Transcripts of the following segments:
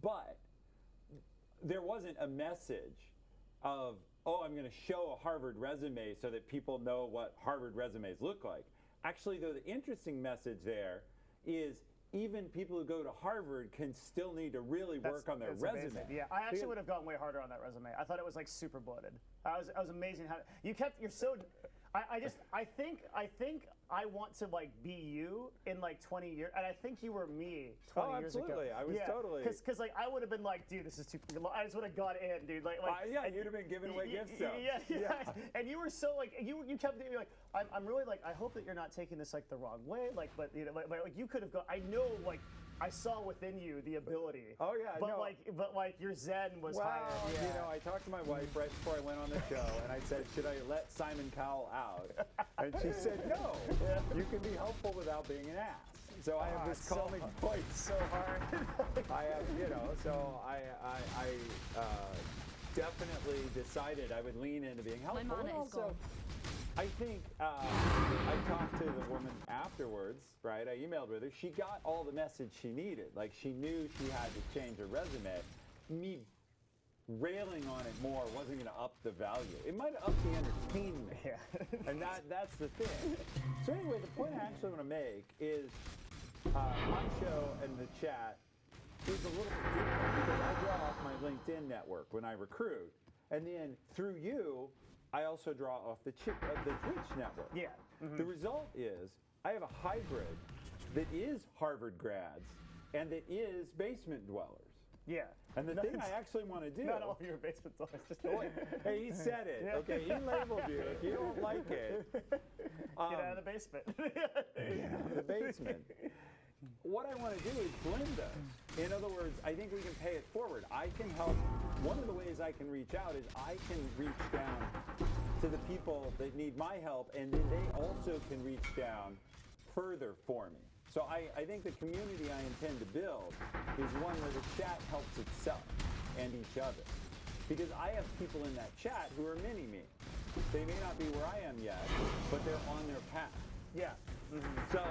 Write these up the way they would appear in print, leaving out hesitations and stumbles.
But there wasn't a message of, oh, I'm going to show a Harvard resume so that people know what Harvard resumes look like. Actually, though, the interesting message there is even people who go to Harvard can still need to really work on their resume. Amazing. Yeah, I actually would have gone way harder on that resume. I thought it was like super bloated. I was amazing how you're so. I think I want to like be you in like 20 years, and I think you were me 20 years ago. Absolutely, I was totally. Because like I would have been like, dude, this is too. I just would have got in, dude. Yeah, you'd have been giving away gifts. Yeah. And you were so like you kept being like, I'm really like, I hope that you're not taking this like the wrong way. Like, but you know, like you could have gone. I know, like. I saw within you the ability. Oh yeah, but like your zen was higher. Yeah. You know, I talked to my wife right before I went on the show, and I said, "Should I let Simon Cowell out?" And she said, "No. You can be helpful without being an ass." So I have this calming voice. So hard. I have, you know, so I definitely decided I would lean into being helpful. My mana is gone. I think I talked to the woman afterwards, right? I emailed with her. She got all the message she needed. Like, she knew she had to change her resume. Me railing on it more wasn't going to up the value. It might have upped the entertainment. Yeah. And that's the thing. So anyway, the point I actually want to make is my show and the chat is a little bit different because I draw off my LinkedIn network when I recruit. And then through you, I also draw off the Twitch network. Yeah. Mm-hmm. The result is I have a hybrid that is Harvard grads and that is basement dwellers. Yeah. And the thing I actually want to do. Not all your basement dwellers. Just hey, he said it. Yeah. Okay, he labeled you. If you don't like it, get out of the basement. Get out of the basement. What I want to do is blend those. In other words, I think we can pay it forward. I can help. One of the ways I can reach out is I can reach down to the people that need my help, and then they also can reach down further for me. So I think the community I intend to build is one where the chat helps itself and each other. Because I have people in that chat who are mini-me. They may not be where I am yet, but they're on their path. Yeah. Mm-hmm. So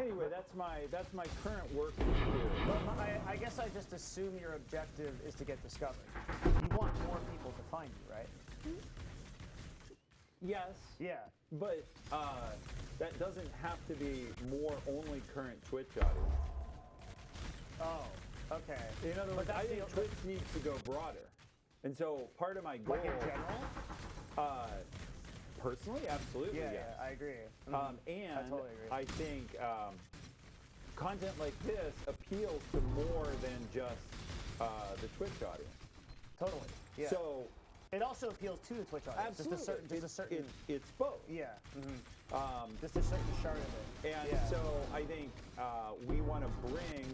anyway, that's my current working theory. Well, I guess I just assume your objective is to get discovered. You want more people to find you, right? Yes. Yeah. But that doesn't have to be more only current Twitch audience. Oh, okay. In other words, I think Twitch needs to go broader. And so part of my goal... Like in general? Personally, absolutely, yes. Yeah, I agree. And I totally agree. I think content like this appeals to more than just the Twitch audience. Totally. Yeah. So it also appeals to the Twitch audience. Absolutely. Just a certain. It's both. Yeah. Mm-hmm. Just a certain shard of it. And so I think we want to bring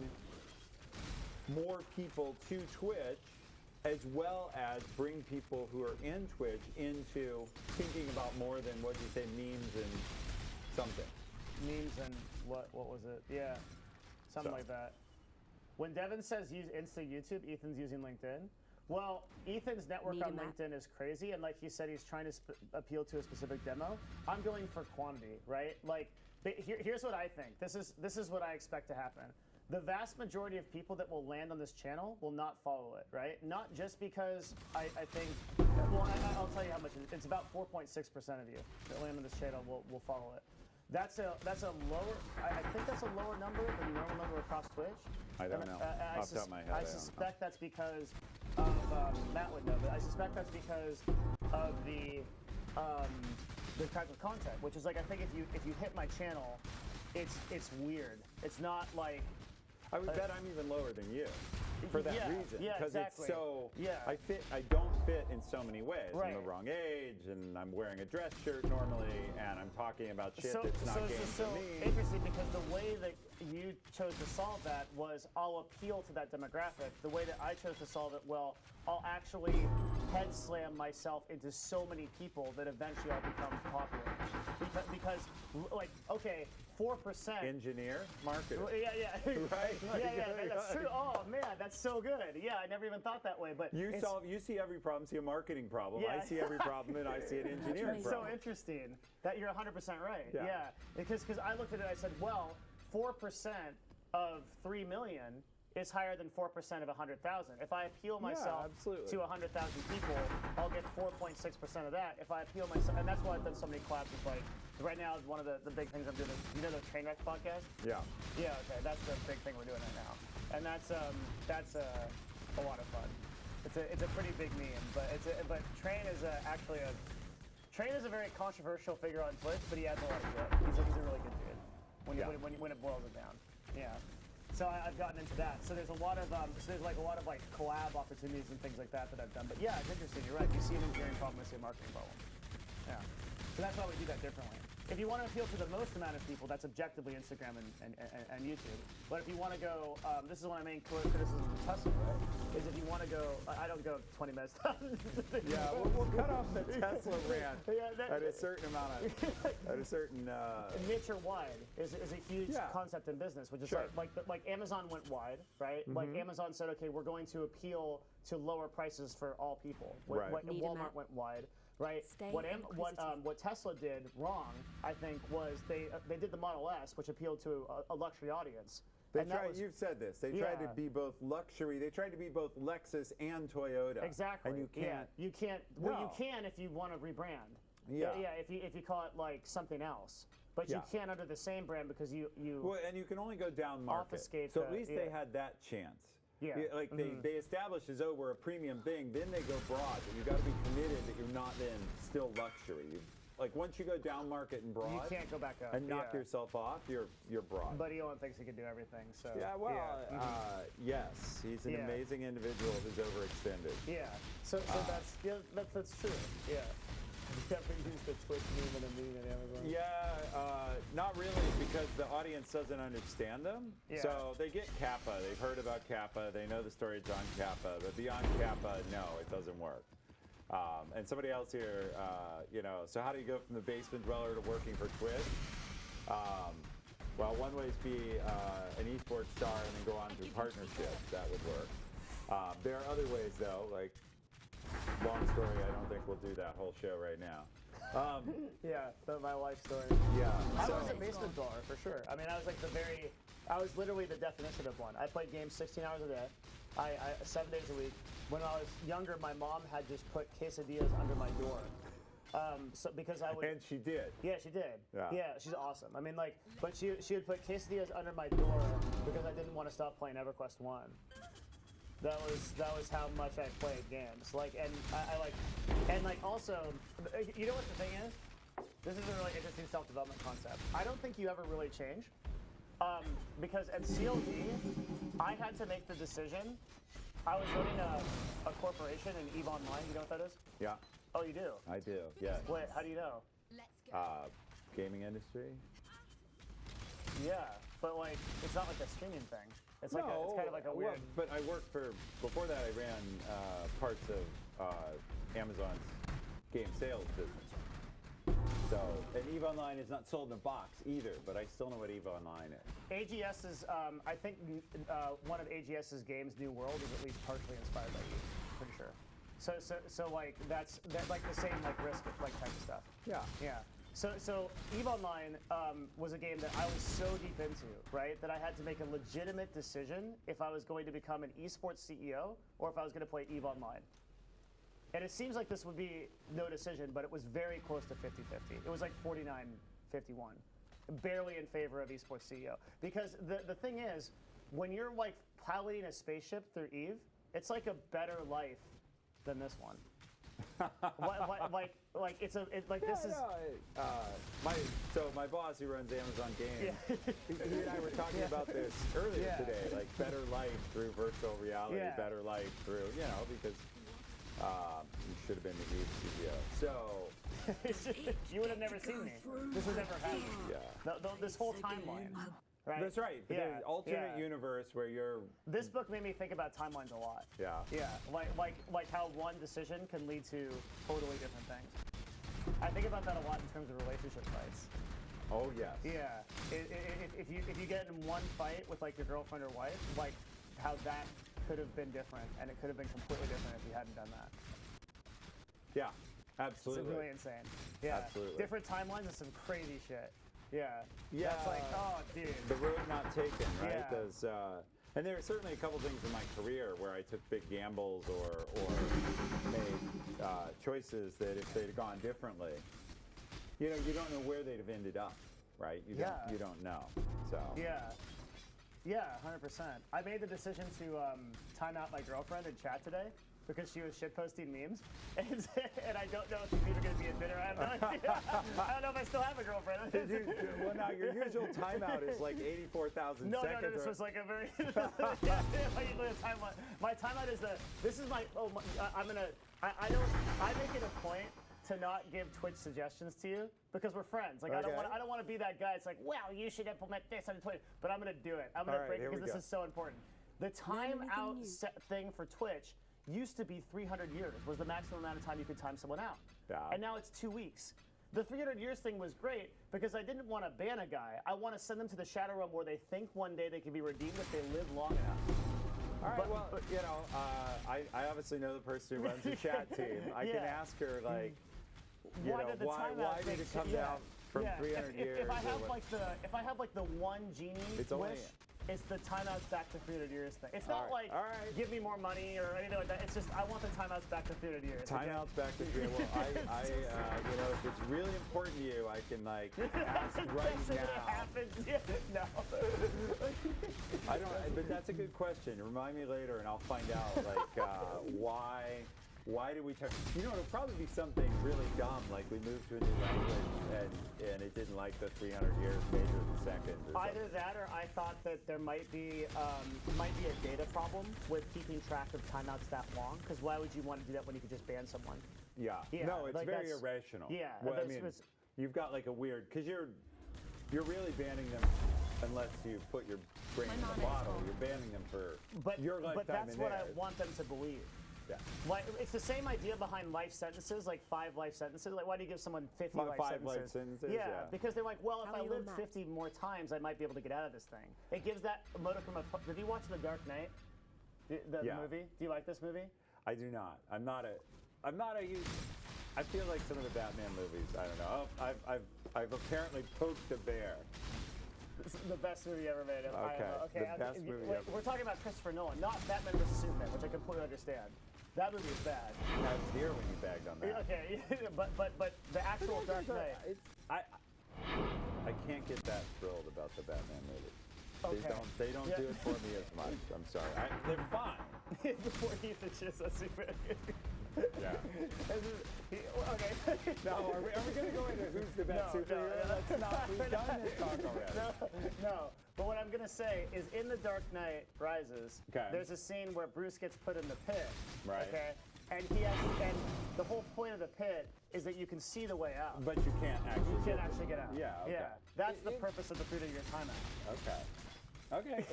more people to Twitch, as well as bring people who are in Twitch into thinking about more than, what you say, memes and something. Memes and what was it? Yeah, something like that. When Devin says use Insta YouTube, Ethan's using LinkedIn. Well, Ethan's network on LinkedIn is crazy, and like he said, he's trying to appeal to a specific demo. I'm going for quantity, right? Like, here's what I think. This is what I expect to happen. The vast majority of people that will land on this channel will not follow it, right? Not just because I think, well, I'll tell you how much. It's about 4.6% of you that land on this channel will follow it. That's a lower. I think that's a lower number than the normal number across Twitch. I don't know. Off the top of my head, I suspect that's because of Matt would know, but I suspect that's because of the type of content, which is like, I think if you hit my channel, it's weird. It's not like. I would bet I'm even lower than you for that reason. Yeah, because exactly. It's so. Yeah. I don't fit in so many ways. Right. I'm the wrong age, and I'm wearing a dress shirt normally, and I'm talking about shit that's not game for me. Interesting, because the way that you chose to solve that was, I'll appeal to that demographic. The way that I chose to solve it, well, I'll actually head slam myself into so many people that eventually I'll become popular. Because like, okay, 4%. Engineer, marketer. Yeah. Right? Yeah, that's true. Oh man, that's so good. Yeah, I never even thought that way. But you see every problem, see a marketing problem. Yeah. I see every problem, and I see an engineering problem. So interesting that you're 100% right. Yeah. Because I looked at it, I said, well, 4% of 3 million is higher than 4% of 100,000. If I appeal myself absolutely. to 100,000 people, I'll get 4.6% of that. If I appeal myself, and that's why I've done so many collabs with, like, right now, one of the big things I'm doing is, you know, the Trainwreck podcast? Yeah. Yeah, okay, that's the big thing we're doing right now. And that's a lot of fun. It's a pretty big meme, but Train is actually Train is a very controversial figure on Twitch, but he adds a lot of good. He's a really good dude when it boils it down. Yeah. So I've gotten into that. So there's a lot of like collab opportunities and things like that I've done. But yeah, it's interesting. You're right. You see an engineering problem, I see a marketing problem. Yeah. So that's why we do that differently. If you want to appeal to the most amount of people, that's objectively Instagram and YouTube. But if you want to go, this is one of my main criticisms of Tesla, right? Is if you want to go, I don't go 20 minutes. Yeah, we'll cut off the Tesla rant at a certain amount of, at a certain. Niche or wide is a huge concept in business, which is like Amazon went wide, right? Like Amazon said, okay, we're going to appeal to lower prices for all people. Right. Walmart went wide. Right. What Tesla did wrong, I think, was they did the Model S, which appealed to a luxury audience. You've said this. They tried to be both luxury. They tried to be both Lexus and Toyota. Exactly. And you can't. Yeah, you can't. Well, you can if you want to rebrand. Yeah. Yeah. If you call it like something else, but you can't under the same brand because you. Well, and you can only go down market. Obfuscate. So at least they had that chance. Yeah. Like they established as we're a premium thing, then they go broad, but you got to be committed that you're not then still luxury. Like once you go down market and broad, you can't go back up and knock yourself off. You're broad. But Elon thinks he can do everything. So yes, he's an amazing individual who's overextended. Yeah. So that's true. Yeah. You definitely use the Twitch meme and a meme in Amazon. Yeah, not really, because the audience doesn't understand them. Yeah. So they get Kappa. They've heard about Kappa. They know the story of John Kappa. But beyond Kappa, no, it doesn't work. And somebody else here, so how do you go from the basement dweller to working for Twitch? Well, one way is be an esports star and then go on to partnerships. That would work. There are other ways, though, like, long story, I don't think we'll do that whole show right now. My life story. Yeah. I was a basement dweller, for sure. I mean, I was literally the definition of one. I played games 16 hours a day, 7 days a week. When I was younger, my mom had just put quesadillas under my door. Because I would. And she did. Yeah, she did. Yeah. Yeah, she's awesome. I mean, but she would put quesadillas under my door because I didn't want to stop playing EverQuest 1. That was how much I played games. Also, you know what the thing is? This is a really interesting self-development concept. I don't think you ever really change. Because at CLD, I had to make the decision. I was running a corporation in EVE Online. You know what that is? Yeah. Oh, you do? I do, yes. Wait, how do you know? Gaming industry? Yeah, but it's not like a streaming thing. It's like it's kind of like a weird. But I worked before that I ran parts of Amazon's game sales business. So, and EVE Online is not sold in a box either, but I still know what EVE Online is. AGS is, I think one of AGS's games, New World, is at least partially inspired by EVE, pretty sure. So that's like the same risk type of stuff. Yeah. Yeah. So EVE Online was a game that I was so deep into, right, that I had to make a legitimate decision if I was going to become an esports CEO or if I was going to play EVE Online. And it seems like this would be no decision, but it was very close to 50-50. It was like 49-51, barely in favor of esports CEO. Because the thing is, when you're piloting a spaceship through EVE, it's like a better life than this one. My boss who runs Amazon Games, he and I were talking about this earlier today, like better life through virtual reality, better life through, because you should have been the EVE CEO. So you would have never seen me. This would never happen. Yeah. This whole timeline. Right? That's right. Yeah. Alternate universe where you're. This book made me think about timelines a lot. Yeah. Yeah. Like how one decision can lead to totally different things. I think about that a lot in terms of relationship fights. Oh yes. Yeah. If you get in one fight with your girlfriend or wife, how that could have been different, and it could have been completely different if you hadn't done that. Yeah. Absolutely. It's really insane. Yeah. Absolutely. Different timelines and some crazy shit. Yeah. Yeah. That's oh, dude. The road not taken, right? Yeah. Those, And there are certainly a couple things in my career where I took big gambles or made choices that if they'd have gone differently, you don't know where they'd have ended up, right? You don't know. So Yeah, 100%. I made the decision to time out my girlfriend in chat today because she was shitposting memes, and I don't know if she's even going to be admitted. I have no idea. I don't know if I still have a girlfriend. Well, now your usual timeout is like 84,000 No, seconds. no, this was like a very my timeout is I make it a point to not give Twitch suggestions to you because we're friends. Like I don't want to be that guy. It's like, well, you should implement this on Twitch, but I'm gonna do it. I'm gonna break it because this is so important. The timeout thing for Twitch used to be 300 years was the maximum amount of time you could time someone out, and now it's 2 weeks. The 300 years thing was great because I didn't want to ban a guy. I want to send them to the Shadow Realm where they think one day they can be redeemed if they live long enough. All right, I obviously know the person who runs the chat team. I can ask her, like, why did it come down from 300 years? If I have like the one genie wish, it's the timeouts back to 300 years thing. It's not give me more money or anything like that. It's just I want the timeouts back to 300 years. Timeouts back to 300. Well, if it's really important to you, I can like ask right now. No. I don't. But that's a good question. Remind me later, and I'll find out like why did we turn? It'll probably be something really dumb, like we moved to a new language and it didn't like the 300 years major second. Either that, or I thought that there might be a data problem with keeping track of timeouts that long. Because why would you want to do that when you could just ban someone? Yeah. No, it's like very irrational. Yeah. Well, I mean, you've got like a weird because you're really banning them. Unless you put your brain in the bottle, you're banning them for your lifetime. But that's what I want them to believe. Yeah. Like, it's the same idea behind life sentences, like 5 life sentences. Like, why do you give someone 50 life sentences? 5 life sentences? Yeah, because they're like, well, if I live 50 more times, I might be able to get out of this thing. It gives that modicum of... Did you watch The Dark Knight? The movie? Do you like this movie? I do not. I'm not a huge... I feel like some of the Batman movies, I don't know. I've apparently poked the bear. This is the best movie ever made. Okay. The best movie ever. We're talking about Christopher Nolan, not Batman vs. Superman, which I completely understand. That movie is bad. I was here when you bagged on that. Okay, but the actual Dark Knight. I can't get that thrilled about the Batman movies. Okay. They don't do it for me as much. I'm sorry. They're fine. Before he's just a Superman. Yeah. Okay. Now, are we going to go into who's the best superhero? Let's not. We've done this talk already. No. But what I'm going to say is in The Dark Knight Rises, there's a scene where Bruce gets put in the pit. Right. Okay. And the whole point of the pit is that you can see the way out. But you can't actually. You can't actually get out. Yeah. Okay. Yeah. That's the purpose of the 3-year timeout. Okay.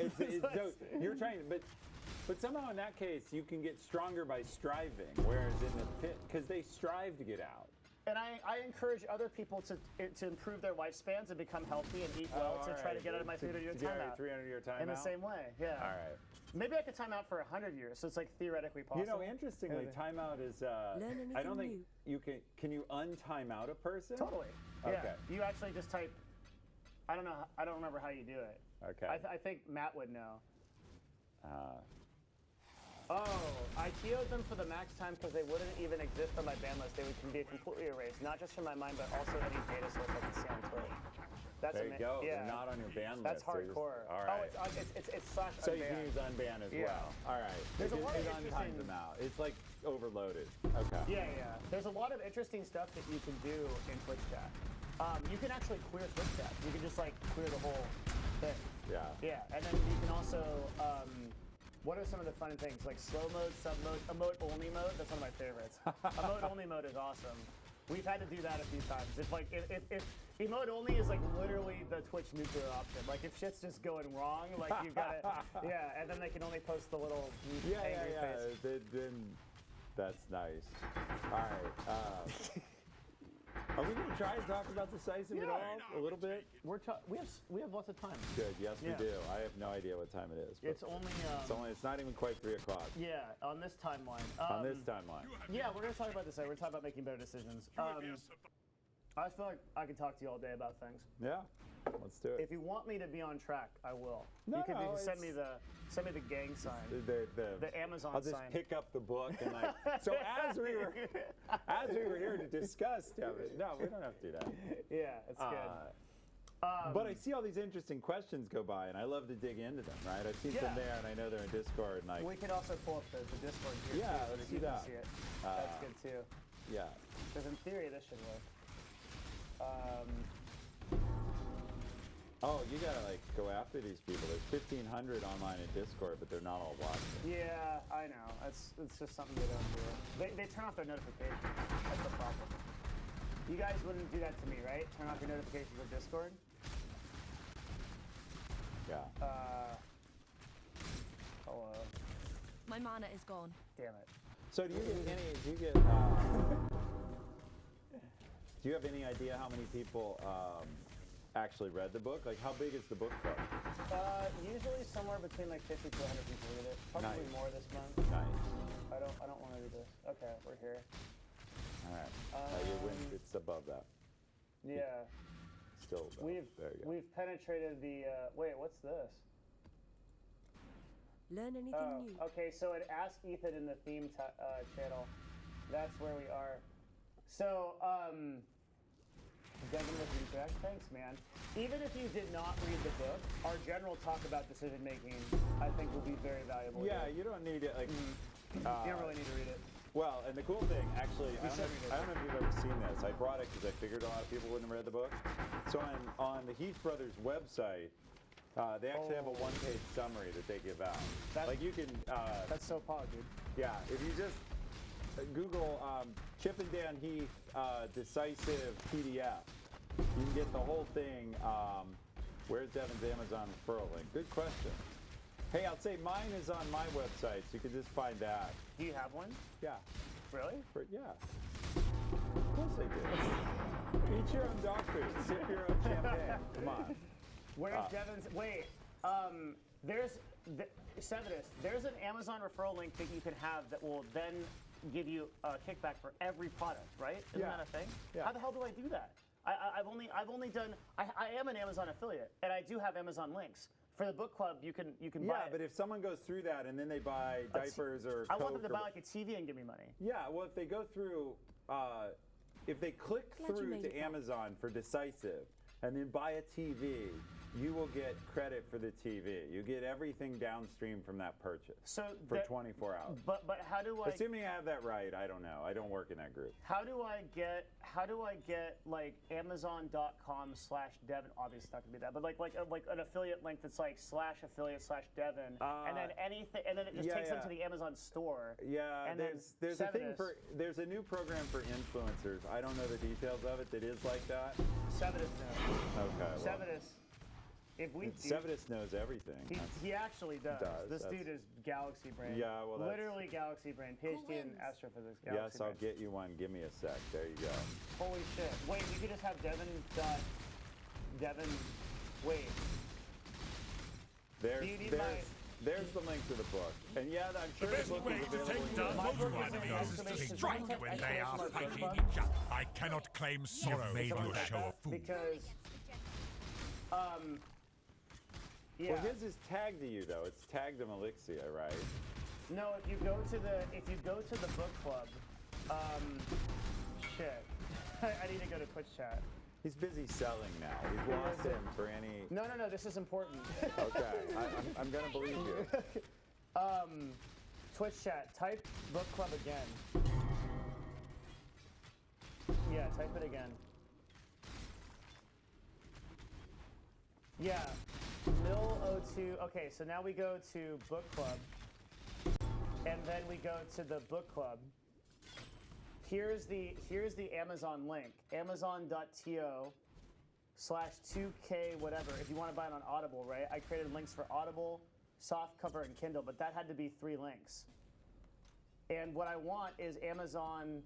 You're trying, but somehow in that case you can get stronger by striving, whereas in the pit, because they strive to get out. And I encourage other people to improve their lifespans and become healthy and eat well to try to get out of my 300-year timeout. 300-year timeout? In the same way, yeah. All right. Maybe I could time out for 100 years, so it's like theoretically possible. Interestingly, timeout is, I don't think you can you untime out a person? Totally. Okay. Yeah. You actually just type, I don't know, I don't remember how you do it. Okay. I think Matt would know. I TO'd them for the max time because they wouldn't even exist on my ban list. They would be completely erased, not just from my mind, but also any data source I can see on Twitch. There you go. Yeah. They're not on your ban list. That's hardcore. All right. It's slash so unban. You can use unban as well. All right. There's a lot of interesting... them out. It's like overloaded. Okay. Yeah. There's a lot of interesting stuff that you can do in Twitch chat. You can actually clear Twitch chat. You can just like clear the whole thing. Yeah. Yeah, and then you can also. What are some of the fun things like slow mode, sub mode, emote only mode? That's one of my favorites. Emote only mode is awesome. We've had to do that a few times. If emote only is like literally the Twitch nuclear option. Like if shit's just going wrong, like you've got to, and then they can only post the little angry face. Then that's nice. All right. Are we going to try and talk about Decisive at all? A little bit? We have lots of time. Good. Yes, we do. I have no idea what time it is. It's not even quite 3 o'clock. Yeah, on this timeline. On this timeline. Yeah, we're going to talk about this. We're talking about making better decisions. I feel like I could talk to you all day about things. Yeah. Let's do it. If you want me to be on track, I will. No, you can no, send me the gang sign. The Amazon I'll just sign. pick up the book and like. So as we were here to discuss, Devin. No, we don't have to do that. Yeah, it's good. But I see all these interesting questions go by, and I love to dig into them. Right? I've seen some there, and I know they're in Discord. And like, we could also pull up the Discord here. Yeah, too, so let's that you do can that. see it. That's good too. yeah. Because in theory, this should work. Oh, you gotta like go after these people. There's 1,500 online in Discord, but they're not all watching. Yeah, I know. It's just something they don't do. They turn off their notifications. That's the problem. You guys wouldn't do that to me, right? Turn off your notifications of Discord? Yeah. Hello. My mana is gone. Damn it. So do you have any idea how many people actually read the book? Like, how big is the book club? Usually somewhere between like 50 to 100 people read it. Probably Nice. more this month. Nice. I don't want to read this. Okay, we're here. All right. You win. It's above that. Yeah. Still above. There you go. We've penetrated the. Wait, what's this? Learn anything new. Okay, so it Ask Ethan in the theme channel. That's where we are. So, Devin with Retract, thanks, man. Even if you did not read the book, our general talk about decision making, I think, will be very valuable. Yeah, here. you don't need it. Like, You don't really need to read it. well, and the cool thing, actually, I don't know if you've ever seen this. I brought it because I figured a lot of people wouldn't have read the book. So on the Heath Brothers website, they actually have a one-page summary that they give out. Like you can. That's so pog, dude. Yeah, if you just Google Chip and Dan Heath decisive PDF, you can get the whole thing. Where's Devin's Amazon referral link? Good question. Hey, I'll say mine is on my website, so you can just find that. Do you have one? Yeah. Really? Yeah. Of course I do. Eat your own dog food. Sip your own champagne. Come on. Where's Devin's? Wait. There's Sevidus. There's an Amazon referral link that you can have that will then give you a kickback for every product, right? Isn't that a thing? Yeah. How the hell do I do that? I've only done. I am an Amazon affiliate, and I do have Amazon links. For the book club, you can buy. Yeah, but if someone goes through that and then they buy diapers or I want Coke them to or- buy like a TV and give me money. Yeah, well, if they go through, if they click Glad you through made to it back. Amazon for Decisive and then buy a TV, you will get credit for the TV. You get everything downstream from that purchase So for 24 hours. But how do I? Assuming I have that right, I don't know. I don't work in that group. How do I get like Amazon.com/Devin? Obviously, it's not gonna be that, but like an affiliate link that's like /affiliate/Devin, and then anything, and then it just takes them to the Amazon store. Yeah, and there's a thing for there's a new program for influencers. I don't know the details of it. That is like that. Sevidus knows. Okay. Well, Sevidus. If we do, Sevidus knows everything. he actually does. This That's- dude is galaxy brain. Yeah, well, that's- literally galaxy brain. PhD in astrophysics. Galaxy Yes, I'll brain. get you one. Give me a sec. There you go. Holy shit! Wait, you could just have Devin. Wait. There's, Do you need there's the link to the book. And yeah, I'm sure the book is available. down in book Europe. is to to strike strike when they are exclamation fighting mark each other. I cannot claim sorrow. You've made your show a fool. Because, yeah. Well, his is tagged to you though. It's tagged to Elixia, right? No, if you go to the book club, shit. I need to go to Twitch chat. He's busy selling now. We've lost him for any. No, this is important. Okay, I'm gonna believe you. Twitch chat, type book club again. Yeah, type it again. Yeah, Mill02. Okay, so now we go to book club, and then we go to the book club. Here's the Amazon link, amazon.to/2K whatever. If you want to buy it on Audible, right? I created links for Audible, softcover, and Kindle, but that had to be 3 links. And what I want is Amazon/Devin.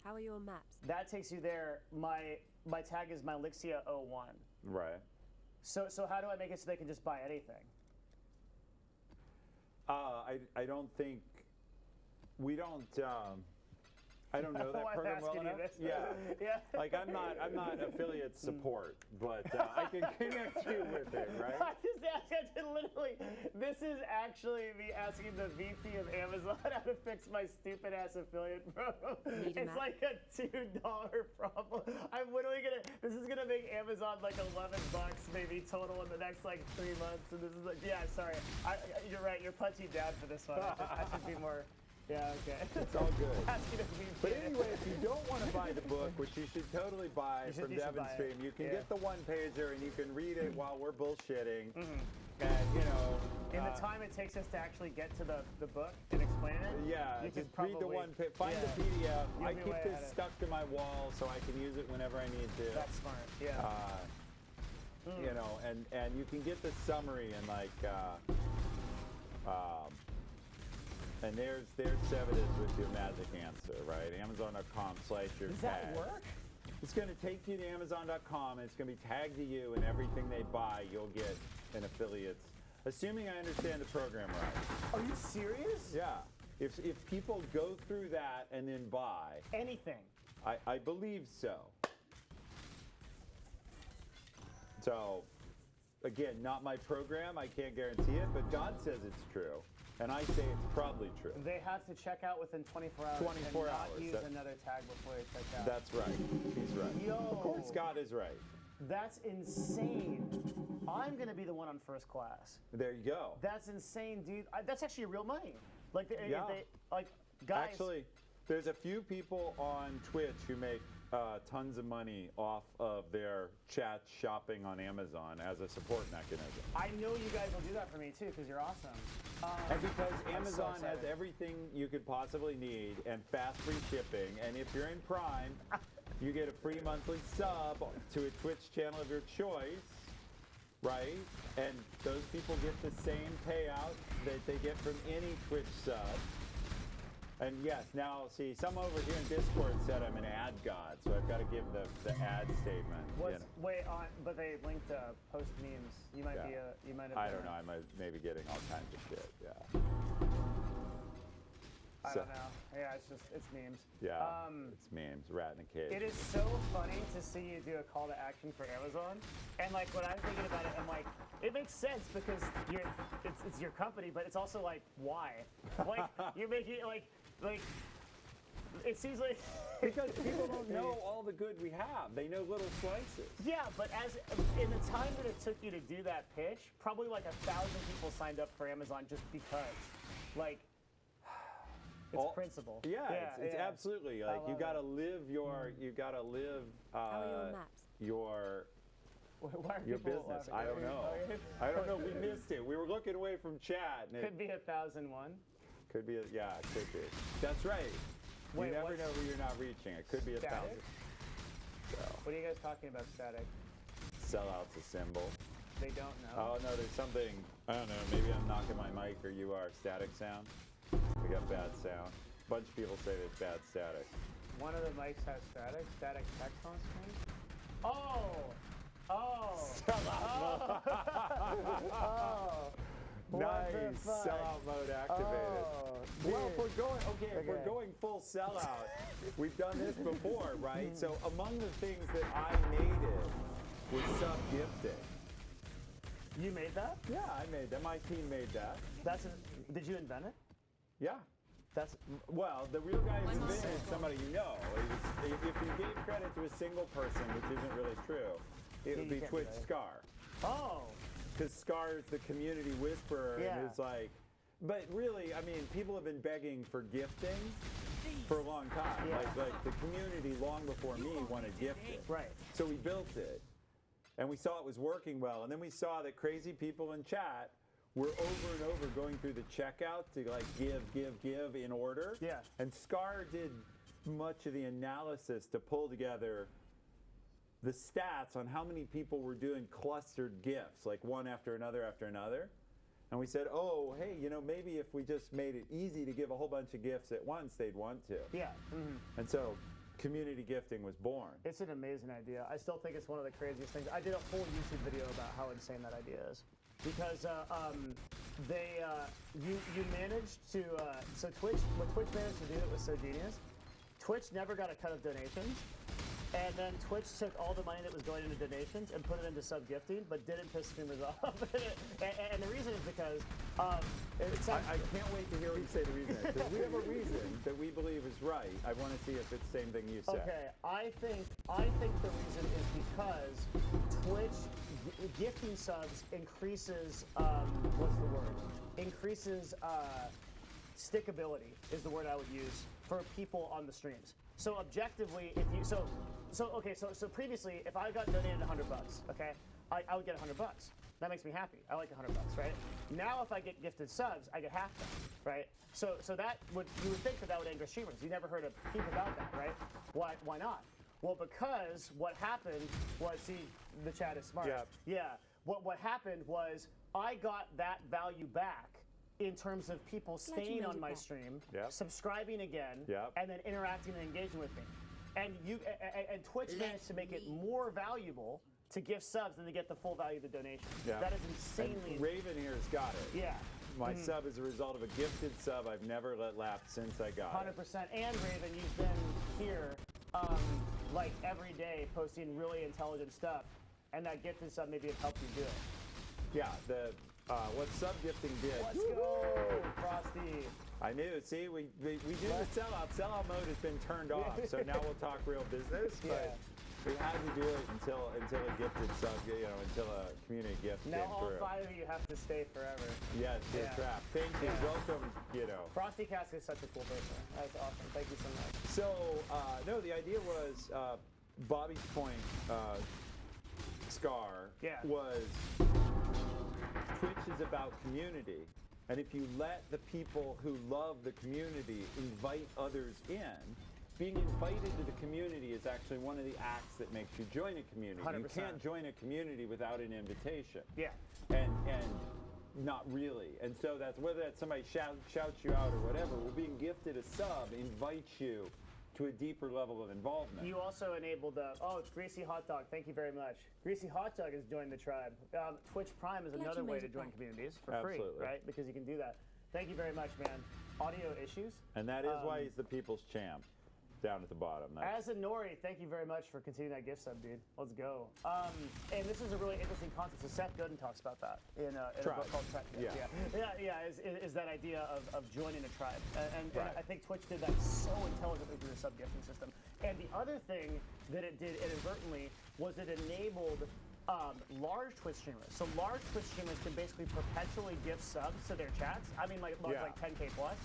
How are your maps? That takes you there. My tag is mylixia01. Right. So how do I make it so they can just buy anything? I don't think we don't. I don't know that Why I'm program well asking you enough. this. Yeah. Yeah. Like I'm not affiliate support, but I can connect you with it, right? I just asked literally. This is actually me asking the VP of Amazon how to fix my stupid ass affiliate program. It's like a $2 problem. I'm literally gonna. This is gonna make Amazon like $11 maybe total in the next like 3 months. And this is like, yeah, sorry. You're right. You're punching down for this one. I should be more. Yeah, okay. It's all good. Asking if we But anyway, if you don't want to buy the book, which you should totally buy from Devin's stream, you can get the one-pager and you can read it while we're bullshitting. And, you know... In the time it takes us to actually get to the book and explain it, yeah, you just can read the probably, find the PDF. You'll I be keep way this ahead of- stuck to my wall so I can use it whenever I need to. That's smart, yeah. You know, and you can get the summary and like... and there's Sevidus with your magic answer, right? Amazon.com/your Does tag. that work? It's going to take you to Amazon.com, and it's going to be tagged to you, and everything they buy, you'll get an affiliate. Assuming I understand the program right. Are you serious? Yeah. If people go through that and then buy... Anything. I believe so. So, again, not my program. I can't guarantee it, but God says it's true. And I say it's probably true. They have to check out within 24 hours 24 and not hours. use another tag before they check out. That's right. He's right. Yo. Of course, God is right. That's insane. I'm going to be the one on first class. There you go. That's insane, dude. That's actually real money. Like, guys. Actually, there's a few people on Twitch who make tons of money off of their chat shopping on Amazon as a support mechanism. I know you guys will do that for me too because you're awesome. And because I'm so Amazon has excited. everything you could possibly need and fast free shipping, and if you're in Prime, you get a free monthly sub to a Twitch channel of your choice, right? And those people get the same payout that they get from any Twitch sub. And yes, now, see, some over here in Discord said I'm an ad god, so I've got to give the ad statement. Wait, but they linked post memes. You might be you might have. I don't know. I may be getting all kinds of shit. Yeah. I don't know. Yeah, it's memes. Yeah. It's memes. Rat in a cage. It is so funny to see you do a call to action for Amazon, and like when I'm thinking about it, I'm like, it makes sense because it's your company, but it's also like why? Like you're making it like it seems like because people don't know all the good we have. They know little slices. Yeah, but as in the time that it took you to do that pitch, probably like 1,000 people signed up for Amazon just because, like. It's principle. Yeah, it's absolutely like you got to live your How are your maps? your business. I don't know. I don't know. We missed it. We were looking away from chat. And could be 1001. Could be it could be. That's right. Wait, you never know who you're not reaching. It could be 1,000. So. What are you guys talking about, static? Sellout's a symbol. They don't know. Oh no, there's something. I don't know. Maybe I'm knocking my mic or you are. Static sound. We got bad sound. A bunch of people say there's bad static. One of the mics has static. Static text on screen. Oh. Nice. Sellout mode activated. Well, if we're going full sellout, we've done this before, right? So among the things that I native was sub-gifting. You made that? Yeah, I made that. My team made that. Did you invent it? Yeah. Well, the real guy who invented it is somebody you know. If you gave credit to a single person, which isn't really true, it would be Twitch Scar. Oh. Because Scar is the community whisperer, and it's like, but really, I mean, people have been begging for gifting for a long time. Yeah. Like the community long before me wanted gifting. Right. So we built it, and we saw it was working well, and then we saw that crazy people in chat were over and over going through the checkout to like give in order. Yeah. And Scar did much of the analysis to pull together the stats on how many people were doing clustered gifts, like one after another. And we said, oh, hey, maybe if we just made it easy to give a whole bunch of gifts at once, they'd want to. Yeah. Mm-hmm. And so community gifting was born. It's an amazing idea. I still think it's one of the craziest things. I did a whole YouTube video about how insane that idea is. Because you managed to, so Twitch, what Twitch managed to do that was so genius, Twitch never got a cut of donations. And then Twitch took all the money that was going into donations and put it into sub gifting, but didn't piss streamers off. and the reason is because I can't wait to hear what you say the reason is. Because we have a reason that we believe is right. I want to see if it's the same thing you said. Okay, I think the reason is because Twitch gifting subs increases what's the word? Increases stickability is the word I would use for people on the streams. So objectively, if you so previously, if I got donated $100, okay, I would get $100. That makes me happy. I like $100, right? Now, if I get gifted subs, I get half that, right? So that would you would think that would anger streamers. You never heard a peep about that, right? Why not? Well, because what happened was, see, the chat is smart. Yeah. What happened was I got that value back in terms of people staying on my stream, subscribing again, and then interacting and engaging with me. And Twitch managed to make it more valuable to gift subs than to get the full value of the donation. That is insanely. And Raven here's got it. Yeah. My sub is a result of a gifted sub I've never let lapse since I got 100%. And Raven, you've been here like every day posting really intelligent stuff, and that gifted sub maybe it helped you do it. Yeah, what sub gifting did. Let's go, Frosty. I knew. See, we do the sellout. Sellout mode has been turned off, so now we'll talk real business. But we had to do it until a gifted sub, until a community gift now came all through. 5 of you have to stay forever. Yes, good trap. Thank you. Welcome. Frosty Cask is such a cool person. That's awesome. Thank you so much. So no, the idea was Bobby's point. Scar was Twitch is about community, and if you let the people who love the community invite others in, being invited to the community is actually one of the acts that makes you join a community. 100%. You can't join a community without an invitation. Yeah. And not really. And so that's whether that's somebody shouts you out or whatever. Well, being gifted a sub invites you to a deeper level of involvement. You also enabled Greasy Hot Dog. Thank you very much. Greasy Hot Dog has joined the tribe. Twitch Prime is another way to join communities for free, right? Because you can do that. Thank you very much, man. Audio issues. And that is why he's the people's champ. Down at the bottom. As a Nori, thank you very much for continuing that gift sub, dude. Let's go. And this is a really interesting concept. So Seth Godin talks about that in a book called Tribe. Is that idea of joining a tribe. And I think Twitch did that so intelligently through the sub gifting system. And the other thing that it did inadvertently was it enabled large Twitch streamers. So large Twitch streamers can basically perpetually gift subs to their chats. I mean, like 10K plus.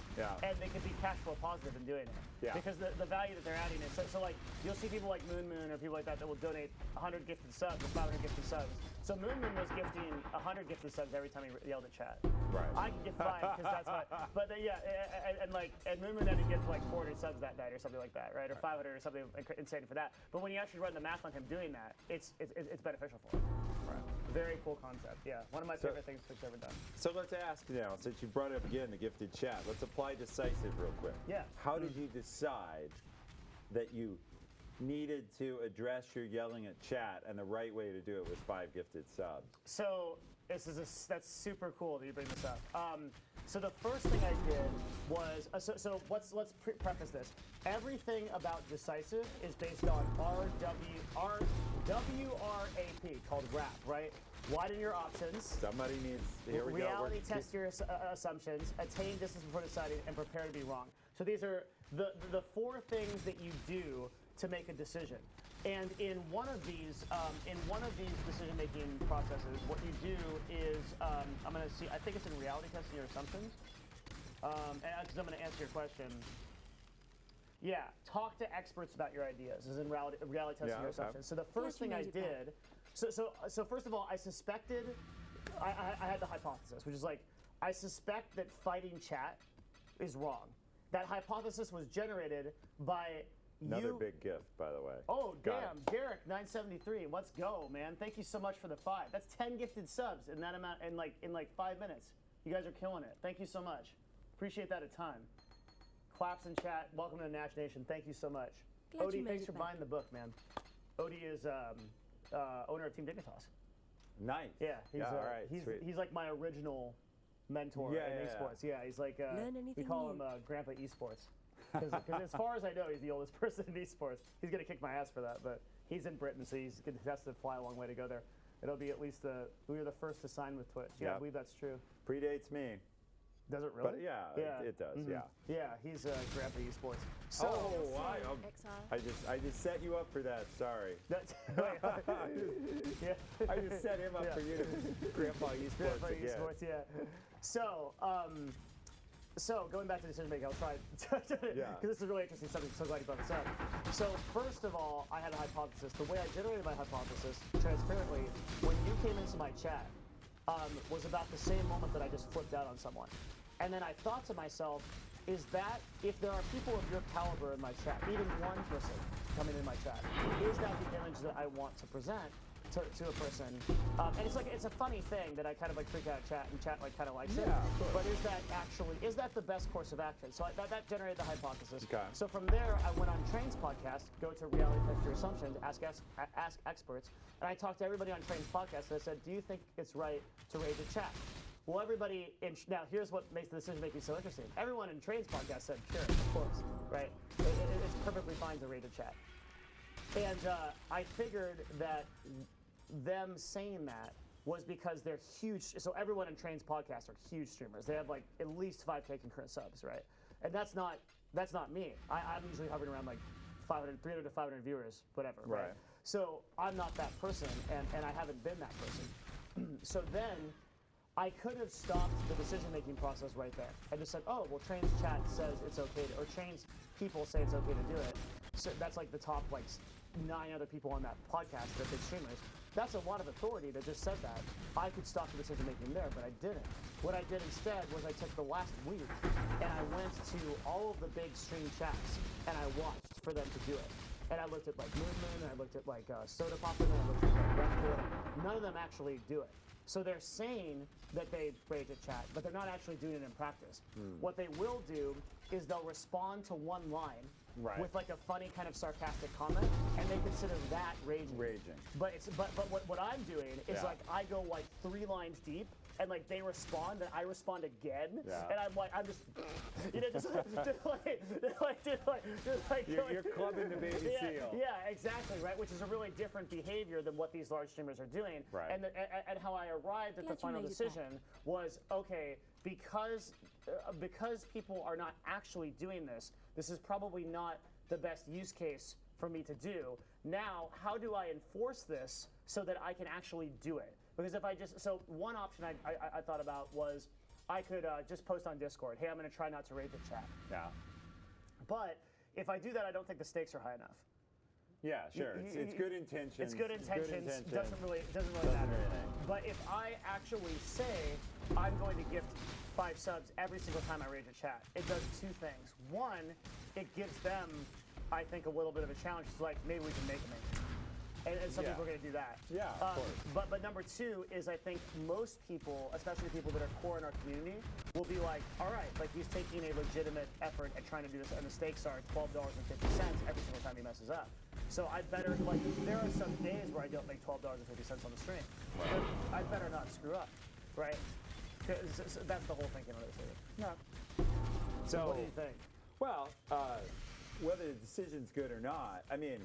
And they can be cash flow positive in doing it. Because the value that they're adding is so like you'll see people like Moon or people like that will donate 100 gifted subs or 500 gifted subs. So Moon was gifting 100 gifted subs every time he yelled at chat. Right. I can get 5 because that's what. But and Moon had to get like 400 subs that night or something like that, right? Or 500 or something insane for that. But when you actually run the math on him doing that, it's beneficial for him. Right. Very cool concept. Yeah, one of my favorite things Twitch ever done. So let's ask now, since you brought it up again, the gifted chat. Let's apply decisive real quick. Yeah. How did you decide that you needed to address your yelling at chat, and the right way to do it was 5 gifted subs? So that's super cool that you bring this up. So the first thing I did was let's preface this. Everything about decisive is based on WRAP called RAP, right? Widen your options. Somebody needs. Here we reality go. Test your assumptions. Attain distance before deciding, and prepare to be wrong. So these are the 4 things that you do to make a decision. And in one of these decision-making processes, what you do is I'm going to see. I think it's in reality testing your assumptions. Because I'm going to answer your question. Yeah, talk to experts about your ideas. Is in reality testing your assumptions. So the first thing I did. So first of all, I suspected. I had the hypothesis, which is like I suspect that fighting chat is wrong. That hypothesis was generated by. Another big gift, by the way. Oh, damn. Garrick, 973. Let's go, man. Thank you so much for the 5. That's 10 gifted subs in that amount in like 5 minutes. You guys are killing it. Thank you so much. Appreciate that a ton. Claps in chat. Welcome to the Nash Nation. Thank you so much. Odie, thanks for buying the book, man. Odie is owner of Team Dignitas. Nice. Yeah, all right, he's like my original mentor in esports. Yeah, he's like we call him Grandpa Esports. Because as far as I know, he's the oldest person in esports. He's going to kick my ass for that, but he's in Britain, so he has to fly a long way to go there. It'll be at least we were the first to sign with Twitch. Yeah, I believe that's true. Predates me. Does it really? But it does. Mm-hmm. Yeah. Yeah, he's Grandpa Esports. So I just set you up for that. Sorry. That's, yeah. I just set him up for you to Grandpa Esports Grandpa again. Esports, yeah. So going back to decision making, I'll try because this is a really interesting subject. So glad you brought this up. So first of all, I had a hypothesis. The way I generated my hypothesis, transparently, when you came into my chat, was about the same moment that I just flipped out on someone. And then I thought to myself, is that, if there are people of your caliber in my chat, even one person coming in my chat, is that the image that I want to present to a person? And it's a funny thing that I kind of like freak out at chat, and chat like kind of likes it. But is that the best course of action? So that generated the hypothesis. Okay. So from there, I went on Train's podcast, go to Reality Test Your Assumptions, ask experts, and I talked to everybody on Train's podcast, and I said, do you think it's right to rage a chat? Well, everybody now here's what makes the decision making so interesting. Everyone in Train's podcast said, sure, of course, right? It's perfectly fine to rate a chat. And I figured that them saying that was because they're huge. So everyone in Train's podcast are huge streamers. They have like at least 5K concurrent subs, right? And that's not me. I'm usually hovering around like 300 to 500 viewers, whatever, right? So I'm not that person, and I haven't been that person. So then I could have stopped the decision-making process right there. I just said, oh, well, Train's chat says it's okay or Train's people say it's okay to do it. So that's like the top 9 other people on that podcast that are big streamers. That's a lot of authority that just said that. I could stop the decision-making there, but I didn't. What I did instead was I took the last week and I went to all of the big stream chats and I watched for them to do it. And I looked at Moon, and I looked at Soda Popper, and I looked at Red Bull. None of them actually do it. So they're saying that they rage at chat, but they're not actually doing it in practice. What they will do is they'll respond to one line with a funny kind of sarcastic comment, and they consider that raging. But what I'm doing is I go 3 lines deep, and they respond, and I respond again, and I'm just You're clubbing the baby seal. Yeah, exactly, right. Which is a really different behavior than what these large streamers are doing. Right. And how I arrived at the final decision was okay because people are not actually doing this. This is probably not the best use case for me to do. Now, how do I enforce this so that I can actually do it? Because if I one option I thought about was I could just post on Discord, hey, I'm going to try not to rage the chat. Yeah. But if I do that, I don't think the stakes are high enough. Yeah, sure. It's good intentions. It's good intentions. Doesn't really matter. But if I actually say I'm going to gift 5 subs every single time I rage a chat, it does 2 things. One, it gives them, I think, a little bit of a challenge. It's maybe we can make them. And some people are going to do that. Yeah, of course. But number 2 is I think most people, especially people that are core in our community, will be like, all right, he's taking a legitimate effort at trying to do this, and the stakes are $12.50 every single time he messes up. So I better, there are some days where I don't make $12.50 on the stream. But I better not screw up, right? So that's the whole thinking of this. Yeah. So what do you think? Well, whether the decision's good or not, I mean,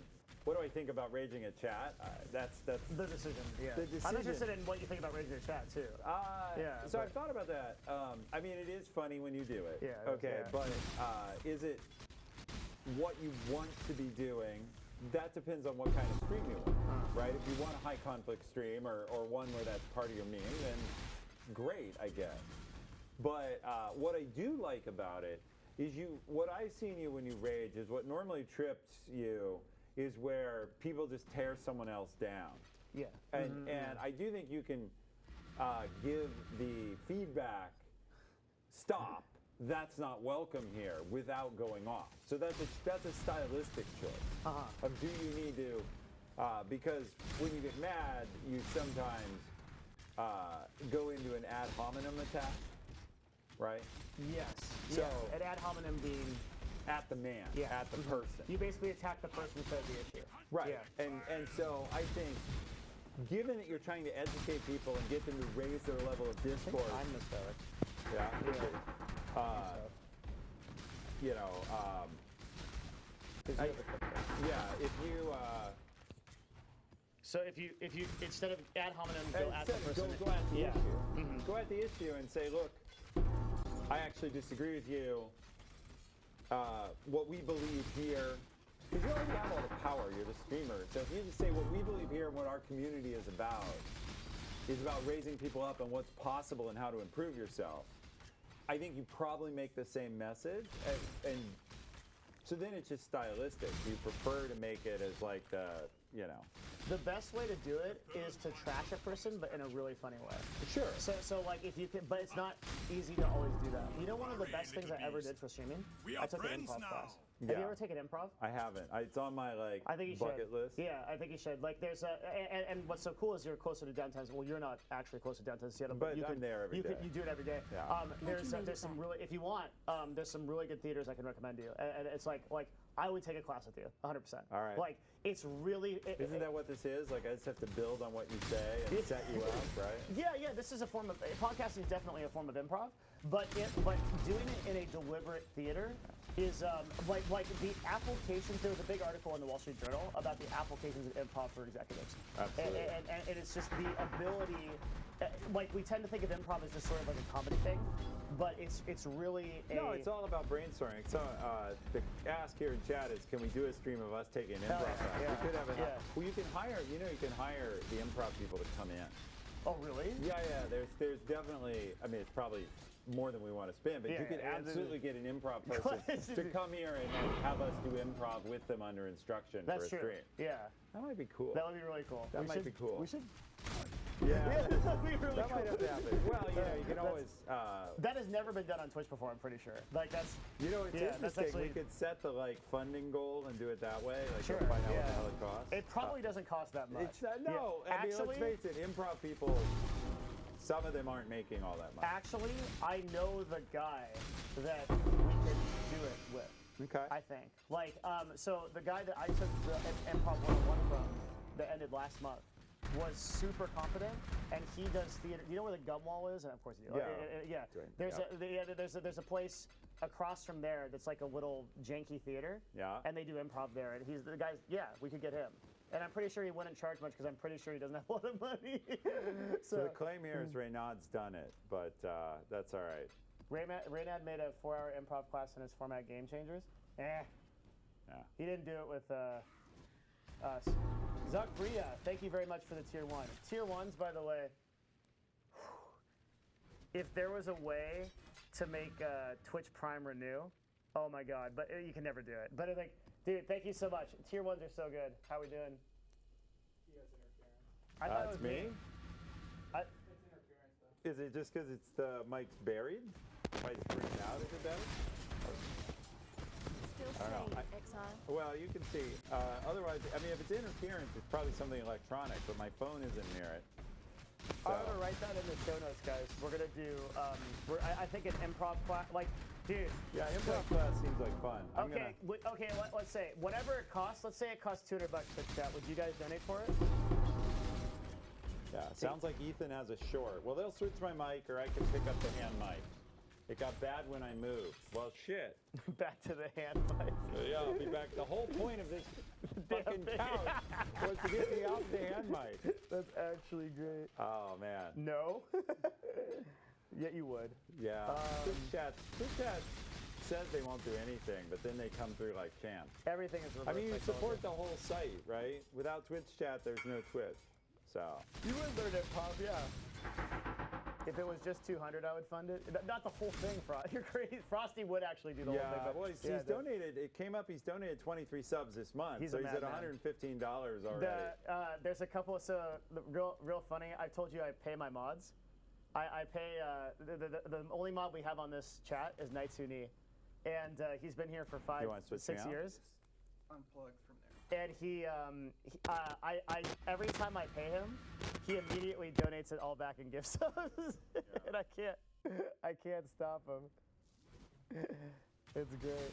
what do I think about raging at chat? That's the decision. Yeah. The decision. I'm interested in what you think about raging at chat too. So I've thought about that. I mean, it is funny when you do it. Yeah. Okay, but is it what you want to be doing? That depends on what kind of stream you want, right? If you want a high conflict stream or one where that's part of your meme, then great, I guess. But what I do like about it is what I've seen you when you rage is what normally trips you is where people just tear someone else down. Yeah. And I do think you can give the feedback, stop, that's not welcome here, without going off. So that's a stylistic choice of do you need to, because when you get mad, you sometimes go into an ad hominem attack, right? Yes. So an ad hominem being at the man, at the person. You basically attack the person instead of the issue. Right. Yeah. And so I think, given that you're trying to educate people and get them to raise their level of discourse. I'm the stoic. Yeah. Yeah, if you So if you instead of ad hominem, go at the instead person. go at the Yeah. issue. Go at the issue and say, look, I actually disagree with you. What we believe here, because you already have all the power. You're the streamer. So if you just say what we believe here and what our community is about raising people up on what's possible and how to improve yourself. I think you probably make the same message, and so then it's just stylistic. You prefer to make it as like The best way to do it is to trash a person, but in a really funny way. Sure. So like if you can, but it's not easy to always do that. You know, one of the best things I ever did for streaming? I took an improv class. Have you Yeah. ever taken improv? I haven't. It's on my I think you bucket should. list. Yeah, I think you should. Like, there's a, and what's so cool is you're closer to downtown. Well, you're not actually close to downtown Seattle, But you I'm there every day. You do it every day. Yeah. There's some really, if you want, there's some really good theaters I can recommend you. And it's like I would take a class with you, 100%. All right. Like, it's really. Isn't that what this is? Like, I just have to build on what you say and set you up, right? Yeah. This is a form of podcasting is definitely a form of improv, but doing it in a deliberate theater is like the applications. There was a big article in the Wall Street Journal about the applications of improv for executives. Absolutely. And it's just the ability. Like, we tend to think of improv as just sort of like a comedy thing, but it's really No, it's all about brainstorming. So the ask here in chat is, can we do a stream of us taking improv class? yeah. We could have a. Yeah. Well, you can hire the improv people to come in. Oh, really? Yeah. There's definitely. I mean, it's probably more than we want to spend, but Yeah, you could yeah, absolutely get an improv person to come here and have us do improv with them under instruction That's for a true. stream. Yeah, That might be cool. that would be really cool. That might be cool. We should. Yeah. That would be really That cool. might have to happen. Well, you can always. That has never been done on Twitch before. I'm pretty sure. Like that's. It's Yeah, that's interesting. actually- We could set the funding goal and do it that way. Sure. Find out Yeah. what the hell it costs. It probably doesn't cost that much. It's no. Yeah. I mean, Actually, let's face it. Improv people, some of them aren't making all that much. actually, I know the guy that we could do it with. Okay. I think. So the guy that I took the Improv 101 from that ended last month was super confident, and he does theater. You know where the gum wall is? And of course you do. Yeah. Yeah. There's a place across from there that's like a little janky theater. Yeah. And they do improv there, and he's the guy's. Yeah, we could get him. And I'm pretty sure he wouldn't charge much because I'm pretty sure he doesn't have a lot of money. So the claim here is Renaud's done it, but that's all right. Reynad made a 4-hour improv class in his format Game Changers. Yeah. He didn't do it with us. Zuck Bria, thank you very much for the tier 1. Tier 1s, by the way, if there was a way to make Twitch Prime renew, oh my god, but you can never do it. But dude, thank you so much. Tier 1s are so good. How we doing? I thought it was It's me? I- Is it just because it's the mic's buried? Mic's burned out, is it better? Still I don't know. saying exile. Well, you can see. Otherwise, I mean, if it's interference, it's probably something electronic, but my phone isn't near it. I'm gonna write that in the show notes, guys. We're gonna do. I think an improv class, dude. Yeah, improv class seems like fun. Let's say whatever it costs. Let's say it costs $200 to chat. Would you guys donate for it? Yeah, sounds like Ethan has a short. Well, they'll switch my mic, or I can pick up the hand mic. It got bad when I moved. Well, shit. Back to the hand mic. Yeah, I'll be back. The whole point of this fucking couch was to get me off the hand mic. That's actually great. Oh, man. No. Yet you would. Yeah. Twitch chat says they won't do anything, but then they come through like champs. Everything is reverse I mean, you psychology. support the whole site, right? Without Twitch chat, there's no Twitch. So. You would learn improv, yeah. If it was just 200, I would fund it. Not the whole thing, Frosty. You're crazy. Frosty would actually do the whole thing. Yeah, well, he's donated. It came up. He's donated 23 subs this month, He's so a he's at madman. $115 already. There's a couple. So real funny. I told you I pay my mods. I pay the only mod we have on this chat is Nightsuni, and he's been here for You wanna switch 6 me out? years. Unplugged from there. And I every time I pay him, he immediately donates it all back in gift subs, and I can't stop him. It's great.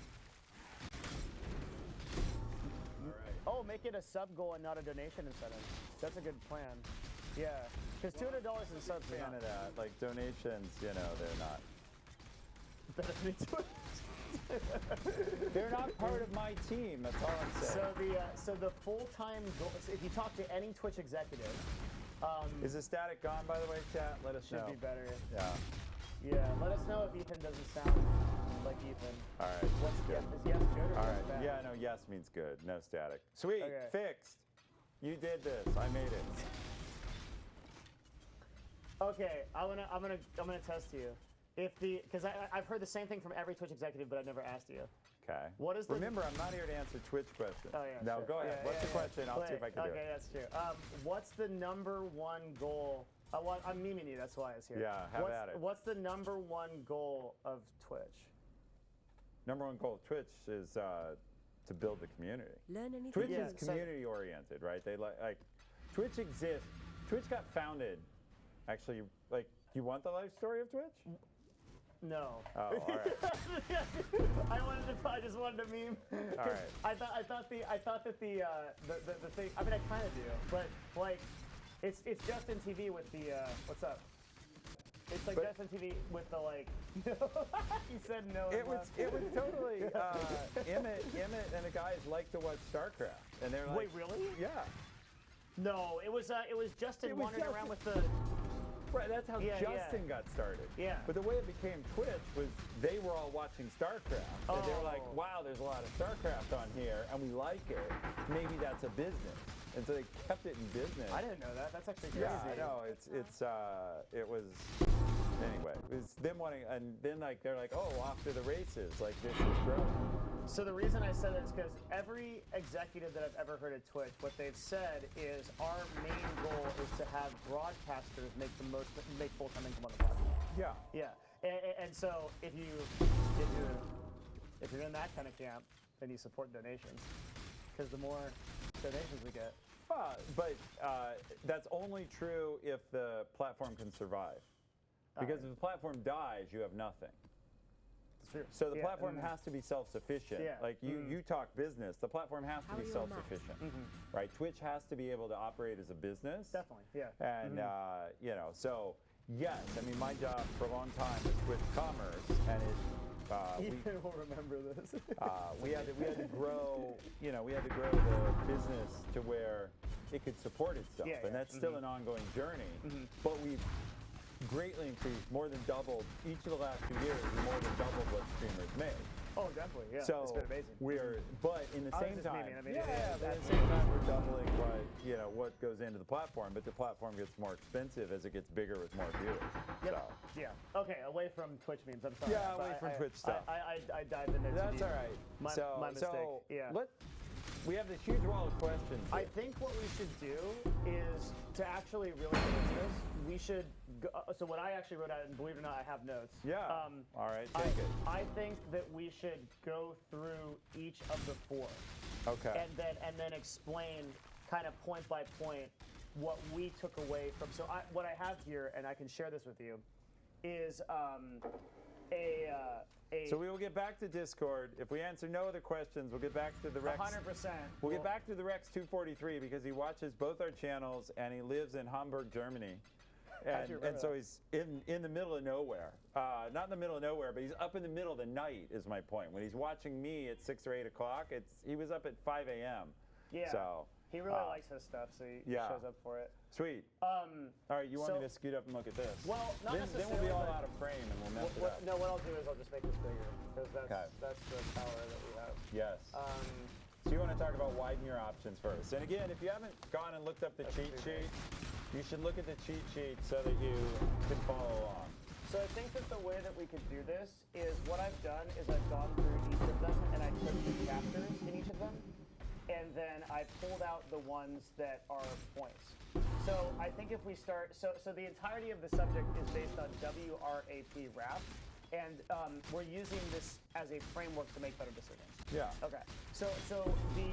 All right. Oh, make it a sub goal and not a donation incentive. That's a good plan. Yeah, because $200 in subs is Fan not of that. Like donations, they're not. better than $200. They're not part of my team. That's all I'm saying. So the full-time goal. So if you talk to any Twitch executive, Is the static gone, by the way, chat? Let us know. should be better. Yeah. Yeah. Let us know if Ethan doesn't sound like Ethan. All right. What's good. Is yes good or All yes right. bad? Yeah, no, yes means good. No static. Sweet. Okay. Fixed. You did this. I made it. Okay, I'm gonna test you. Because I've heard the same thing from every Twitch executive, but I've never asked you. Okay. What is the- Remember, I'm not here to answer Twitch questions. Oh yeah. No, sure. go ahead. Yeah, What's the question? I'll see if I can do Okay, it. that's true. What's the number one goal? I'm memeing you. That's why I was here. Yeah, have at it. What's the number one goal of Twitch? Number one goal of Twitch is to build the community. Learn anything. Twitch Yeah, is community oriented, right? They like Twitch exists. Twitch got founded. Actually, like, you want the life story of Twitch? No. Oh, all right. I just wanted to meme. All right. I thought that the thing. I mean, I kind of do, but like, it's Justin TV with the what's up? It's like Justin TV with the like. He said no. It was totally Emmett and the guys like to watch StarCraft, and they're like, Wait, really? Yeah. No, it was Justin It was wandering Justin. around with the. Right, that's how Yeah, Justin got started. Yeah. But the way it became Twitch was they were all watching StarCraft. And they were like, Oh. wow, there's a lot of StarCraft on here, and we like it. Maybe that's a business. And so they kept it in business. I didn't know that. That's actually crazy. Yeah, I know. It was anyway. It was them wanting, and then like they're like, oh, after the races, like this is growing. So the reason I said that is because every executive that I've ever heard at Twitch, what they've said is our main goal is to have broadcasters make full-time income on the platform. Yeah. Yeah, and so if you're in that kind of camp, then you support donations, because the more donations we get. But that's only true if the platform can survive. Because if the platform dies, you have nothing. True. So the platform has to be self-sufficient. Yeah. Like you talk business, the platform has to How be are your maps? self-sufficient, right? Twitch has to be able to operate as a business. Definitely, yeah. And you know, so yes, I mean my job for a long time was Twitch commerce, and Ethan will remember this. we had to grow, you know, we had to grow the business to where it could support itself, Yeah, and yeah. that's still an ongoing journey. But we've greatly increased, more than doubled each of the last 2 years. We more than doubled what streamers make. Oh, definitely, yeah. So it's been amazing. but in the I was same just time, memeing. I mean, but at the same time, we're doubling what goes into the platform. But the platform gets more expensive as it gets bigger with more viewers. Yep. So Yeah. Okay, away from Twitch memes. I'm sorry. Yeah, away from Twitch stuff. I dived into it. that's all right. My mistake. Yeah. We have this huge wall of questions. I here. think what we should do is to actually really get into this. We should. So what I actually wrote out, and believe it or not, I have notes. Yeah. All right. Take it. I think that we should go through each of the four. Okay. And then explain kind of point by point what we took away from. So what I have here, and I can share this with you, is So we will get back to Discord. If we answer no other questions, we'll get back to the Rex. 100%. We'll get back to the Rex 243 because he watches both our channels and he lives in Hamburg, Germany. And so he's in the middle of nowhere. Not in the middle of nowhere, but he's up in the middle of the night is my point. When he's watching me at 6 or 8 o'clock, he was up at 5 a.m. Yeah. So he really likes his stuff, so he shows up for it. Sweet. All right, you want me to scoot up and look at this? Well, not then necessarily. we'll be all out of frame and we'll mess it up. No, what I'll do is I'll just make this bigger because that's the power that we have. Yes. So you want to talk about widen your options first. And again, if you haven't gone and looked up the cheat sheet, you should look at the cheat sheet so that you can follow along. So I think that the way that we could do this is what I've done is I've gone through each of them and I took the chapters in each of them, and then I pulled out the ones that are points. So I think if we start, so the entirety of the subject is based on WRAP RAP, and we're using this as a framework to make better decisions. Yeah. Okay. So the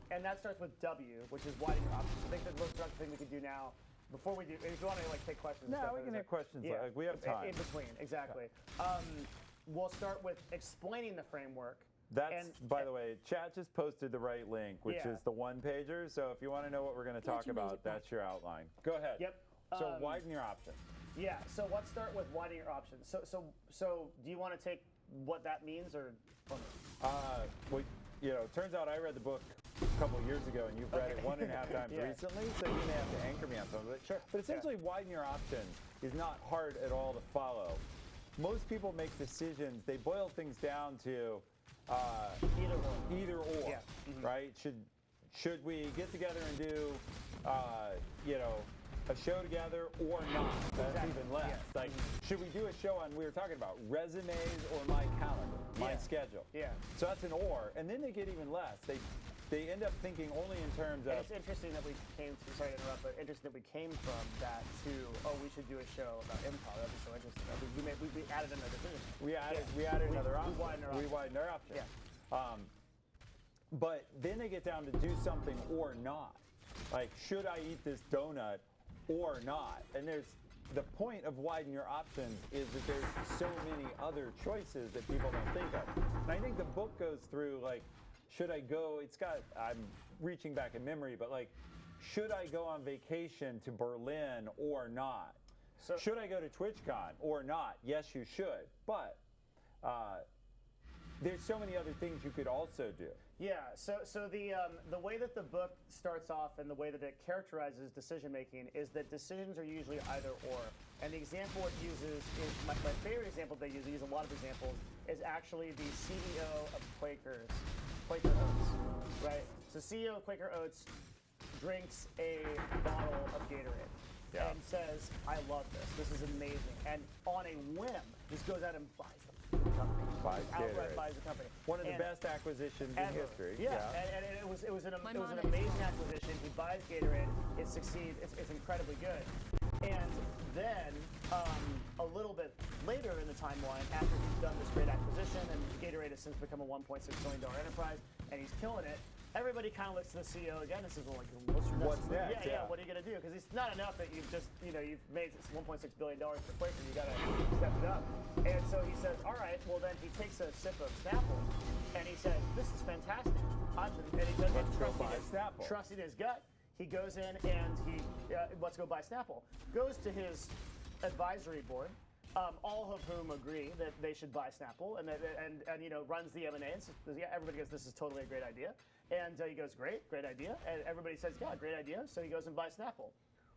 and that starts with W, which is widening your options. I think the most productive thing we could do now, before we do, if you want to like take questions. and No, stuff, we can there's take questions. Yeah, We have time. in between, exactly. We'll start with explaining the framework. That's, by the way, chat just posted the right link, which Yeah. is the one-pager. So if you want to know what we're going to talk you made about, it back. that's your outline. Go ahead. Yep. So widen your options. Yeah. So let's start with widening your options. So do you want to take what that means, or? Well, you know, it turns out I read the book a couple of years ago, and you've read it 1.5 times recently, so you may have to anchor me on some of it. Sure. But essentially, widen your options is not hard at all to follow. Most people make decisions, they boil things down to either or, Yeah. right? Should we get together and do, you know, a show together or not? That's even less. Yeah. Like, should we do a show on, we were talking about resumes or my calendar, my schedule? Yeah. So that's an or, and then they get even less. They end up thinking only in terms And of. it's interesting that we came to, sorry to interrupt, but interesting that we came from that to, oh, we should do a show about improv. That'd be so interesting. We added another decision. We added another option. We widened our option. Yeah. But then they get down to do something or not. Like, should I eat this donut or not? And the point of widen your options is that there's so many other choices that people don't think of. And I think the book goes through, like, should I go, I'm reaching back in memory, but like, should I go on vacation to Berlin or not? So, should I go to TwitchCon or not? Yes, you should. But there's so many other things you could also do. Yeah, so the way that the book starts off and the way that it characterizes decision making is that decisions are usually either or. And the example it uses is my favorite example they use a lot of examples, is actually the CEO of Quaker Oats, right? So CEO of Quaker Oats drinks a bottle of Gatorade and says, "I love this. This is amazing." And on a whim, just goes out and buys the company. Outright buys the company. One of the best acquisitions in history. Yeah, and it was an amazing acquisition. He buys Gatorade. It succeeds. It's incredibly good. And then a little bit later in the timeline, after he's done this great acquisition, and Gatorade has since become a $1.6 billion enterprise, and he's killing it, everybody kind of looks to the CEO again and says, "Well, like, what's next? Yeah, what are you going to do?" Because it's not enough that you've just, you've made $1.6 billion for Quaker. You got to step it up. And so he says, "All right." Well, then he takes a sip of Snapple, and he says, "This is fantastic." And he does it, trusting his gut. He goes in and he let's go buy Snapple. Goes to his advisory board, all of whom agree that they should buy Snapple, and runs the M&A and says, "Yeah." Everybody goes, "This is totally a great idea." And he goes, great idea. And everybody says, "Yeah, great idea." So he goes and buys Snapple.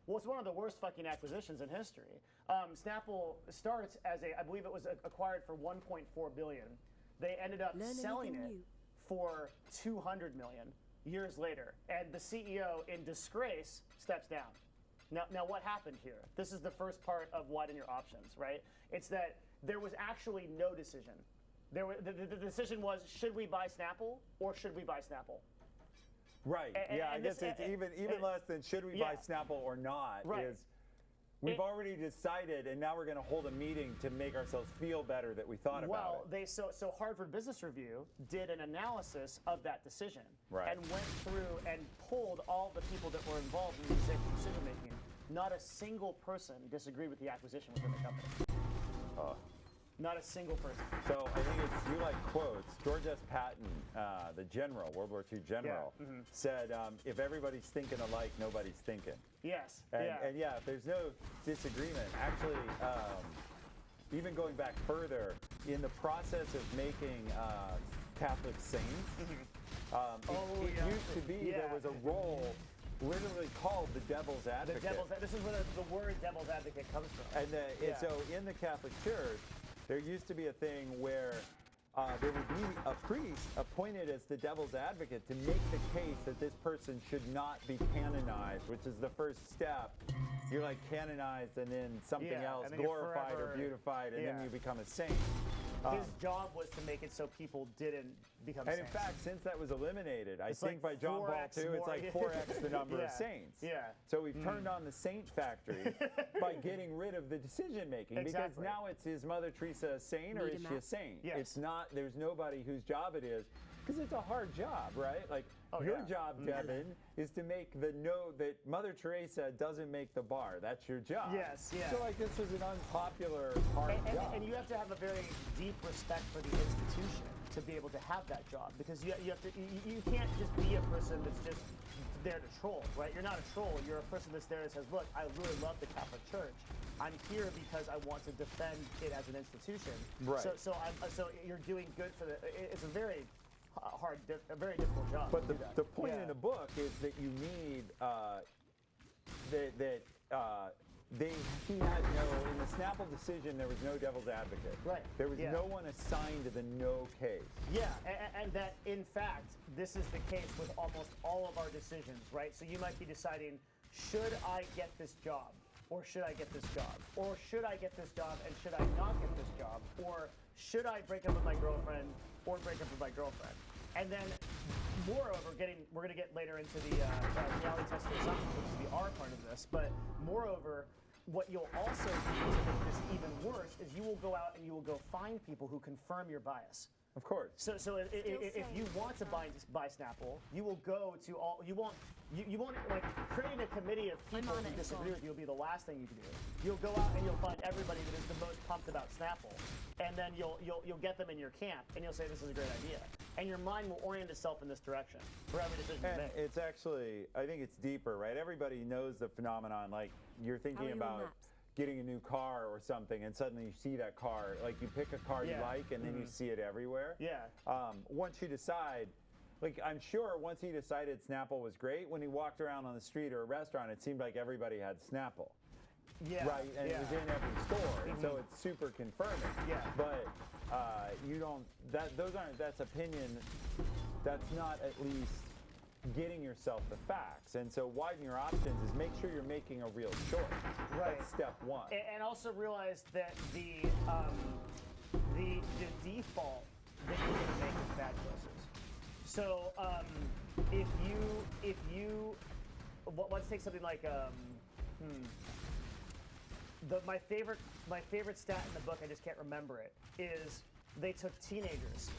Well, it's one of the worst fucking acquisitions in history. Snapple starts as I believe it was acquired for $1.4 billion. They ended up selling it for $200 million years later. And the CEO, in disgrace, steps down. Now what happened here? This is the first part of widen your options, right? It's that there was actually no decision. The decision was, should we buy Snapple or should we buy Snapple? Right. I guess it's even less than should we buy Snapple or not. Right. We've already decided, and now we're going to hold a meeting to make ourselves feel better that we thought about it. So Harvard Business Review did an analysis of that decision and went through and pulled all the people that were involved in the executive decision making. Not a single person disagreed with the acquisition within the company. Not a single person. So I think you like quotes. George S. Patton, the general, World War II general, said, "If everybody's thinking alike, nobody's thinking." Yes. And if there's no disagreement, actually, even going back further, in the process of making Catholic saints, it used to be there was a role literally called the devil's advocate. This is where the word devil's advocate comes from. And so in the Catholic Church, there used to be a thing where there would be a priest appointed as the devil's advocate to make the case that this person should not be canonized, which is the first step. You're like canonized and then something else, and then glorified or beautified, and then you become a saint. His job was to make it so people didn't become saints. And in fact, since that was eliminated, I think like by John Paul II, it's like 4x the number of saints. So we've turned on the saint factory by getting rid of the decision making. Because now it's, is Mother Teresa a saint or is she a saint? It's not, there's nobody whose job it is because it's a hard job, right? Like Oh, your yeah. job, Devin, is to make the note that Mother Teresa doesn't make the bar. That's your job. Yes, yeah. So like this was an unpopular hard job. And you have to have a very deep respect for the institution to be able to have that job, because you have to you can't just be a person that's just there to troll, right? You're not a troll. You're a person that's there that says, look, I really love the Catholic Church. I'm here because I want to defend it as an institution. Right. So you're doing good for the. It's a very hard, a very difficult job. But to do that. the point Yeah. in the book is that you need he had no, in the Snapple decision, there was no devil's advocate. Right. There was Yeah. no one assigned to the no case. Yeah, and that, in fact, this is the case with almost all of our decisions, right? So you might be deciding, should I get this job? Or should I get this job? Or should I get this job and should I not get this job? Or should I break up with my girlfriend or break up with my girlfriend? And then, moreover, we're going to get later into the reality test of assumptions, which is the R part of this, but moreover, what you'll also do to make this even worse is you will go out and you will go find people who confirm your bias. Of course. So if you want to buy Snapple, you will go to all. You won't like creating a committee of people who disagree with you will be the last thing you can do. You'll go out and you'll find everybody that is the most pumped about Snapple, and then you'll get them in your camp, and you'll say this is a great idea, and your mind will orient itself in this direction for every decision you And make. it's actually, I think it's deeper, right? Everybody knows the phenomenon. Like you're thinking about getting a new car or something, and suddenly you see that car. Like you pick a car you Yeah. like, and then you see it everywhere. Yeah. Once you decide, like I'm sure once he decided Snapple was great, when he walked around on the street or a restaurant, it seemed like everybody had Snapple. Yeah. Right, and it was in every store, and so it's super confirming. Yeah. But you don't. That's opinion. That's not at least getting yourself the facts. And so widen your options is make sure you're making a real choice. Right. That's step one. And also realize that the default that you're going to make is bad choices. So let's take something like my favorite stat in the book, I just can't remember it, is they took teenagers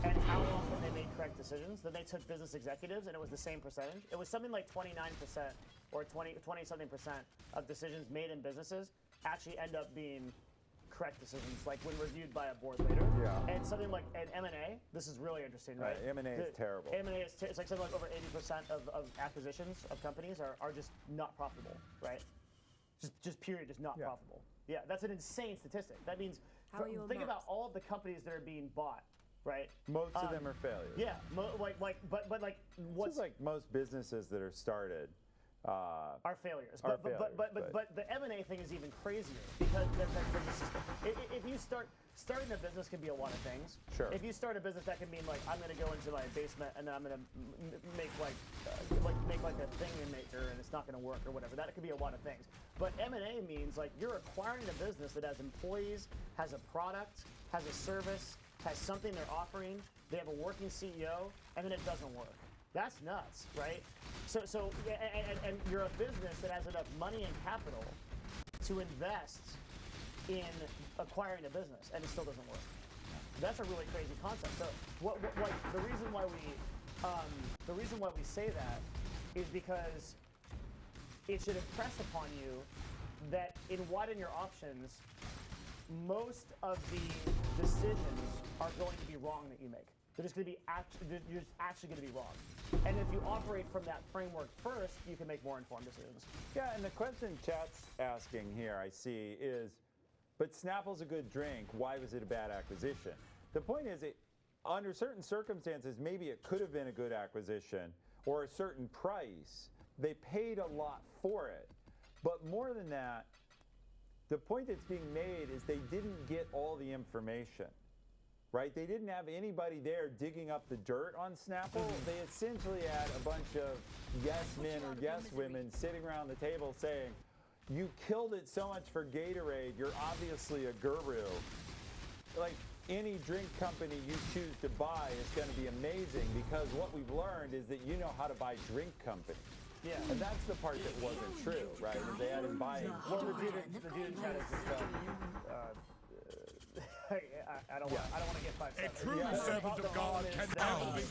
and how often they made correct decisions. Then they took business executives, and it was the same percentage. It was something like 29% or 20-something% of decisions made in businesses actually end up being correct decisions, like when reviewed by a board later. Yeah. And something like an M&A, this is really interesting, right? M&A is terrible. M&A is it's like something like over 80% of acquisitions of companies are just not profitable, right? Just period, just not profitable. Yeah, that's an insane statistic. That means think about all of the companies that are being bought, right? Most of them are failures. Yeah, but what's Just like most businesses that are started. are failures. Are But the M&A thing is even crazier, because if you starting a business can be a lot of things. Sure. If you start a business, that can mean like I'm going to go into my basement and then I'm going to make like a thing maker, and it's not going to work or whatever. That could be a lot of things. But M&A means like you're acquiring a business that has employees, has a product, has a service, has something they're offering. They have a working CEO, and then it doesn't work. That's nuts, right? So and you're a business that has enough money and capital to invest in acquiring a business, and it still doesn't work. That's a really crazy concept. So the reason why we say that is because it should impress upon you that in widen your options, most of the decisions are going to be wrong that you make. They're just going to be you're just actually going to be wrong. And if you operate from that framework first, you can make more informed decisions. Yeah, and the question chat's asking here, I see, is, but Snapple's a good drink. Why was it a bad acquisition? The point is, under certain circumstances, maybe it could have been a good acquisition or a certain price. They paid a lot for it. But more than that, the point that's being made is they didn't get all the information. Right? They didn't have anybody there digging up the dirt on Snapple. They essentially had a bunch of yes men or yes women sitting around the table saying, you killed it so much for Gatorade, you're obviously a guru. Like, any drink company you choose to buy is going to be amazing, because what we've learned is that you know how to buy drink companies. Yeah. And that's the part that wasn't true, right? That they had him buying. Well, the dude in chat is just I don't want to get 5 A stars. true servant of God can only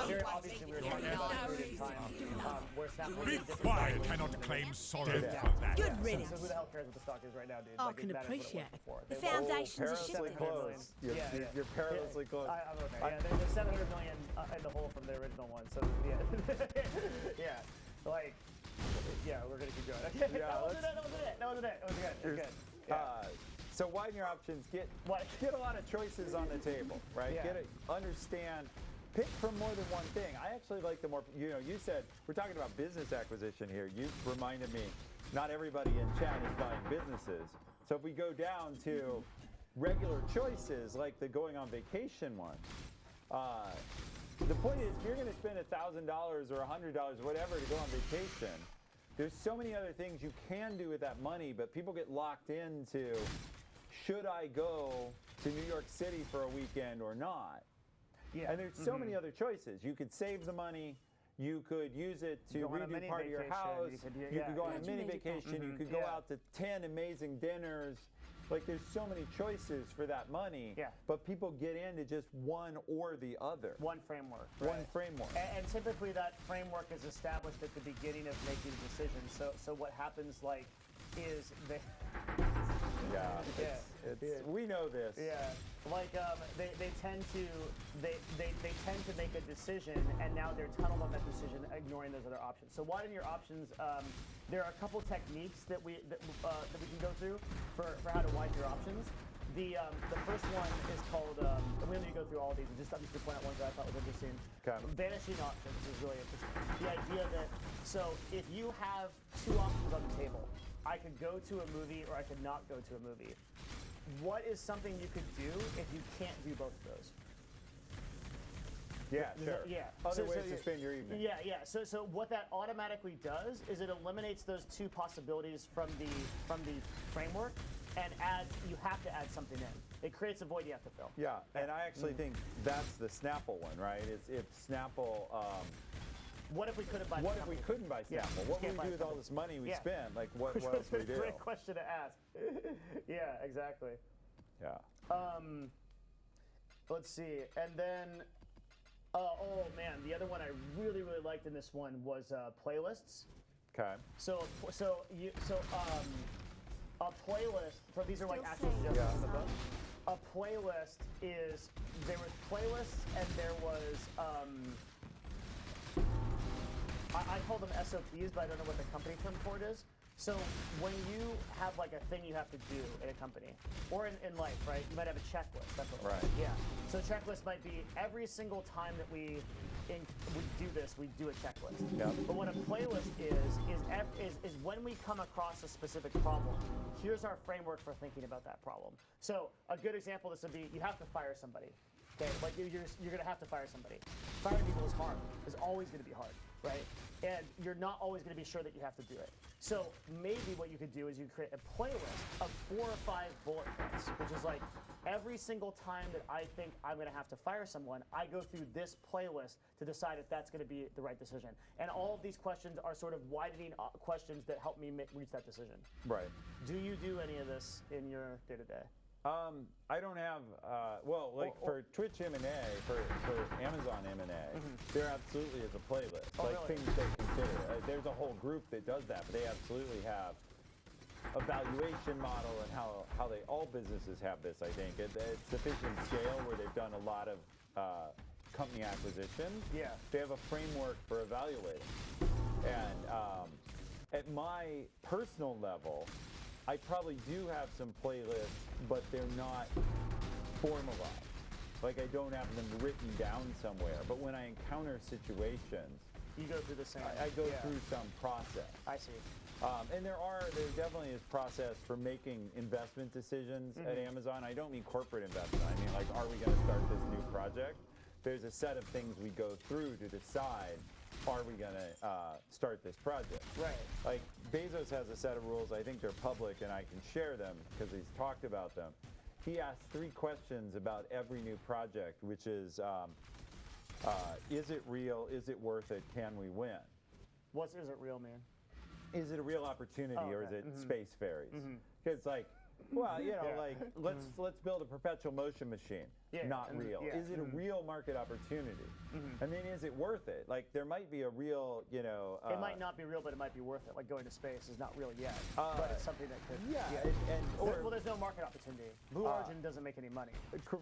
Very obviously we were talking about a period of time where Snap was Be in different quiet valuations cannot than claim they- sorrow Yeah. for that. Good So riddance. who the hell cares what the stock is right now, dude? I Like, can that is what it was appreciate before. the They were- foundations are perilously shifting. close. You're perilously close. I'm okay. Yeah, there's 700 million in the hole from the original one. So yeah, yeah, like, yeah, we're gonna keep going. Okay, Yeah, that wasn't it. It was good. It was good. Yeah. So widen your options. Get a lot of choices on the table, right? Yeah. Understand. Pick from more than one thing. I actually like the more. You said we're talking about business acquisition here. You reminded me. Not everybody in chat is buying businesses. So if we go down to regular choices like the going on vacation one, the point is if you're going to spend $1,000 or $100, whatever, to go on vacation, there's so many other things you can do with that money, but people get locked into, should I go to New York City for a weekend or not? Yeah. And there's so many other choices. You could save the money. You could use it to Go on a redo mini part of your vacation, house. you could- You could go on a Glad you mini made it back. vacation. You could go Yeah. out to 10 amazing dinners. Like, there's so many choices for that money. Yeah. But people get into just one or the other. One framework. One right. framework. And typically that framework is established at the beginning of making a decision. So what happens is they. Yeah. Yeah. We know this. Yeah, like they tend to make a decision, and now they're tunneled on that decision, ignoring those other options. So widen your options. There are a couple techniques that we can go through for how to widen your options. The first one is called. We don't need to go through all of these. I'm just going to point out ones that I thought was interesting. Okay. Vanishing options is really interesting. The idea that if you have 2 options on the table, I could go to a movie or I could not go to a movie. What is something you could do if you can't do both of those? Yeah, sure. Yeah. Other ways to spend your evening. Yeah. So what that automatically does is it eliminates those 2 possibilities from the framework and you have to add something in. It creates a void you have to fill. Yeah, and I actually think that's the Snapple one, right? It's Snapple. What if we couldn't buy? What if we couldn't buy Yeah, Snapple? just What would can't we buy do with all Snapple. this money we Yeah. spend? Like, what Which else was we a do? great question to ask. Yeah, exactly. Yeah. Let's see, and then, oh man, the other one I really liked in this one was playlists. Okay. So a playlist. So these are like Still actual saying suggestions that. in the book. A playlist is there was playlists and there was I call them SOPs, but I don't know what the company term for it is. So when you have like a thing you have to do in a company or in life, right? You might have a checklist. That's what. Right. Yeah. So a checklist might be every single time that we do this, we do a checklist. Yep. But what a playlist is when we come across a specific problem. Here's our framework for thinking about that problem. So a good example of this would be you have to fire somebody. Okay, like you're going to have to fire somebody. Firing people is hard. It's always going to be hard, right? And you're not always going to be sure that you have to do it. So maybe what you could do is you create a playlist of 4 or 5 bullet points, which is like every single time that I think I'm going to have to fire someone, I go through this playlist to decide if that's going to be the right decision. And all of these questions are sort of widening questions that help me reach that decision. Right. Do you do any of this in your day-to-day? I don't have, for Twitch M&A, for Amazon M&A, there absolutely is a playlist. Oh, like really? things they consider. There's a whole group that does that, but they absolutely have a valuation model and how they, all businesses have this, I think. It's sufficient scale where they've done a lot of company acquisitions. Yeah. They have a framework for evaluating. And at my personal level, I probably do have some playlists, but they're not formalized. Like I don't have them written down somewhere. But when I encounter situations, You go through the same. I go Yeah. through some process. I see. And there definitely is process for making investment decisions at Amazon. I don't mean corporate investment. I mean like, are we going to start this new project? There's a set of things we go through to decide, are we going to start this project? Right. Like Bezos has a set of rules. I think they're public and I can share them because he's talked about them. He asks 3 questions about every new project, which is it real? Is it worth it? Can we win? What is it real, man? Is it a real opportunity or is okay. it space fairies? Because like Well, you know, Yeah. like let's build a perpetual motion machine. Yeah, Not and- real. yeah. Is it a real market opportunity? I mean, is it worth it? Like there might be a real, you know. It might not be real, but it might be worth it. Like going to space is not real yet, Uh, but it's something that could. Yeah, Well, there's no market opportunity. Blue Origin doesn't make any money.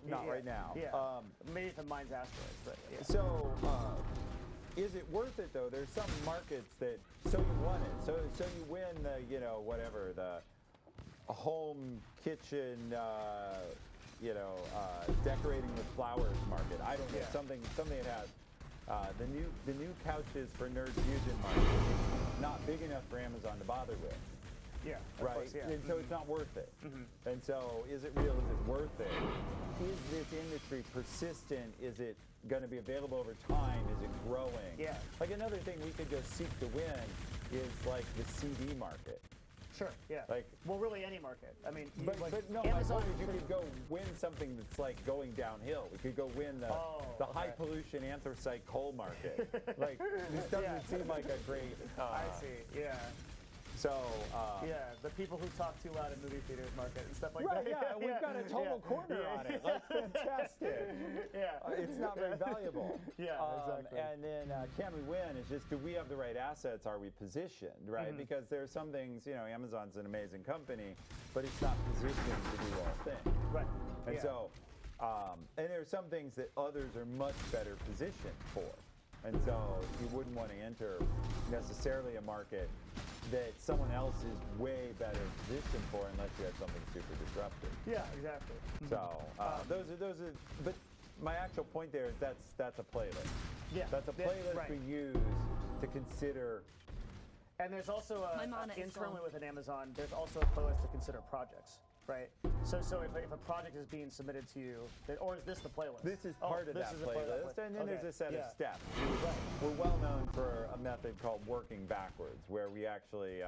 not right now. Yeah. Maybe if it mines asteroids, but yeah. So, is it worth it though? There's some markets that so you won it. So you win the, you know, whatever, the home kitchen, decorating with flowers market. I don't know, Yeah. something that has the new couches for Nerd Fusion market. Not big enough for Amazon to bother with. Yeah. Of Right, course, yeah. and so it's not worth it. And so, is it real? Is it worth it? Is this industry persistent? Is it going to be available over time? Is it growing? Yeah. Like another thing we could just seek to win is like the CD market. Sure. Yeah. Like- well, really any market. I mean, But no, my Amazon. point is you could go win something that's like going downhill. We could go win the okay. high pollution anthracite coal market. Like this doesn't Yeah. seem like a great. I see. Yeah. So. Yeah. The people who talk too loud in movie theaters market and stuff like Right, that. yeah, we've got a total corner on it. Like, fantastic. Yeah. It's not very valuable. Yeah, exactly. And then can we win? Is just, do we have the right assets? Are we positioned, right? Because there are some things, you know, Amazon's an amazing company, but it's not positioned to do all things. Right. And yeah. so, and there are some things that others are much better positioned for. And so you wouldn't want to enter necessarily a market that someone else is way better positioned for unless you have something super disruptive. Yeah. Exactly. So those are. But my actual point there is that's a playlist. Yeah. That's a playlist right. we use to consider. And there's also My mana is internally gone. within Amazon, there's also a playlist to consider projects, right? So if a project is being submitted to you, or is this the playlist? This is Oh, part of this that is a part of that playlist, and then there's Okay, a set yeah. of steps. We're well known for a method called working backwards, where we actually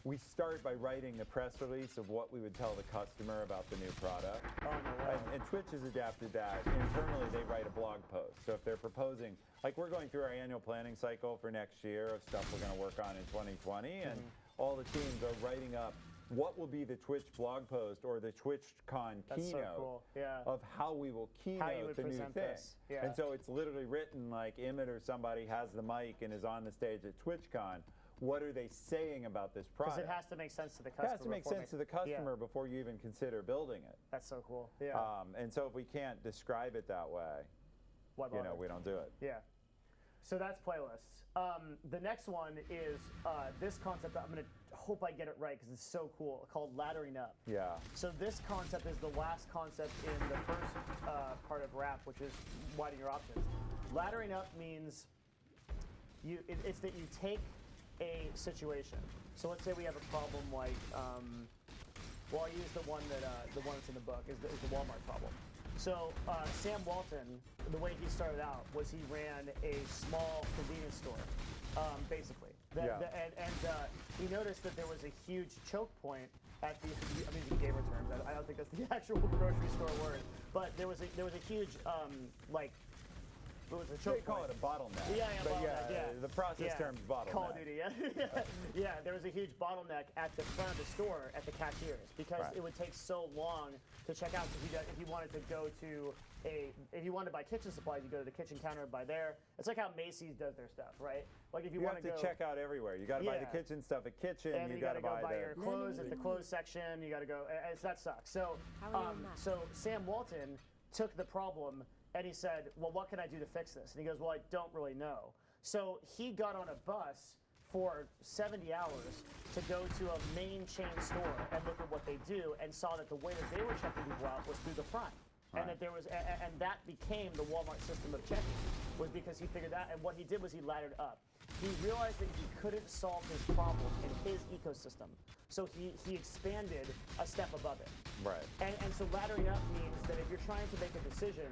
we start by writing the press release of what we would tell the customer about the new product. Oh, no way. And Twitch has adapted that. Internally, they write a blog post. So if they're proposing, like we're going through our annual planning cycle for next year of stuff we're going to work on in 2020, and all the teams are writing up what will be the Twitch blog post or the TwitchCon That's so keynote cool. Yeah. of how we will How you keynote would the new present thing. this. Yeah. And so it's literally written like Emmett or somebody has the mic and is on the stage at TwitchCon. What are they saying about this Because product? it has to make sense to the It customer. has to make before sense to the customer Yeah. before you even consider building it. That's so cool. Yeah. And so if we can't describe it that way, Why you know, bother? we don't do it. Yeah. So that's playlists. The next one is this concept. I'm going to hope I get it right because it's so cool, called laddering up. Yeah. So this concept is the last concept in the first part of RAP, which is widen your options. Laddering up means it's that you take a situation. So let's say we have a problem like, well, I use the one that's in the book is the Walmart problem. So Sam Walton, the way he started out was he ran a small convenience store, basically. He noticed that there was a huge choke point at the. I'm using gamer terms. I don't think that's the actual grocery store word, but there was a huge What was the choke They call point? it a bottleneck. Yeah, but bottleneck, yeah. the process term's bottleneck. Call of Duty, yeah. Yeah, there was a huge bottleneck at the front of the store at the cashiers because Right. it would take so long to check out. If you wanted to go to if you wanted to buy kitchen supplies, you go to the kitchen counter and buy there. It's like how Macy's does their stuff, right? Like if you, You want have to go, check out everywhere. You got to buy the Yeah. kitchen stuff at kitchen. and you got to go buy buy the your clothes at the Learning clothes section. You got to go. That sucks. So, How are you on that? so Sam Walton took the problem and he said, "Well, what can I do to fix this?" And he goes, "Well, I don't really know." So he got on a bus for 70 hours to go to a main chain store and look at what they do, and saw that the way that they were checking people out was through the front. And that there was, and that became the Walmart system of checking, was because he figured that. And what he did was he laddered up. He realized that he couldn't solve his problem in his ecosystem, so he expanded a step above it. Right. And so laddering up means that if you're trying to make a decision,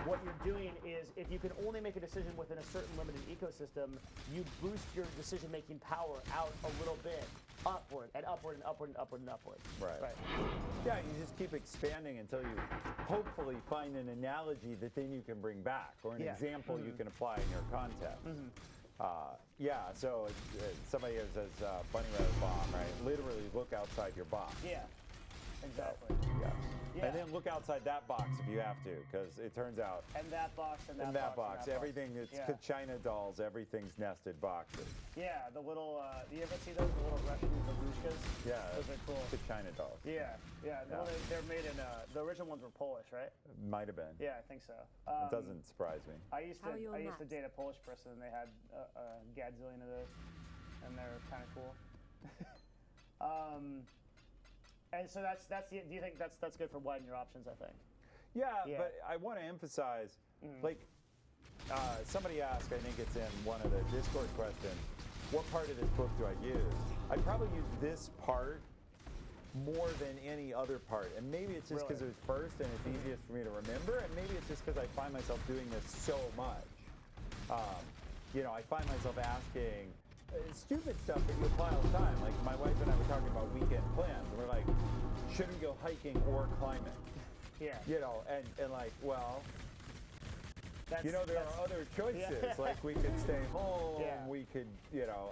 what you're doing is if you can only make a decision within a certain limited ecosystem, you boost your decision-making power out a little bit, upward and upward and upward and upward and upward. Right. Yeah, you just keep expanding until you hopefully find an analogy that then you can bring back or an Yeah. example you can apply in your context. So somebody here says bunny rabbit bomb, right? Literally look outside your box. Yeah. Exactly. Yes. Yeah. And then look outside that box if you have to, because it turns out And that box and that, in that box. box, and that everything box. that's China dolls, everything's nested boxes. Yeah, the little. Do you ever see those? The little Russian babushkas? Yeah, Those are cool. the China dolls. Yeah. Well, they're made in. The original ones were Polish, right? Might have been. Yeah, I think so. It doesn't surprise me. I used How are your to maps? date a Polish person, and they had a gadzillion of those, and they're kind of cool. And so that's the. Do you think that's good for widening your options? I think. Yeah, Yeah. but I want to emphasize, like, somebody asked, I think it's in one of the Discord questions, what part of this book do I use? I probably use this part more than any other part. And maybe it's just because it was first and it's easiest for me to remember, and maybe it's just because I find myself doing this so much. You know, I find myself asking stupid stuff that you apply all the time. Like my wife and I were talking about weekend plans, and we're like, should we go hiking or climbing? Yeah. You know, and like, well, That's, you know, there are other choices. Yeah. Like we could stay home. Yeah. We could, you know,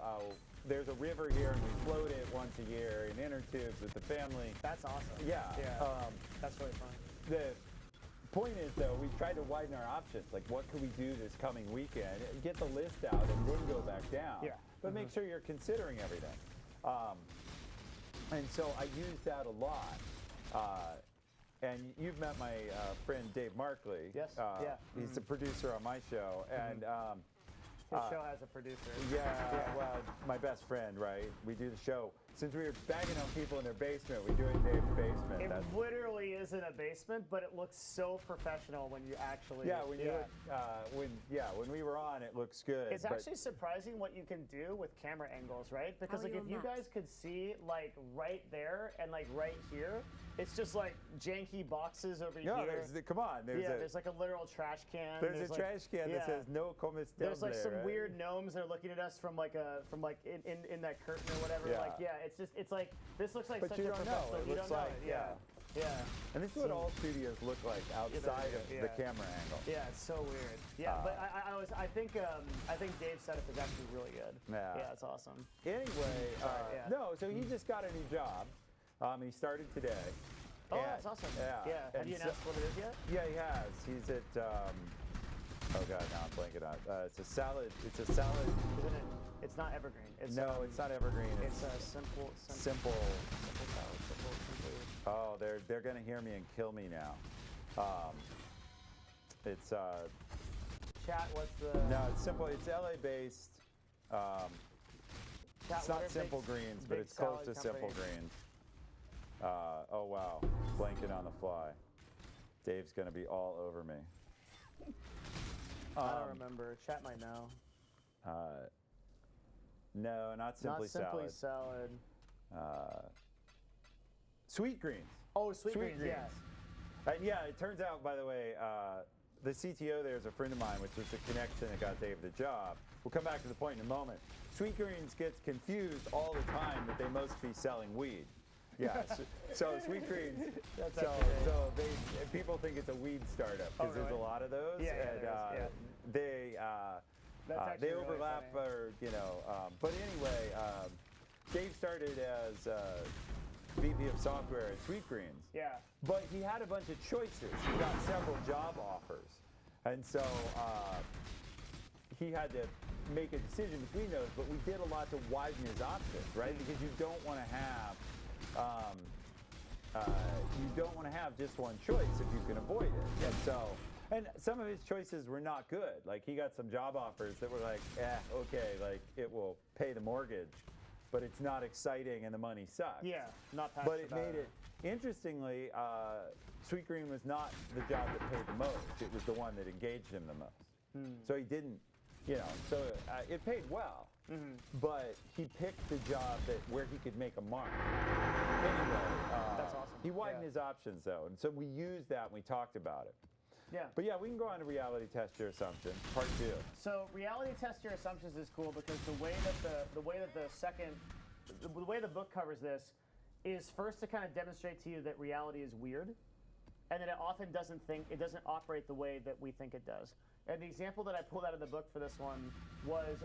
there's a river here and we float it once a year in inner tubes with the family. That's awesome. Yeah. That's really fun. The point is, though, we tried to widen our options. Like, what could we do this coming weekend? Get the list out and then go back down. Yeah. But make sure you're considering everything. And so I use that a lot. And you've met my friend Dave Markley. Yes. Yeah. He's the producer on my show. And His show has a producer. yeah, well, my best friend, right? We do the show. Since we were bagging on people in their basement, we do it in Dave's basement. It That's- literally isn't a basement, but it looks so professional when you actually. yeah, when you when we were on, it looks good. It's but- actually surprising what you can do with camera angles, right? Because How are like if your you maps? guys could see like right there and like right here, it's just like janky boxes over No, here. come on. There's like a literal trash can. There's a like- trash can that says no comestible. There's like some right? weird gnomes that are looking at us from like in that curtain or whatever. Yeah. Like it's like this looks like But such you a don't know. professional. It You looks don't know like- it. Yeah. And this is what all studios look like outside of yeah. the camera angle. Yeah, it's so weird. Yeah, but I think Dave's setup is actually really good. Yeah. It's awesome. Anyway, yeah. no, so he just got a new job. He started today. Oh, And- that's awesome. Yeah. Have you announced what it is yet? Yeah, he has. He's at. Oh God, now I'm blanking on. It's a salad. It's a salad. Isn't it? It's not evergreen. It's It's not evergreen. It's a simple simple. salad. Simple. Oh, they're gonna hear me and kill me now. It's Chat, what's the? no, it's simple. It's LA based. Chat, It's what not are Simple big- Greens, but big it's close salad to Simple company? Greens. Oh wow, blanking on the fly. Dave's gonna be all over me. I don't remember. Chat might know. No, not Simply Not simply Salad. salad. Sweet Greens. Oh, sweet greens. Yes. Yeah, it turns out, by the way, the CTO there is a friend of mine, which was the connection that got Dave the job. We'll come back to the point in a moment. Sweet Greens gets confused all the time that they must be selling weed. Yeah, so Sweet Greens. That's so actually great. so people think it's a weed startup because there's a really? lot of those, Yeah, and there is, That's actually they really overlap, funny. or you know. But anyway, Dave started as VP of software at Sweet Greens. Yeah. But he had a bunch of choices. He got several job offers. And so he had to make a decision between those, but we did a lot to widen his options, right? Because you don't want to have just one choice if you can avoid it. And so, and some of his choices were not good. Like he got some job offers that were like, okay, like it will pay the mortgage, but it's not exciting and the money sucks. Yeah. Not But passionate it about made it, interestingly, Sweet Green was not the job that paid the most. It was the one that engaged him the most. So he didn't, you know, so it paid well, but he picked the job where he could make a mark. Anyway, That's awesome. he widened Yeah. his options though, and so we used that and we talked about it. Yeah. But yeah, we can go on to reality test your assumption, part 2. So reality test your assumptions is cool because the way that the way the book covers this is first to kind of demonstrate to you that reality is weird, and that it often doesn't operate the way that we think it does. And the example that I pulled out of the book for this one was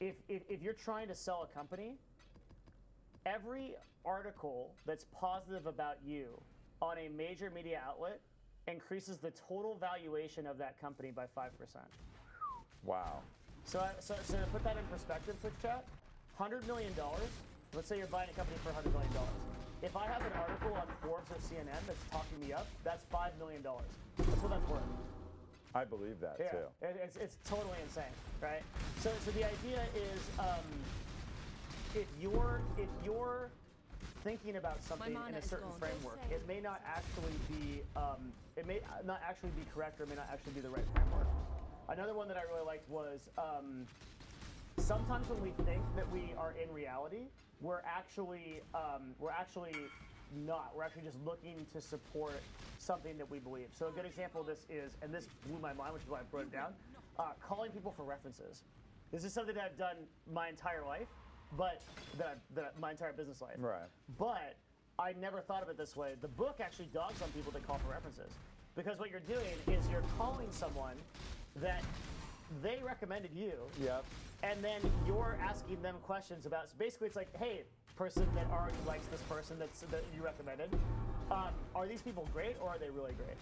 if you're trying to sell a company, every article that's positive about you on a major media outlet increases the total valuation of that company by 5%. Wow. So to put that in perspective, Twitch chat, $100 million, let's say you're buying a company for $100 million. If I have an article on Forbes or CNN that's talking me up, that's $5 million. That's what that's worth. I believe that too. It's totally insane, right? So the idea is, if you're thinking about something in a certain framework, it may not actually be correct, or it may not actually be the right framework. Another one that I really liked was sometimes when we think that we are in reality, we're actually not. We're actually just looking to support something that we believe. So a good example of this is, and this blew my mind, which is why I brought it down, calling people for references. This is something that I've done my entire life, but my entire business life. Right. But I never thought of it this way. The book actually dogs on people that call for references, because what you're doing is you're calling someone that they recommended you. Yep. And then you're asking them questions about. So basically, it's like, hey, person that already likes this person that you recommended, are these people great, or are they really great?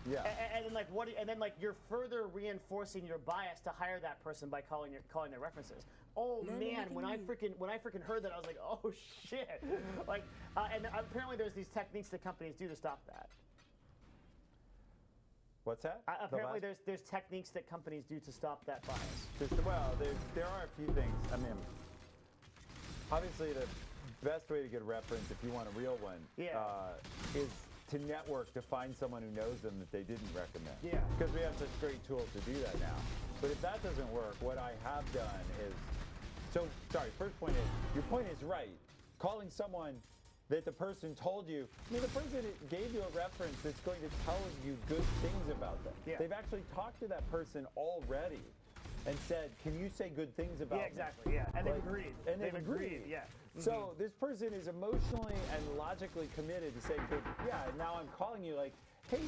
Yeah. And then you're further reinforcing your bias to hire that person by calling their references. Oh man, when I freaking heard that, I was like, oh shit. And apparently there's these techniques that companies do to stop that. What's that? Apparently there's techniques that companies do to stop that bias. Well, there are a few things. I mean, obviously the best way to get a reference, if you want a real one, is to network, to find someone who knows them that they didn't recommend. Yeah. Because we have such great tools to do that now. But if that doesn't work, what I have done is, first point is, your point is right. Calling someone that the person told you, the person that gave you a reference that's going to tell you good things about them. Yeah. They've actually talked to that person already and said, can you say good things about me? Yeah, exactly, yeah. And they've agreed. And they've agreed. Yeah. So this person is emotionally and logically committed to say, now I'm calling you like, hey,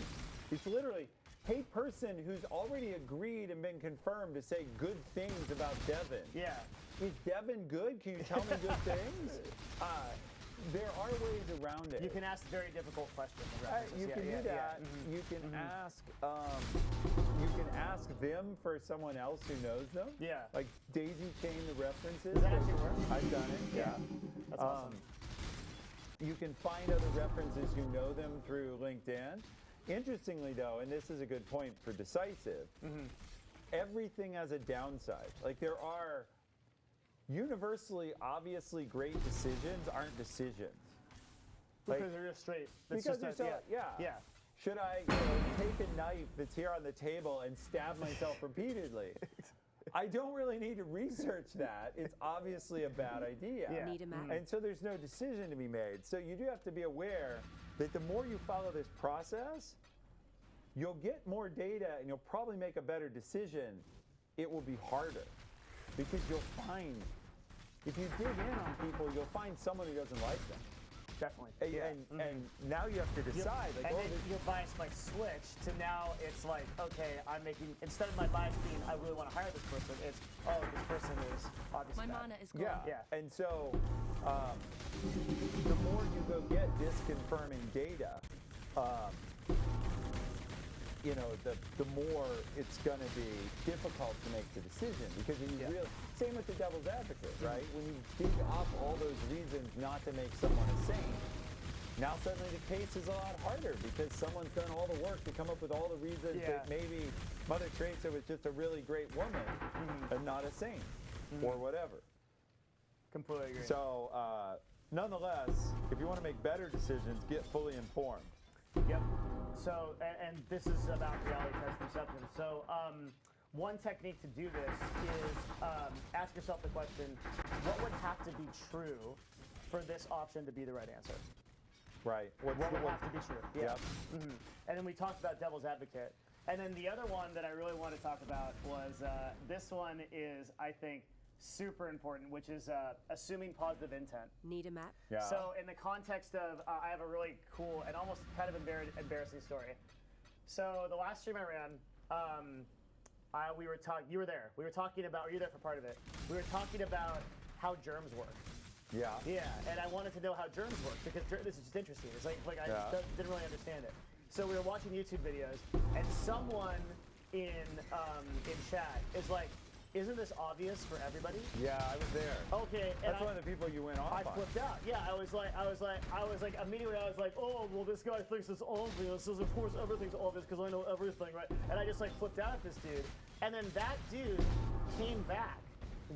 it's literally, hey, person who's already agreed and been confirmed to say good things about Devin. Yeah. Is Devin good? Can you tell me good things? There are ways around it. You can ask very difficult questions. You can do that. Yeah. You can ask. You can ask them for someone else who knows them. Yeah. Like daisy chain the references. Does that actually work? I've done it. Yeah. That's awesome. You can find other references who know them through LinkedIn. Interestingly, though, and this is a good point for Decisive, everything has a downside. Like there are universally, obviously great decisions aren't decisions. Because they're just straight. Yeah. Should I take a knife that's here on the table and stab myself repeatedly? I don't really need to research that. It's obviously a bad idea. Yeah. Need a map. And so there's no decision to be made. So you do have to be aware that the more you follow this process, you'll get more data and you'll probably make a better decision. It will be harder because you'll find, if you dig in on people, you'll find someone who doesn't like them. Definitely. And now you have to decide. And then your bias might switch to now it's like, okay, I'm making, instead of my bias being, I really want to hire this person, it's, oh, this person is obviously My bad. mana is gone. Yeah. And so the more you go get disconfirming data, the more it's going to be difficult to make the decision, because when you really, same with the devil's advocate, right? When you dig up all those reasons not to make someone a saint, now suddenly the case is a lot harder because someone's done all the work to come up with all the reasons that maybe Mother Teresa was just a really great woman and not a saint or whatever. Completely agree. So nonetheless, if you want to make better decisions, get fully informed. Yep. So, and this is about reality test perception. So, one technique to do this is ask yourself the question, what would have to be true for this option to be the right answer? Right. What would have to be true? Yeah. Yep. And then we talked about devil's advocate. And then the other one that I really want to talk about was this one is, I think, super important, which is assuming positive intent. Need a map. Yeah. So in the context of, I have a really cool and almost kind of embarrassing story. So the last stream I ran, we were talking. You were there. We were talking about. Were you there for part of it? We were talking about how germs work. Yeah. Yeah, and I wanted to know how germs work because this is just interesting. It's like I didn't really understand it. So we were watching YouTube videos, and someone in chat is like, "Isn't this obvious for everybody?" Yeah, I was there. Okay, and That's one of the people you went off I on. flipped out. Yeah, I was like, immediately I was like, oh, well, this guy thinks it's obvious. This is, of course, everything's obvious because I know everything, right? And I just like flipped out at this dude. And then that dude came back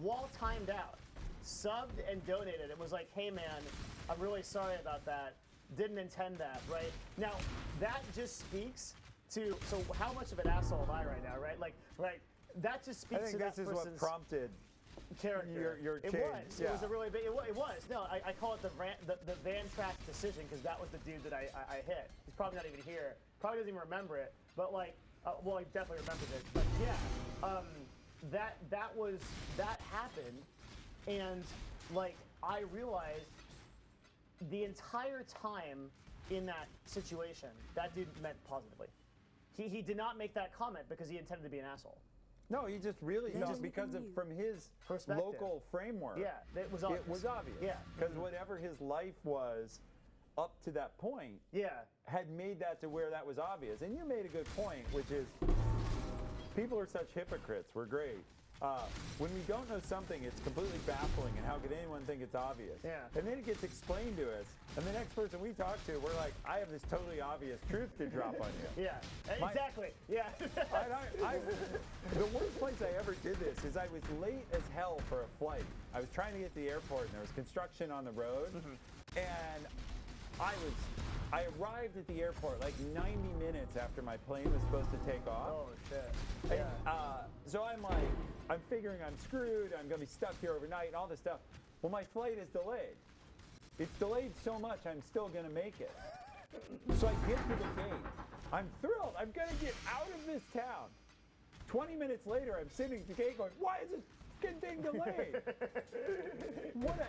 while timed out, subbed and donated. It was like, hey man, I'm really sorry about that. Didn't intend that, right? Now, that just speaks to, so how much of an asshole am I right now, right? Like, right, that just speaks I think to this that is what person's prompted character. your it change. was. Yeah. It was a really big. It was. No, I call it the Van Track decision because that was the dude that I hit. He's probably not even here. Probably doesn't even remember it. But like, well, he definitely remembers it. But yeah, that happened, and like I realized the entire time in that situation, that dude meant positively. He did not make that comment because he intended to be an asshole. No, he just really because of from his perspective. local framework. Yeah, it was obvious. It was obvious. Yeah, because whatever his life was up to that point, had made that to where that was obvious. And you made a good point, which is people are such hypocrites. We're great. When we don't know something, it's completely baffling, and how could anyone think it's obvious? Yeah. And then it gets explained to us, and the next person we talk to, we're like, I have this totally obvious truth to drop on you. Yeah, exactly. Yeah. The worst place I ever did this is I was late as hell for a flight. I was trying to get to the airport, and there was construction on the road, and I arrived at the airport like 90 minutes after my plane was supposed to take off. Oh shit. And, so I'm like, I'm figuring I'm screwed, I'm gonna be stuck here overnight and all this stuff. Well, my flight is delayed. It's delayed so much, I'm still gonna make it. So I get to the gate. I'm thrilled, I'm gonna get out of this town. 20 minutes later, I'm sitting at the gate going, why is this fucking thing delayed?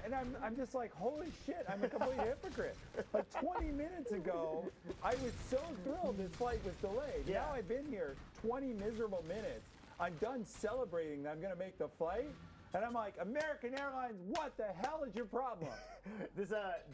And I'm just like, holy shit, I'm a complete hypocrite. Like 20 minutes ago, I was so thrilled this flight was delayed. Yeah. Now I've been here 20 miserable minutes. I'm done celebrating that I'm gonna make the flight. And I'm like, American Airlines, what the hell is your problem? Do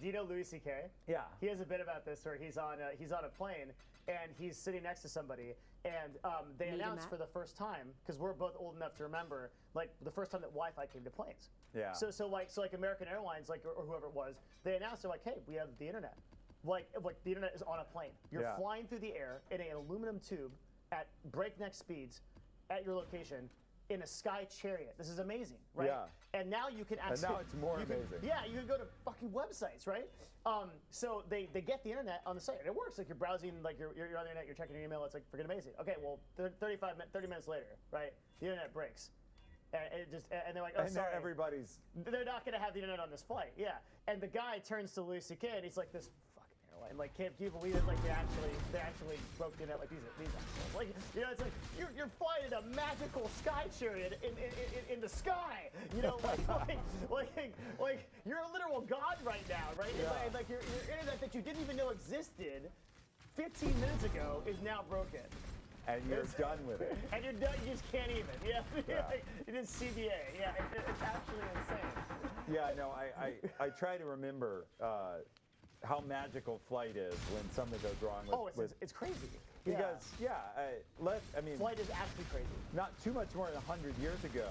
you know Louis C.K.? Yeah. He has a bit about this where he's on a plane and he's sitting next to somebody and they announced for the first time, because we're both old enough to remember, like the first time that Wi-Fi came to planes. Yeah. So like American Airlines, like or whoever it was, they announced, they're like, hey, we have the internet. Like the internet is on a plane. You're flying through the air in an aluminum tube at breakneck speeds at your location in a sky chariot. This is amazing, right? Yeah. And now you can actually. And now it's more amazing. Yeah, you can go to fucking websites, right? So they get the internet on the site, and it works. Like you're browsing, like you're on the internet, you're checking your email. It's like freaking amazing. Okay, well, 30 minutes later, right? The internet breaks, and they're like, oh, and sorry. They're not gonna have the internet on this flight. Yeah, and the guy turns to Louis C.K. and he's like, this fucking airline, like, can't you believe it? Like they actually broke the internet. Like these assholes. Like, you know, it's like you're flying in a magical sky chariot in the sky. You know, like you're a literal god right now, right? Yeah. And like your internet that you didn't even know existed 15 minutes ago is now broken. And you're done with it. And you're done. You just can't even. Yeah. Like, you did CBA. Yeah. It's actually insane. Yeah. No. I try to remember how magical flight is when something goes wrong with. It's crazy. Because I mean, flight is actually crazy. Not too much more than 100 years ago,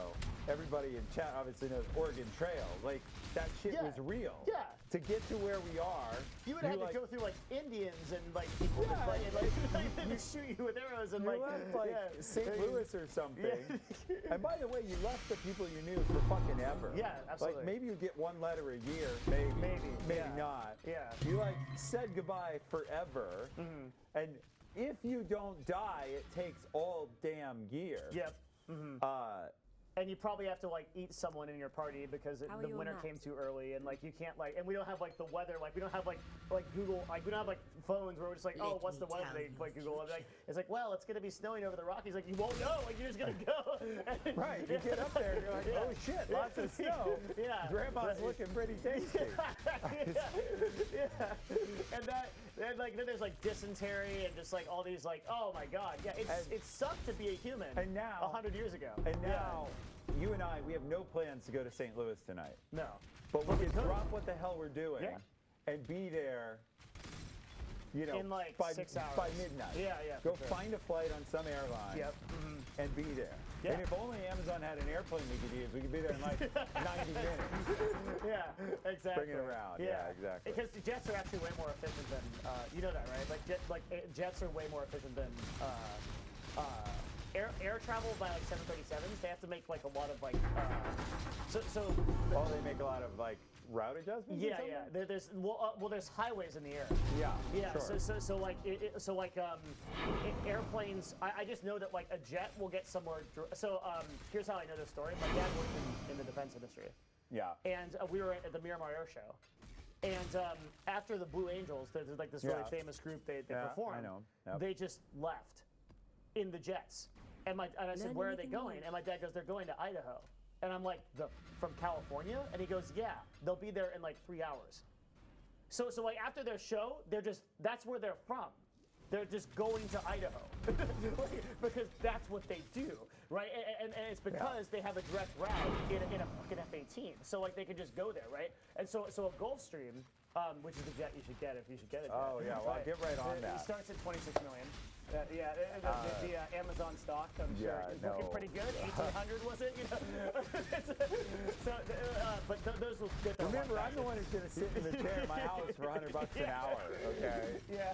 everybody in chat obviously knows Oregon Trail. Like that shit was real. Yeah. To get to where we are, you would have had to go through like Indians and like people that shoot you with arrows and you left like St. Louis or something. And by the way, you left the people you knew for fucking ever. Yeah, absolutely. Like maybe you get one letter a year, maybe not. Yeah. You like said goodbye forever, and if you don't die, it takes all damn year. Yep. And you probably have to like eat someone in your party because the winter came too early, and like you can't like, and we don't have like the weather, like we don't have like Google, like we don't have like phones where we're just like, oh, what's the weather today? Like Google, and like it's like, well, it's gonna be snowing over the Rockies. Like you won't know, like you're just gonna go. Right, you get up there and you're like, oh shit, lots of snow. Yeah, Grandma's looking pretty tasty. And then there's like dysentery and just like all these like, oh my god, yeah, it sucked to be a human. And now 100 years ago. And now you and I, we have no plans to go to St. Louis tonight. No. But we could could. drop what the hell we're doing Yeah. and be there, In like by, 6 hours. by midnight. Yeah, Go for sure. find a flight on some airline Yep. and be there. Yeah. And if only Amazon had an airplane we could use, we could be there in like 90 minutes. Yeah, exactly. Bring it around. Yeah, exactly. Because jets are actually way more efficient than you know that, right? Jets are way more efficient than air travel by like 737s. They have to make like a lot of like Oh, they make a lot of like route adjustments. or yeah, something? there's highways in the air. Yeah. Yeah, Sure. Airplanes. I just know that like a jet will get somewhere. Here's how I know this story. My dad worked in the defense industry, Yeah. and we were at the Miramar Air Show. And after the Blue Angels, there's like this really Yeah. famous group they Yeah, performed. I know. Yep. They just left in the jets, and I said, Learn "Where are they anything going?" new. And my dad goes, "They're going to Idaho." And I'm like, "From California?" And he goes, "Yeah, they'll be there in like 3 hours." So like after their show, that's where they're from. They're just going to Idaho because that's what they do, right? And it's because they have a direct route in a fucking F-18, so like they can just go there, right? And so a Gulfstream, which is the jet you should get if you should get it. Oh, yeah, well, get right on that. It starts at 26 million. The Amazon stock, I'm sure, yeah, is looking no. pretty good. 1,800 was it? You know? But those will get their Remember, one I'm the one who's going to sit in the chair in my house for $100 an hour, okay? Yeah.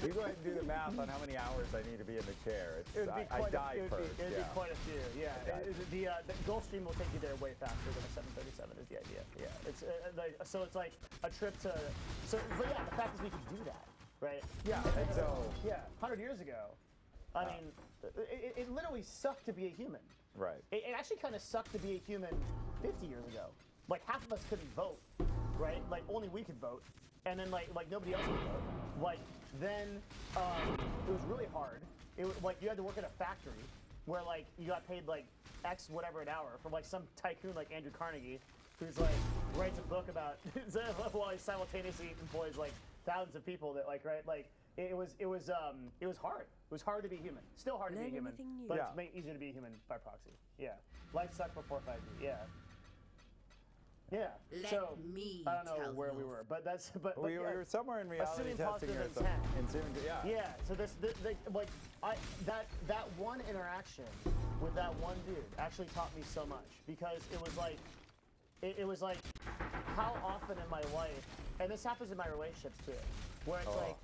You go ahead and do the math on how many hours I need to be in the chair. It would be I quite die it first. would be quite a few, yeah. Yeah. The Gulfstream will take you there way faster than a 737 is the idea. Yeah, it's it's like a trip to. But yeah, the fact is we can do that, right? Yeah, and so 100 years ago, I mean, it literally sucked to be a human. right. It actually kind of sucked to be a human 50 years ago. Like half of us couldn't vote, right? Like only we could vote, and then like nobody else could vote. Like then it was really hard. It was like you had to work at a factory where like you got paid like X whatever an hour from like some tycoon like Andrew Carnegie, who's like writes a book about while he simultaneously employs like thousands of people that like right like it was hard. It was hard to be human. Still hard to be Learn human, anything new. but Yeah. it's made easier to be human by proxy. Yeah, life sucked before 5G. Yeah. Yeah. Let so me I don't know tell where we you. were, but that's We yeah. were somewhere in reality Assuming testing positive or something. intent. Yeah. So that one interaction with that one dude actually taught me so much because it was like it was like how often in my life, and this happens in my relationships too, where it's like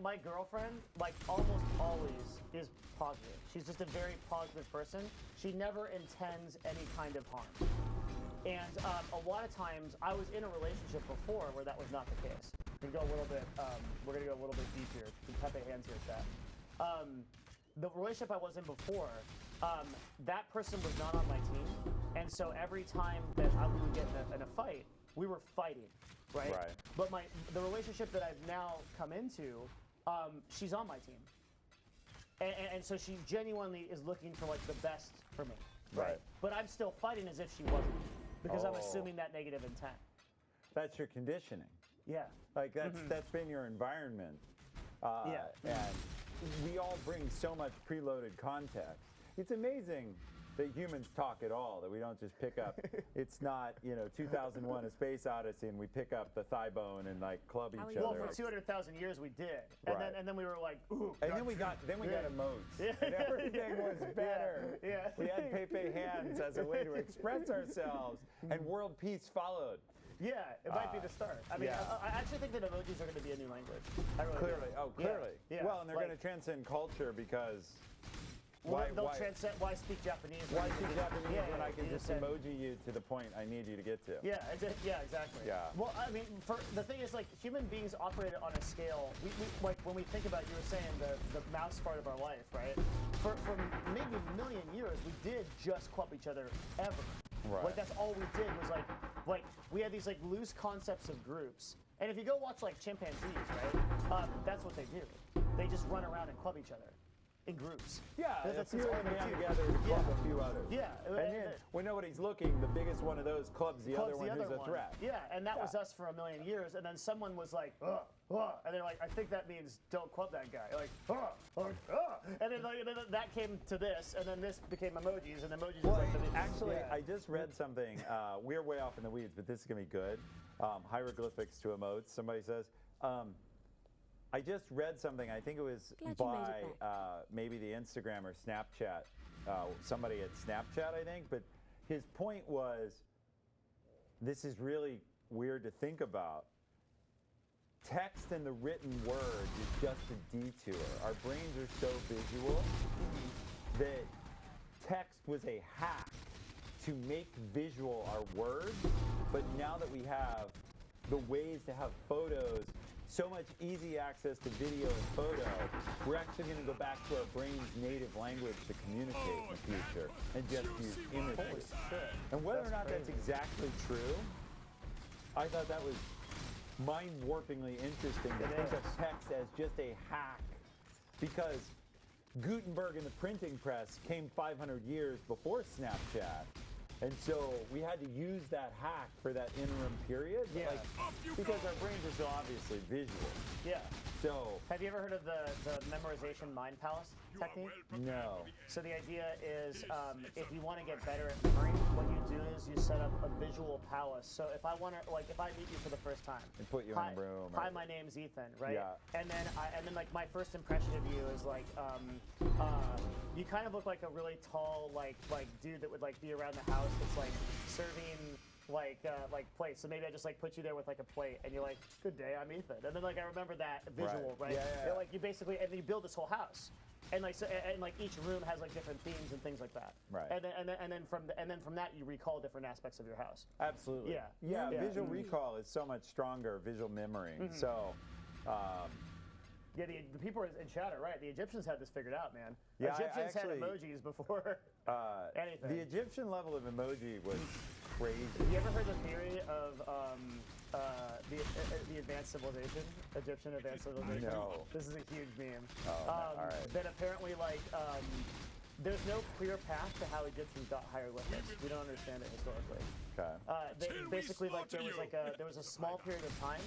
my girlfriend like almost always is positive. She's just a very positive person. She never intends any kind of harm. And a lot of times, I was in a relationship before where that was not the case. We're gonna go a little bit. We're gonna go a little bit deep here. Pepe hands here, chat. The relationship I was in before, that person was not on my team, and so every time that we would get in a fight, we were fighting, right? Right. But the relationship that I've now come into, she's on my team, and so she genuinely is looking for like the best for me, Right. But I'm still fighting as if she wasn't, because I'm Oh. assuming that negative intent. That's your conditioning. Yeah. Like that's been your environment. Yeah. And we all bring so much preloaded context. It's amazing that humans talk at all, that we don't just pick up, it's not, 2001 A Space Odyssey and we pick up the thigh bone and like club How are each you? Well, other. for 200,000 years we did, and Right. then we were like, ooh. And then we got emotes. Yeah. And everything was better. Yeah. We had Pepe hands as a way to express ourselves, and world peace followed. Yeah, it might be the start. I mean, yeah. I actually think that emojis are going to be a new language. I really Clearly. do. Oh, clearly. Yeah. Well, and they're Like- going to transcend culture because Well, they'll why, transcend. Why speak Japanese? why when you speak can just- Japanese yeah, when I can you just said- emoji you to the point I need you to get to? Yeah, exactly. Yeah. Well, I mean, the thing is, like, human beings operate on a scale. We like when we think about, you were saying the mouse part of our life, right? For maybe a million years, we did just club each other ever. Right. Like that's all we did was like we had these like loose concepts of groups. And if you go watch like chimpanzees, right? That's what they do. They just run around and club each other in groups. Yeah, That's a few all of them they band do. together to club Yeah. a few others. Yeah. And then when nobody's looking, the biggest one of those clubs the other one who's a threat. Yeah, and that was Yeah. us for a million years, and then someone was like, ugh, and they're like, I think that means don't club that guy. You're like, and then that came to this, and then this became emojis, and emojis. Well, is like the, actually, yeah. I just read something. We're way off in the weeds, but this is gonna be good. Hieroglyphics to emotes. Somebody says. I just read something. I think it was Glad you made by it back. maybe the Instagram or Snapchat. Somebody at Snapchat, I think. But his point was, this is really weird to think about. Text in the written word is just a detour. Our brains are so visual that text was a hack to make visual our words. But now that we have the ways to have photos, so much easy access to video and photo, we're actually going to go back to our brain's native language to communicate in the future and just use images. And whether or not that's exactly true, I thought that was mind-warpingly interesting to think of text as just a hack, because Gutenberg and the printing press came 500 years before Snapchat. And so we had to use that hack for that interim period, because our brains are so obviously visual. Yeah. So Have you ever heard of the memorization mind palace technique? no. So the idea is, if you want to get better at memory, what you do is you set up a visual palace. So if I want to, like, if I meet you for the first time, And put you in a room. Hi, my name's Ethan, right? Yeah. And then like my first impression of you is like, you kind of look like a really tall, like dude that would like be around the house that's like serving like plates. So maybe I just like put you there with like a plate, and you're like, "Good day, I'm Ethan." And then like I remember that visual, right? Yeah. You're, like you basically, and you build this whole house. And like so, and like each room has like different themes and things like that. Right. And then from that you recall different aspects of your house. Absolutely. Yeah. Yeah. Visual recall is so much stronger. Visual memory. So. Yeah, the people in chat are right. The Egyptians had this figured out, man. Yeah, Egyptians actually, had emojis before anything. The Egyptian level of emoji was crazy. Have you ever heard the theory of the advanced civilization, Egyptian advanced civilization? No. This is a huge meme. All right. That apparently, there's no clear path to how Egyptians got hieroglyphics. We don't understand it historically. Okay. Basically, like there was a small period of time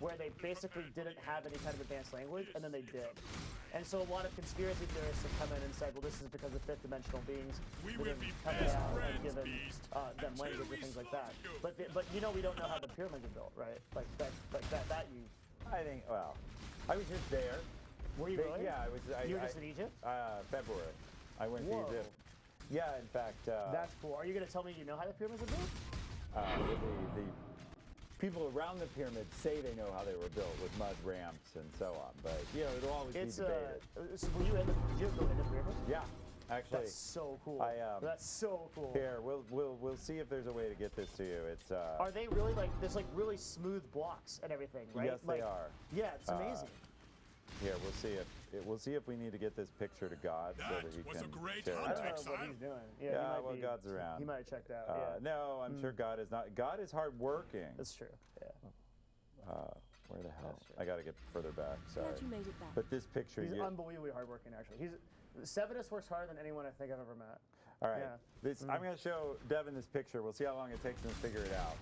where they basically didn't have any kind of advanced language, and then they did. And so a lot of conspiracy theorists have come in and said, well, this is because of fifth dimensional beings will be coming best out and friends, given Beast. them language and things like that. But we don't know how the pyramids are built, right? Like that you. I think. Well, I was just there. Were you really? Yeah, I was. You were just in Egypt? February. I went Whoa. to Egypt. Yeah, in fact. That's cool. Are you going to tell me you know how the pyramids are built? The people around the pyramids say they know how they were built with mud ramps and so on, but it'll always be debated. So were you did you go in the pyramids? Yeah, actually. That's so cool. That's so cool. Here, we'll see if there's a way to get this to you. It's. Are they really there's like really smooth blocks and everything, right? Yes, they are. Yeah, it's amazing. Here, we'll see if we need to get this picture to God so that he was can a great share it. I hunt. don't know Next what time. he's doing. Yeah, he might God's around. He might have checked out. Yeah, No, I'm sure God is not. God is hardworking. that's true. Yeah. Where the hell? That's true. I got to get further back. Sorry. Glad you made it back. But this picture, He's unbelievably hardworking. Actually, Sevenus works harder than anyone I think I've ever met. all right. Yeah. I'm going to show Devin this picture. We'll see how long it takes him to figure it out.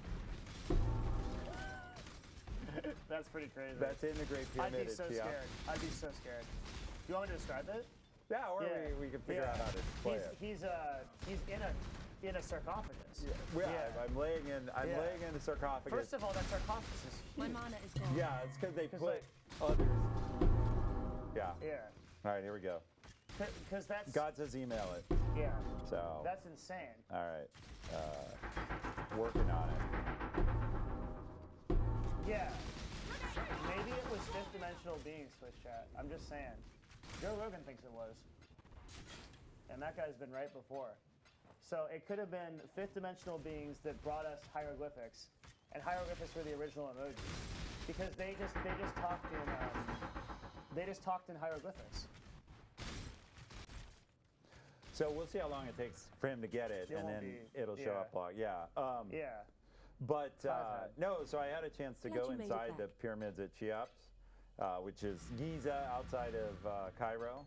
That's pretty crazy. That's in the Great I'd Pyramid be so at Cheops. scared. I'd be so scared. You want me to describe it? Yeah, or Yeah. we can figure out how to display it. He's in a sarcophagus. I'm laying in the sarcophagus. First of all, that sarcophagus is My huge. mana is gone. Yeah, it's because they put like- others. Yeah. Yeah. All right, here we go. Because that's God says email it. yeah. So. That's insane. All right. Working on it. Yeah. Maybe it was fifth dimensional beings, Twitch chat. I'm just saying. Joe Rogan thinks it was. And that guy's been right before. So it could have been fifth dimensional beings that brought us hieroglyphics. And hieroglyphics were the original emojis. Because they just talked in hieroglyphics. So we'll see how long it takes for him to get it, It and won't then be- it'll show yeah. up log. Yeah. Yeah. But Five. no, so I had a chance to Glad go you made it inside the back. pyramids at Cheops, which is Giza outside of Cairo.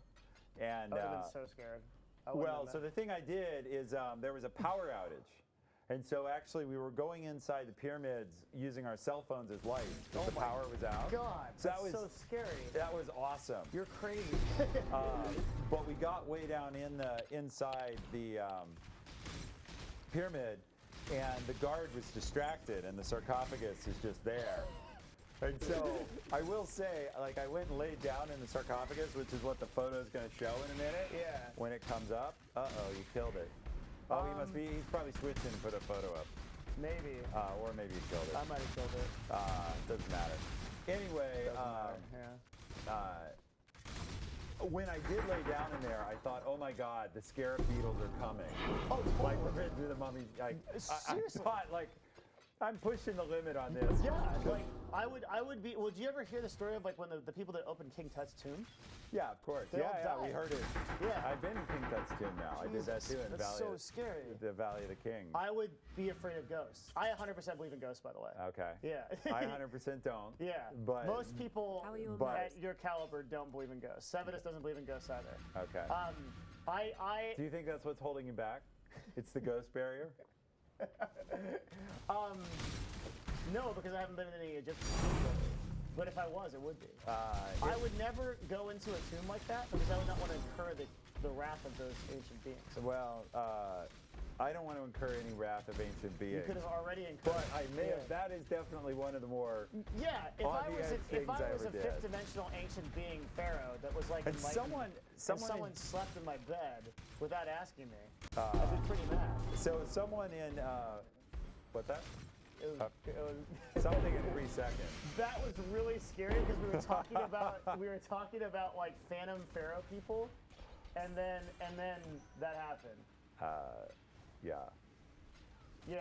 And I would have been so scared. I wouldn't well, have so been. the thing I did is there was a power outage. And so actually we were going inside the pyramids using our cell phones as lights because the power was out. God, So that's so scary. That was awesome. You're crazy. But we got way down inside the pyramid, and the guard was distracted, and the sarcophagus is just there. And so I will say, like, I went and laid down in the sarcophagus, which is what the photo is going to show in a minute. Yeah. When it comes up. Uh-oh, you killed it. Oh, he's probably switching to put a photo up. Maybe. Or maybe he killed it. I might have killed it. Doesn't matter. Anyway, when I did lay down in there, I thought, oh my God, the scarab beetles are coming. Oh, Like the mummy. Like, I thought, like, I'm pushing the limit on this. Yeah, like I would be. Would you ever hear the story of like when the people that opened King Tut's tomb? Yeah, of course. They all We died. heard it. Yeah. I've been in King Tut's tomb now. I did that too in That's so scary. the Valley of the King. I would be afraid of ghosts. I 100% believe in ghosts, by the way. Okay. Yeah. I 100% don't. Yeah. But most people How are you on But- at your caliber don't believe in ghosts. Sevenus doesn't believe in ghosts either. okay. I Do you think that's what's holding you back? It's the ghost barrier? no, because I haven't been in any Egyptian tombs lately. But if I was, it would be. I would never go into a tomb like that because I would not want to incur the wrath of those ancient beings. Well, I don't want to incur any wrath of ancient You beings. could have already incurred. But I may have. That is definitely one of the more. Yeah, if I was things I a ever did. fifth-dimensional ancient being pharaoh that was like And enlightened, someone slept in my bed without asking me, I'd be pretty mad. So someone in. What's that? It was Something in 3 seconds. that was really scary because we were talking about like phantom pharaoh people, and then that happened. Yeah. Yeah.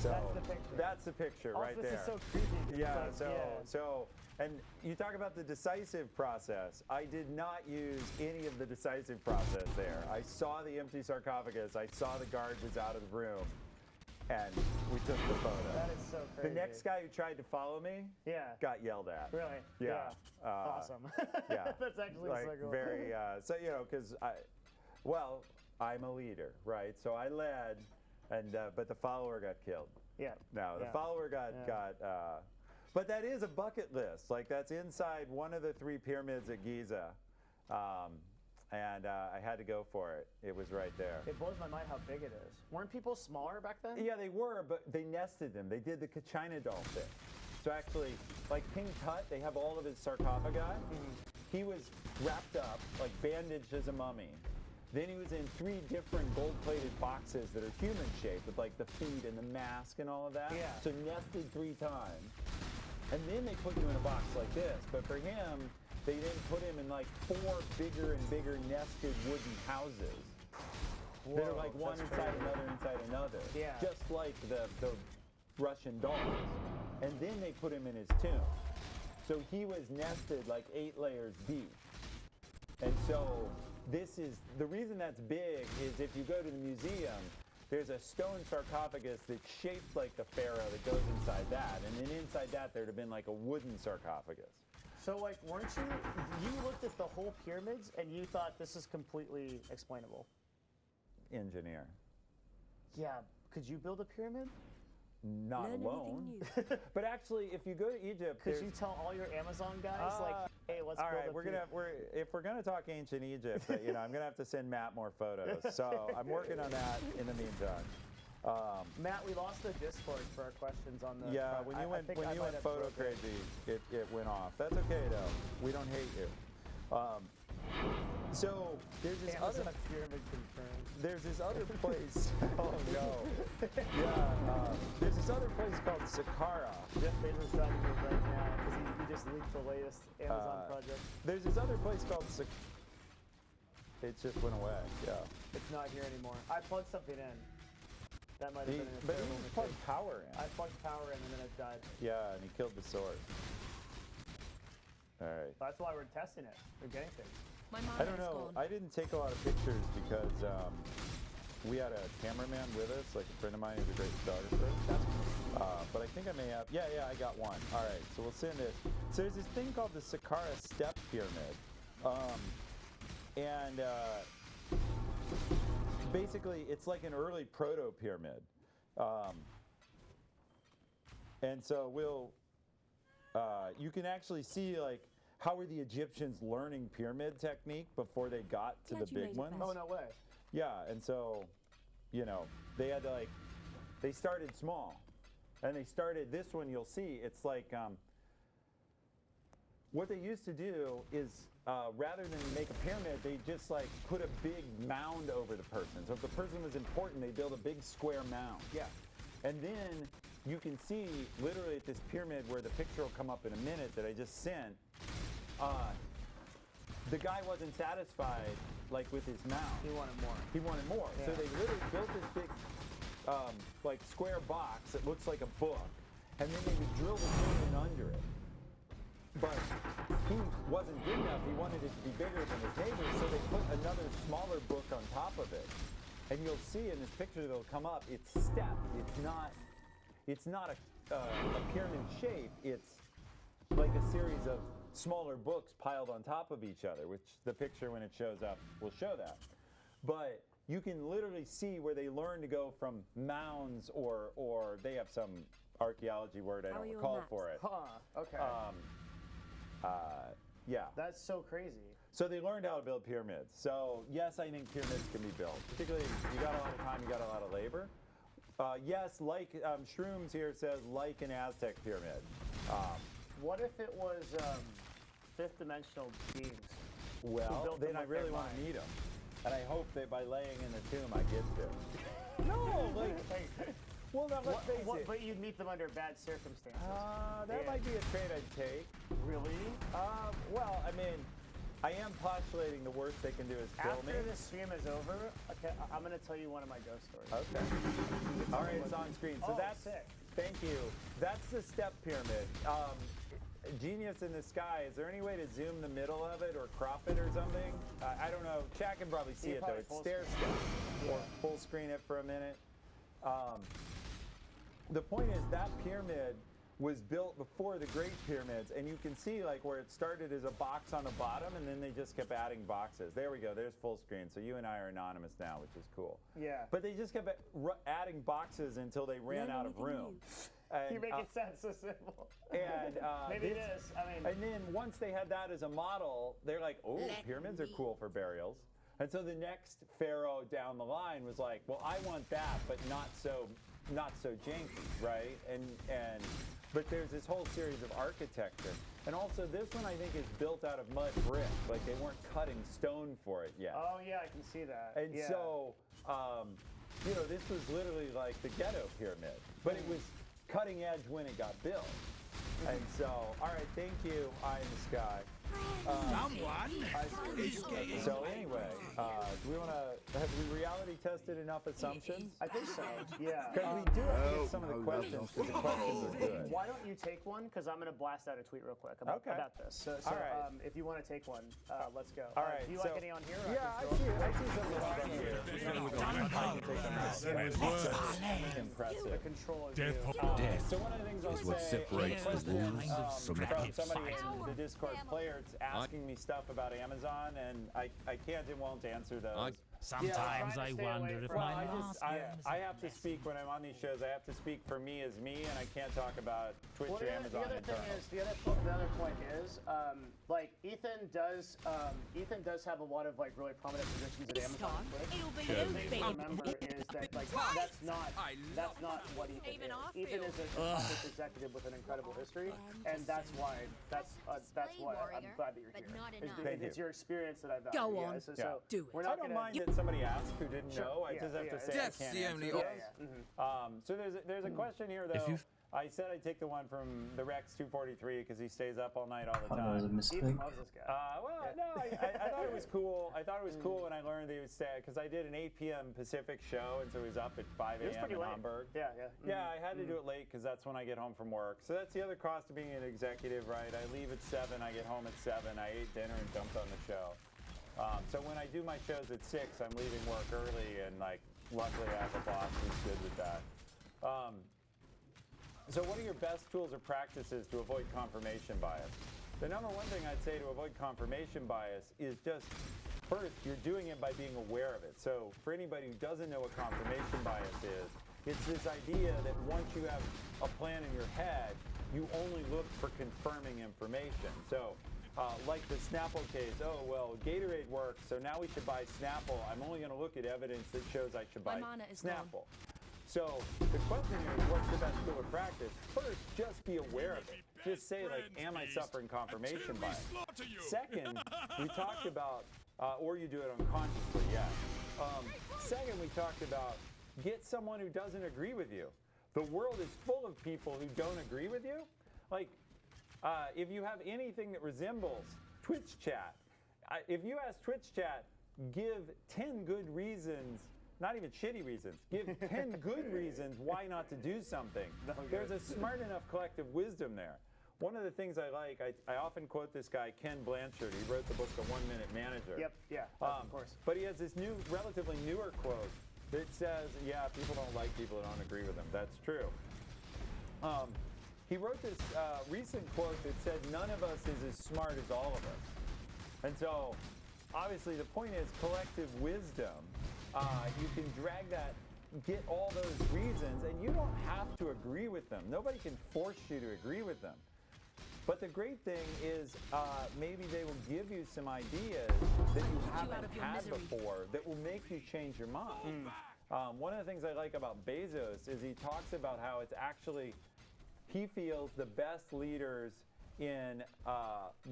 So That's the picture. That's the picture Also, right this there. is so creepy. 'cause Yeah, it's like, so, and you talk about the decisive process. I did not use any of the decisive process there. I saw the empty sarcophagus. I saw the guard was out of the room, and we took the photo. That is so crazy. The next guy who tried to follow me Yeah. got yelled at. Really? Yeah. Awesome. Yeah. That's actually Like so cool. very, so, you know, because I'm a leader, right? So I led, and but the follower got killed. Yeah. No, the Yeah. follower got. But that is a bucket list. Like that's inside one of the 3 pyramids at Giza, and I had to go for it. It was right there. It blows my mind how big it is. Weren't people smaller back then? Yeah, they were, but they nested them. They did the China doll thing. So actually, like King Tut, they have all of his sarcophagi. He was wrapped up, like bandaged as a mummy. Then he was in 3 different gold-plated boxes that are human-shaped with like the feet and the mask and all of that. Yeah. So nested 3 times. And then they put you in a box like this. But for him, they then put him in like 4 bigger and bigger nested wooden houses. That are like one that's inside crazy. another. Yeah. Just like the Russian dolls. And then they put him in his tomb. So he was nested like 8 layers deep. And so this is, the reason that's big is if you go to the museum, there's a stone sarcophagus that's shaped like the pharaoh that goes inside that. And then inside that, there'd have been like a wooden sarcophagus. So like, weren't you looked at the whole pyramids and you thought this is completely explainable? Engineer. Yeah. Could you build a pyramid? Not Learn alone. anything new. But actually, if you go to Egypt, Could there's- you tell all your Amazon guys like, hey, let's all build right, a we're pyramid? gonna if we're gonna talk ancient Egypt, you know, I'm gonna have to send Matt more photos. So I'm working on that in the meantime. Matt, we lost the Discord for our questions on the. Yeah, when you went photo crazy, it went off. That's okay though. We don't hate you. So there's this Amazon other pyramid confirmed. there's this other place. Oh no. Yeah. There's this other place called Saqqara. Jeff Bezos driving here right now because he just leaked the latest Amazon project. There's this other place called It just went away. Yeah. It's not here anymore. I plugged something in. That might have been a But he terrible just plugged mistake. power in. I plugged power in and then it died. Yeah, and he killed the source. All right. That's why we're testing it. We're getting things. My I don't mind is know. gone. I didn't take a lot of pictures because we had a cameraman with us, like a friend of mine who's a great photographer. But I think I may have. Yeah, I got one. All right, so we'll send this. So there's this thing called the Saqqara Step Pyramid, and basically it's like an early proto-pyramid. And so you can actually see like how were the Egyptians learning pyramid technique before they got to Glad the you big made it ones? back. Oh, no way. Yeah, and so, they had to they started small. And they started, this one you'll see, it's like, what they used to do is, rather than make a pyramid, they just put a big mound over the person. So if the person was important, they build a big square mound. Yeah. And then you can see literally at this pyramid where the picture will come up in a minute that I just sent, the guy wasn't satisfied with his mound. He wanted more. He wanted more. Yeah. So they literally built this big square box that looks like a book, and then they would drill the moon in under it. But he wasn't good enough. He wanted it to be bigger than his neighbors, so they put another smaller book on top of it. And you'll see in this picture that'll come up, it's stepped. It's not a pyramid shape. It's like a series of smaller books piled on top of each other, which the picture when it shows up will show that. But you can literally see where they learn to go from mounds or they have some archaeology word I How are don't your recall maps? for it. Huh. Okay. Yeah. That's so crazy. So they learned how to build pyramids. So yes, I think pyramids can be built. Particularly, you got a lot of time, you got a lot of labor. Yes, Shrooms here says like an Aztec pyramid. What if it was fifth dimensional beings? Well, built then them I with their really want to mind? meet them. And I hope that by laying in the tomb I get to. No, well, now let's face it. But you'd meet them under bad circumstances. That Yeah. might be a trade I'd take. Really? Well, I mean, I am postulating the worst they can do is kill me. After this stream is over, okay, I'm going to tell you one of my ghost stories. Okay. All right, it's on screen. So Oh, that's sick. Thank you. That's the step pyramid. Genius in the Sky. Is there any way to zoom the middle of it or crop it or something? I don't know. Chat can probably see You it though. probably It's full stair screen. step. Or full screen it for a minute. The point is that pyramid was built before the Great Pyramids, and you can see where it started as a box on the bottom, and then they just kept adding boxes. There we go. There's full screen. So you and I are anonymous now, which is cool. Yeah. But they just kept adding boxes until they ran Learn out of anything room. new. And, You make it sound so simple. and Maybe it is. I mean, and then once they had that as a model, they're like, oh, Let pyramids are me. cool for burials. And so the next pharaoh down the line was like, well, I want that, but not so janky, right? But there's this whole series of architecture. And also this one I think is built out of mud brick. Like they weren't cutting stone for it yet. oh yeah, I can see that. And yeah. so, this was literally like the ghetto pyramid, but it was cutting edge when it got built. And so, all right, thank you, Eye in the Sky. Someone is getting So anyway, do we want to, have we reality tested enough assumptions? I think so. Yeah. Because we do have to get some of the questions, because the questions are good. Why don't you take one? Because I'm going to blast out a tweet real quick about this. So All right. if you want to take one, let's go. All right. Do you so, like any on here? Yeah, I see some of the stuff here. I can take them out. Ashen Woods. Impressive. The control is Death you. for death So one of the things I'll is what say, separates the question, wolves from the from pigs. somebody in the Discord player asking me stuff about Amazon, and I can't and won't answer those. Sometimes trying I to stay wonder away if from- my Well, last I have to speak when I'm on these shows. I have to speak for me as me, and I can't talk about Twitch Well, or the Amazon. other thing internal. is, the other point is, Ethan does have a lot of really prominent positions at Amazon. It'll be The you, thing to baby. remember is that that's not what Ethan Even I is. Ethan feel- is an accomplished executive with an incredible history, and that's why I'm glad that you're but here. not It's- enough. Thank It's you. your experience that I value. Go yeah. on. So, Yeah. so Do it. we're I not don't gonna, mind that somebody asked who didn't know. I Yeah, just have yeah, to say That's I can't the answer only those. option. So there's a question here though. I said I'd take the one from the Rex 243 because he stays up all night all the time. Ethan loves this guy. I thought it was cool. I thought it was cool when I learned that he would stay because I did an 8 p.m. Pacific show, and so he was up at 5 It was a.m. pretty in late. Hamburg. Yeah. Yeah, I had to do it late because that's when I get home from work. So that's the other cost of being an executive, right? I leave at 7, I get home at 7, I ate dinner and dumped on the show. So when I do my shows at 6, I'm leaving work early, and luckily I have a boss who's good with that. So what are your best tools or practices to avoid confirmation bias? The number one thing I'd say to avoid confirmation bias is just First, you're doing it by being aware of it. So for anybody who doesn't know what confirmation bias is, it's this idea that once you have a plan in your head, you only look for confirming information. So like the Snapple case, oh, well, Gatorade works, so now we should buy Snapple. I'm only going to look at evidence that shows I should buy Snapple. So the question here is, what's the best tool of practice? First, just be aware of it. Just say, like, am I suffering confirmation bias? Second, we talked about, or you do it unconsciously, yeah. Second, we talked about get someone who doesn't agree with you. The world is full of people who don't agree with you. Like, if you have anything that resembles Twitch chat, if you ask Twitch chat, give 10 good reasons, not even shitty reasons, give 10 good reasons why not to do something. There's a smart enough collective wisdom there. One of the things I like, I often quote this guy, Ken Blanchard. He wrote the book, The 1 Minute Manager. Yep, yeah, of course. But he has this new, relatively newer quote that says, yeah, people don't like people that don't agree with them. That's true. He wrote this recent quote that said, none of us is as smart as all of us. And so, obviously, the point is collective wisdom. You can drag that, get all those reasons, and you don't have to agree with them. Nobody can force you to agree with them. But the great thing is maybe they will give you some ideas that you haven't had before that will make you change your mind. One of the things I like about Bezos is he talks about how it's actually, he feels the best leaders in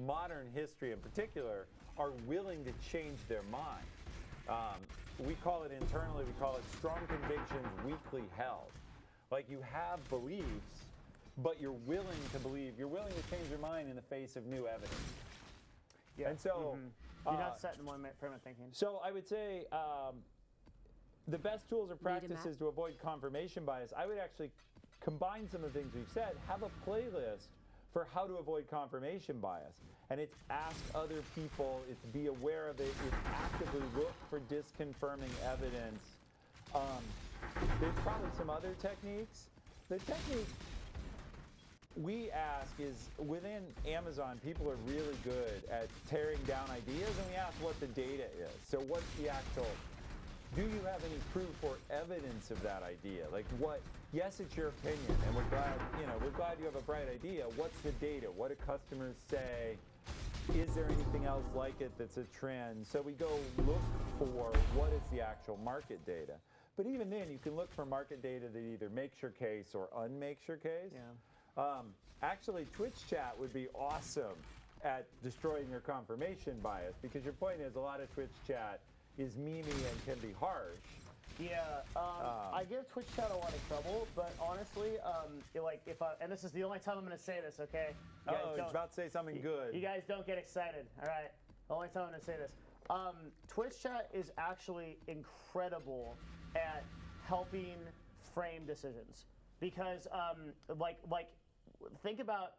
modern history in particular are willing to change their mind. We call it internally, we call it strong convictions weakly held. Like you have beliefs, but you're willing to believe, you're willing to change your mind in the face of new evidence. Yeah. And so, you're not set in one frame of thinking. So I would say the best tools or practices to avoid confirmation bias, I would actually combine some of the things we've said, have a playlist for how to avoid confirmation bias. And it's ask other people, it's be aware of it, it's actively look for disconfirming evidence. There's probably some other techniques. The technique we ask is, within Amazon, people are really good at tearing down ideas, and we ask what the data is. So what's the actual, do you have any proof or evidence of that idea? Like what, yes, it's your opinion, and we're glad you have a bright idea. What's the data? What do customers say? Is there anything else like it that's a trend? So we go look for what is the actual market data. But even then, you can look for market data that either makes your case or unmakes your case. Yeah. Actually, Twitch chat would be awesome at destroying your confirmation bias, because your point is a lot of Twitch chat is memey and can be harsh. Yeah, I give Twitch chat a lot of trouble, but honestly, and this is the only time I'm going to say this, okay? Oh, it's about to say something good. You guys don't get excited, all right? The only time I'm going to say this. Twitch chat is actually incredible at helping frame decisions, because think about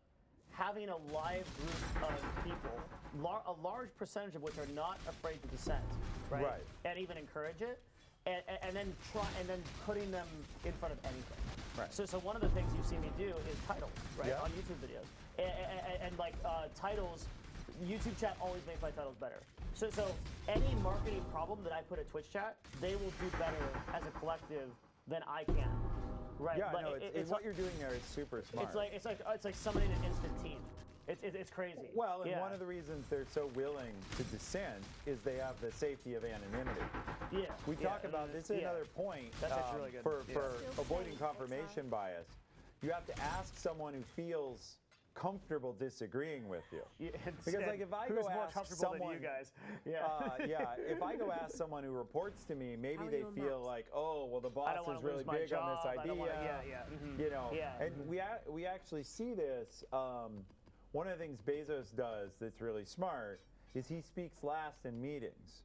having a live group of people, a large percentage of which are not afraid to dissent, right? And even encourage it, and then putting them in front of anything. Right. So one of the things you've seen me do is titles, right, Yeah. on YouTube videos, and titles. YouTube chat always makes my titles better. So any marketing problem that I put at Twitch chat, they will do better as a collective than I can. Right. Yeah, but no, it's what you're doing there is super smart. It's like summoning an instant team. It's crazy. Well, and one of the reasons they're so willing to dissent is they have the safety of anonymity. Yeah. We talk about this is another point. That's actually really good. For avoiding confirmation bias, you have to ask someone who feels comfortable disagreeing with you. Yeah, because like if I who's go more ask comfortable someone, than you guys? if I go ask someone who reports to me, maybe they your feel maps? like, oh, well, the boss is really big on this idea. You know, and we actually see this. One of the things Bezos does that's really smart is he speaks last in meetings,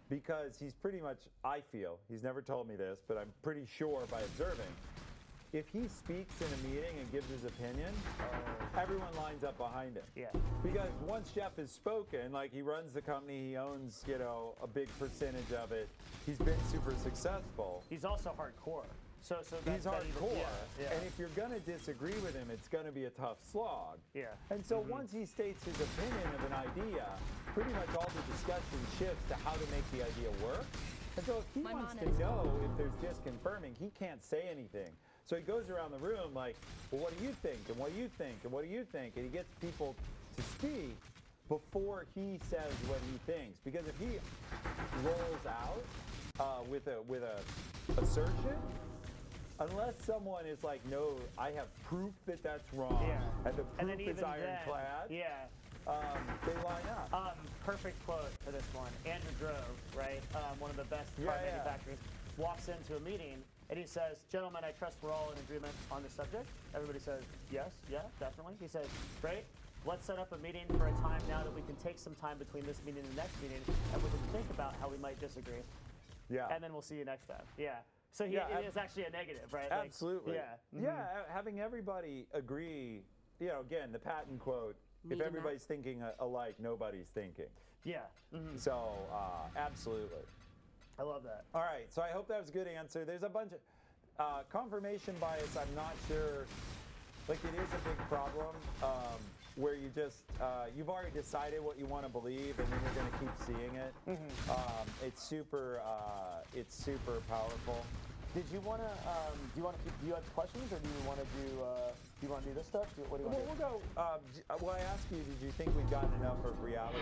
because he's pretty much, I feel, he's never told me this, but I'm pretty sure by observing, if he speaks in a meeting and gives his opinion, everyone lines up behind him. Yeah. Because once Jeff has spoken, like he runs the company, he owns, a big percentage of it. He's been super successful. He's also hardcore. So he's hardcore. Yeah. And if you're going to disagree with him, it's going to be a tough slog. Yeah. And so once he states his opinion of an idea, pretty much all the discussion shifts to how to make the idea work. And so if he wants to know if there's disconfirming, he can't say anything. So he goes around the room like, well, what do you think? And what do you think? And what do you think? And he gets people to speak before he says what he thinks. Because if he rolls out with a assertion, unless someone is like, no, I have proof that that's wrong, and the proof is ironclad, they line up. Perfect quote for this one. Andrew Grove, right? One of the best car manufacturers, walks into a meeting and he says, gentlemen, I trust we're all in agreement on this subject. Everybody says, yes, yeah, definitely. He says, great. Let's set up a meeting for a time now that we can take some time between this meeting and the next meeting, and we can think about how we might disagree. Yeah. And then we'll see you next time. Yeah. So it is actually a negative, right? Absolutely. Like, yeah. Yeah, having everybody agree, again, the Patton quote, if everybody's thinking alike, nobody's thinking. Yeah. So, absolutely. I love that. All right, so I hope that was a good answer. There's a bunch of confirmation bias. I'm not sure. Like, it is a big problem where you just you've already decided what you want to believe, and then you're going to keep seeing it. It's super powerful. Did you want to? Do you have questions, or do you want to do this stuff? What do you want to do? We'll go. Well, I asked you, did you think we've gotten enough of reality?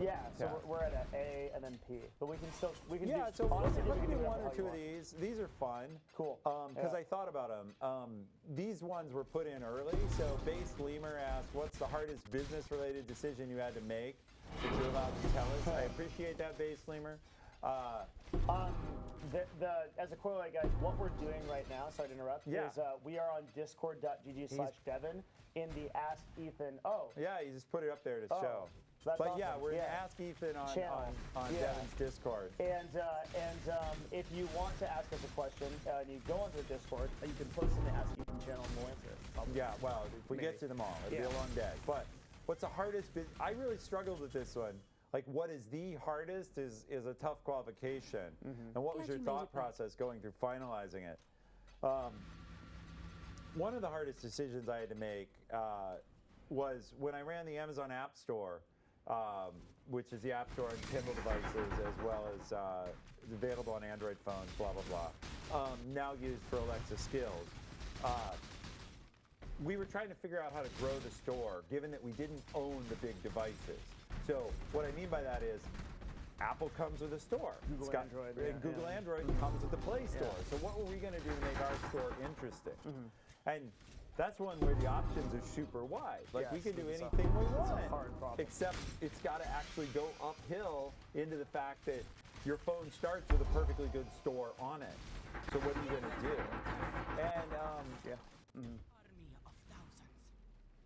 Yeah. So we're at an A and then P, but we can do. So honestly, let me we can do do one or whatever two you of want. these. These are fun. Cool. Because I thought about them. These ones were put in early. So Base Lemur asked, what's the hardest business-related decision you had to make that you're allowed to tell us? I appreciate that, Base Lemur. As a corollary, guys, what we're doing right now, sorry to interrupt, is we are on discord.gg/Devin in the Ask Ethan. Yeah, you just put it up there to show. That's but awesome. yeah, we're in Ask Ethan on Devin's Discord. And if you want to ask us a question and you go onto the Discord, you can post in the Ask Ethan channel and we'll answer it. Probably. Yeah, well, if we get to them all, it'll be a long day. But what's the hardest I really struggled with this one. Like, what is the hardest is a tough qualification. And what was your thought process going through finalizing it? One of the hardest decisions I had to make was when I ran the Amazon App Store, which is the App Store on Kindle devices as well as available on Android phones, blah, blah, blah, now used for Alexa skills. We were trying to figure out how to grow the store, given that we didn't own the big devices. So what I mean by that is Apple comes with a store. Google Android. And Google Android comes with the Play Store. So what were we going to do to make our store interesting? And that's one where the options are super wide. Like, we can do anything we want, a hard problem. except it's got to actually go uphill into the fact that your phone starts with a perfectly good store on it. So what are you going to do? And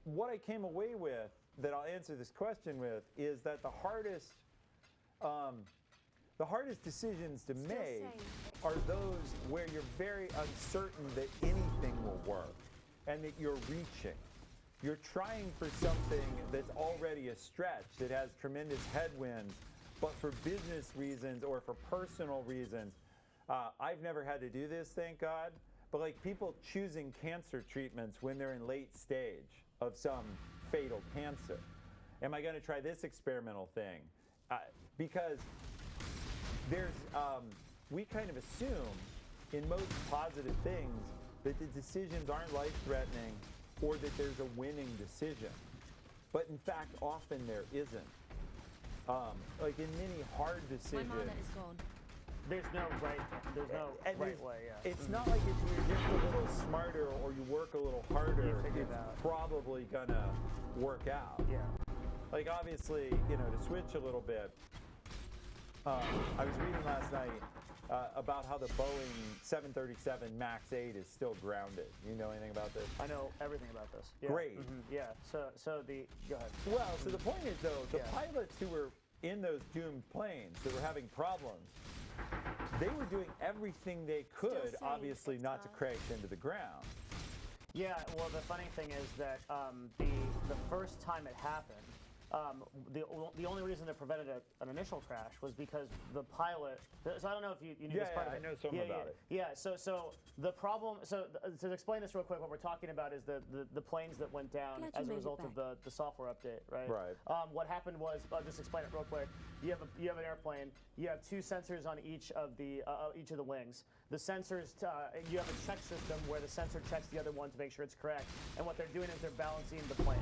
what I came away with that I'll answer this question with is that the hardest decisions to make are those where you're very uncertain that anything will work and that you're reaching. You're trying for something that's already a stretch, that has tremendous headwinds, but for business reasons or for personal reasons. I've never had to do this, thank God, but like people choosing cancer treatments when they're in late stage of some fatal cancer. Am I going to try this experimental thing? Because there's, we kind of assume in most positive things that the decisions aren't life-threatening or that there's a winning decision. But in fact, often there isn't. Like in many hard decisions. My mana is gone. There's no right way. Yeah. It's not like if you're just a little smarter or you work a little harder, it's probably gonna work out. Yeah. Like obviously, to switch a little bit, I was reading last night about how the Boeing 737 MAX 8 is still grounded. You know anything about this? I know everything about this. Yeah. Great. Yeah. So go ahead. Well, so the point is though, the pilots who were in those doomed planes that were having problems, they were doing everything they could, obviously not to crash into the ground. Yeah, well, the funny thing is that the first time it happened, the only reason it prevented an initial crash was because the pilot. So I don't know if you knew this part of it. I know something about it. Yeah. So the problem. So to explain this real quick, what we're talking about is the planes that went down as a result of the software update, right? Right. What happened was, I'll just explain it real quick. You have an airplane. You have two sensors on each of the wings. The sensors. You have a check system where the sensor checks the other one to make sure it's correct. And what they're doing is they're balancing the plane.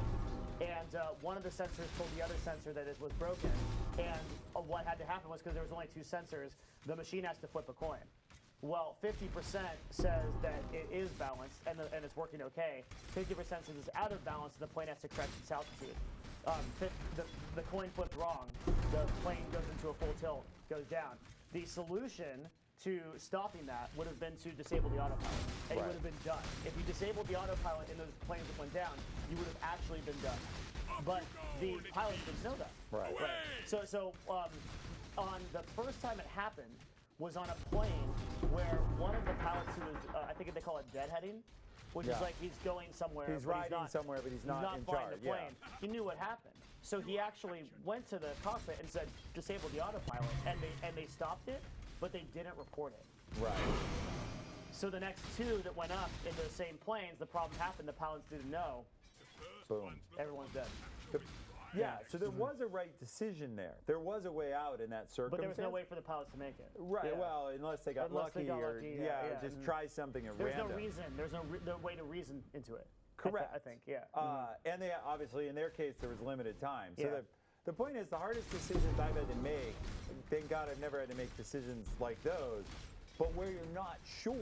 And one of the sensors told the other sensor that it was broken. And what had to happen was, because there was only two sensors, the machine has to flip a coin. Well, 50% says that it is balanced and it's working okay. 50% says it's out of balance and the plane has to correct its altitude. The coin flipped wrong. The plane goes into a full tilt, goes down. The solution to stopping that would have been to disable the autopilot, and you would have been done. If you disabled the autopilot in those planes that went down, you would have actually been done. But the pilot didn't know that. Right. So on the first time it happened was on a plane where one of the pilots who was, I think they call it deadheading, which is like he's going somewhere. He's riding somewhere, but he's not in flying charge. the plane. He knew what happened. So he actually went to the cockpit and said, disable the autopilot, and they stopped it, but they didn't report it. Right. So the next two that went up in those same planes, the problem happened, the pilots didn't know. Boom. Everyone's dead. So there was a right decision there. There was a way out in that circumstance. But there was no way for the pilots to make it. Right. Yeah. Well, unless they got lucky, or just try something at random. There's no reason. There's no way to reason into it. Correct. I think. Yeah. And they obviously, in their case, there was limited time. So the point is, the hardest decisions I've had to make, thank God I've never had to make decisions like those, but where you're not sure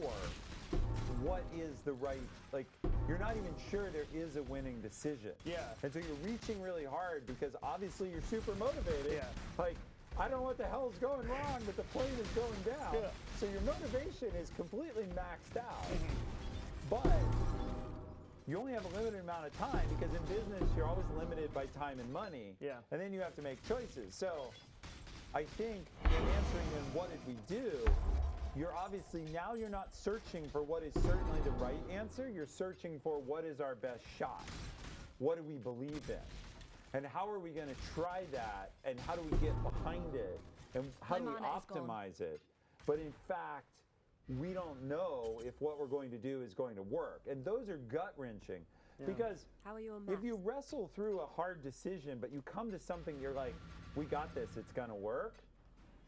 what is the right, like, you're not even sure there is a winning decision. Yeah. And so you're reaching really hard because obviously you're super motivated. Yeah. Like, I don't know what the hell's going wrong, but the plane is going down. Yeah. So your motivation is completely maxed out. But you only have a limited amount of time because in business you're always limited by time and money. Yeah. And then you have to make choices. So I think in answering them, what did we do? You're obviously, now you're not searching for what is certainly the right answer. You're searching for what is our best shot. What do we believe in? And how are we going to try that? And how do we get behind it? And how do we optimize it? But in fact, we don't know if what we're going to do is going to work. And those are gut-wrenching. Because if you wrestle through a hard decision, but you come to something, you're like, we got this, it's going to work,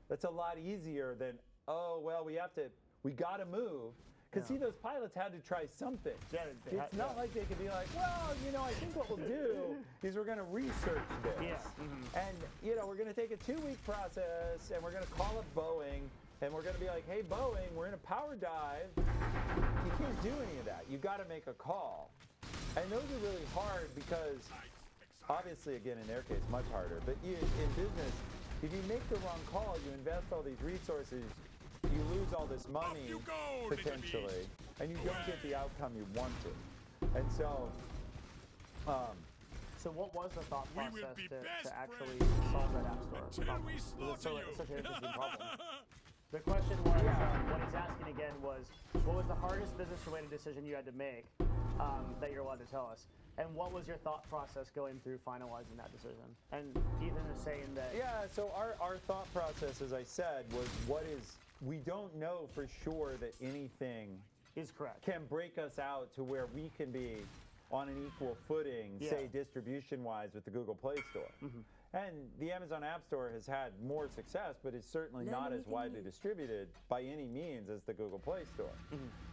that's a lot easier than, oh, well, we got to move. Because see, those pilots had to try something. Yeah, it's not like they could be like, well, I think what we'll do is we're going to research this. Yeah. And, we're going to take a 2-week process, and we're going to call up Boeing, and we're going to be like, hey, Boeing, we're in a power dive. You can't do any of that. You've got to make a call. And those are really hard because, obviously, again, in their case, much harder. But in business, if you make the wrong call, you invest all these resources, you lose all this money, potentially, and you don't get the outcome you wanted. And so, so what was the thought process to actually solve that App Store problem? It's such an interesting problem. The question was, what he's asking again was, what was the hardest business-related decision you had to make that you're allowed to tell us? And what was your thought process going through finalizing that decision? And Ethan is saying that... Yeah, so our thought process, as I said, was we don't know for sure that anything is correct. Can break us out to where we can be on an equal footing, say distribution-wise, with the Google Play Store. And the Amazon App Store has had more success, but it's certainly not as widely distributed by any means as the Google Play Store.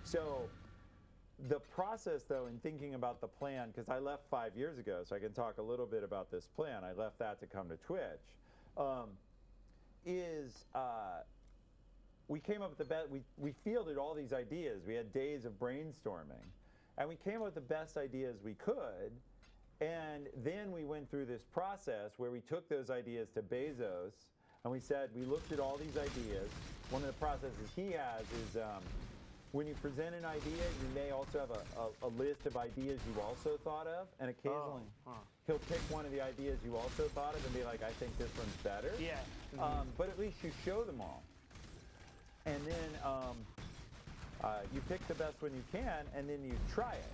So the process, though, in thinking about the plan, because I left 5 years ago, so I can talk a little bit about this plan. I left that to come to Twitch. We came up with we fielded all these ideas. We had days of brainstorming, and we came up with the best ideas we could. And then we went through this process where we took those ideas to Bezos, and we said, we looked at all these ideas. One of the processes he has is when you present an idea, you may also have a list of ideas you also thought of, and occasionally he'll pick one of the ideas you also thought of and be like, I think this one's better. Yeah. But at least you show them all. And then you pick the best one you can, and then you try it.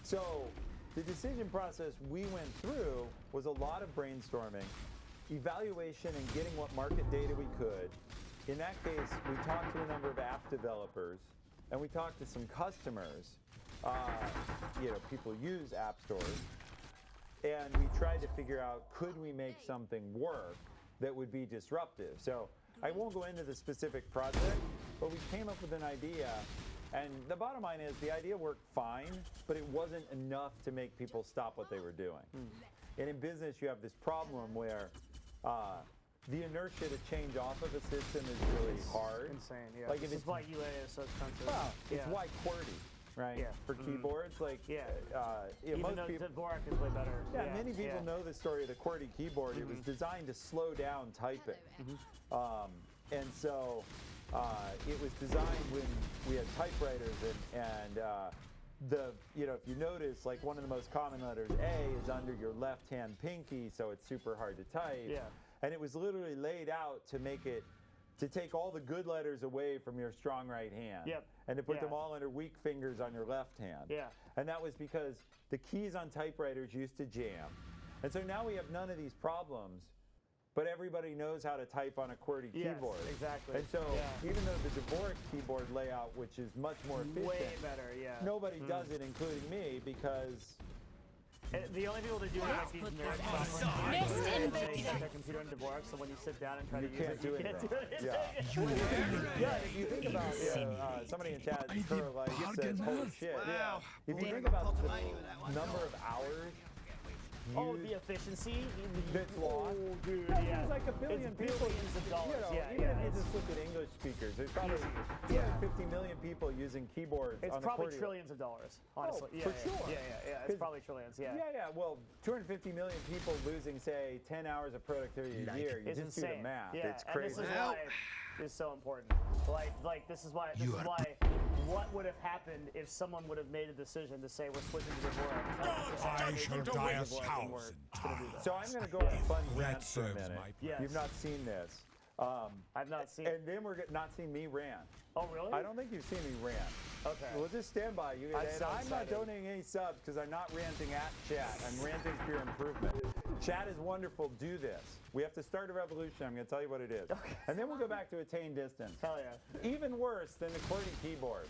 So the decision process we went through was a lot of brainstorming, evaluation, and getting what market data we could. In that case, we talked to a number of app developers, and we talked to some customers. People use app stores, and we tried to figure out, could we make something work that would be disruptive? So I won't go into the specific project, but we came up with an idea, and the bottom line is the idea worked fine, but it wasn't enough to make people stop what they were doing. And in business, you have this problem where the inertia to change off of a system is really hard. Insane, yeah. Like if This it's is why UA is so expensive. well, it's Yeah. why QWERTY, right? Yeah. For keyboards, like Even most though people. Dvorak is way better. Yeah, many people know the story of the QWERTY keyboard. It was designed to slow down typing. And so it was designed when we had typewriters and if you notice, like one of the most common letters, A, is under your left-hand pinky, so it's super hard to type. Yeah. And it was literally laid out to make it, to take all the good letters away from your strong right hand. Yep. And to put Yeah. them all under weak fingers on your left hand. Yeah. And that was because the keys on typewriters used to jam. And so now we have none of these problems, but everybody knows how to type on a QWERTY Yes, keyboard. exactly. And so Yeah. even though the Dvorak keyboard layout, which is much more efficient, Way better, yeah. nobody does it, including me, because The only people that do it are like these nerd software Missed engineers. and They missed. set their computer on Dvorak, so when you sit down and try you to use can't it, do you anything. can't do it. Yeah. If you think about somebody in chat, like says, holy shit. Wow. If you think about the number of hours Oh, used the efficiency? that's lost. Oh, dude, Yeah, yeah. there's like a billion It's people. billions of dollars. Yeah, even yeah. if you just look at English speakers, there's probably Easy. 250 million people using keyboards It's on the probably QWERTY. trillions of dollars, honestly. Oh, yeah, for yeah, sure. Yeah. It's 'Cause- probably trillions, yeah. Yeah. Well, 250 million people losing, say, 10 hours of productivity a year. You It's just do the insane. math. Yeah, It's and crazy. this is why it's so important. Like this is why what would have happened if someone would have made a decision to say we're switching to Dvorak? I shall die 1,000 So I'm going to go on a fun Rat rant for a serves minute. my Yes. You've not seen this. I've not seen. And then we're not seeing me rant. Oh, really? I don't think you've seen me rant. Okay. We'll just stand by. I'm And so I'm not excited. donating any subs because I'm not ranting at chat. I'm ranting for your improvement. Chat is wonderful. Do this. We have to start a revolution. I'm going to tell you what it is. Okay. And then we'll go back to attain distance. Hell yeah. Even worse than the QWERTY keyboard.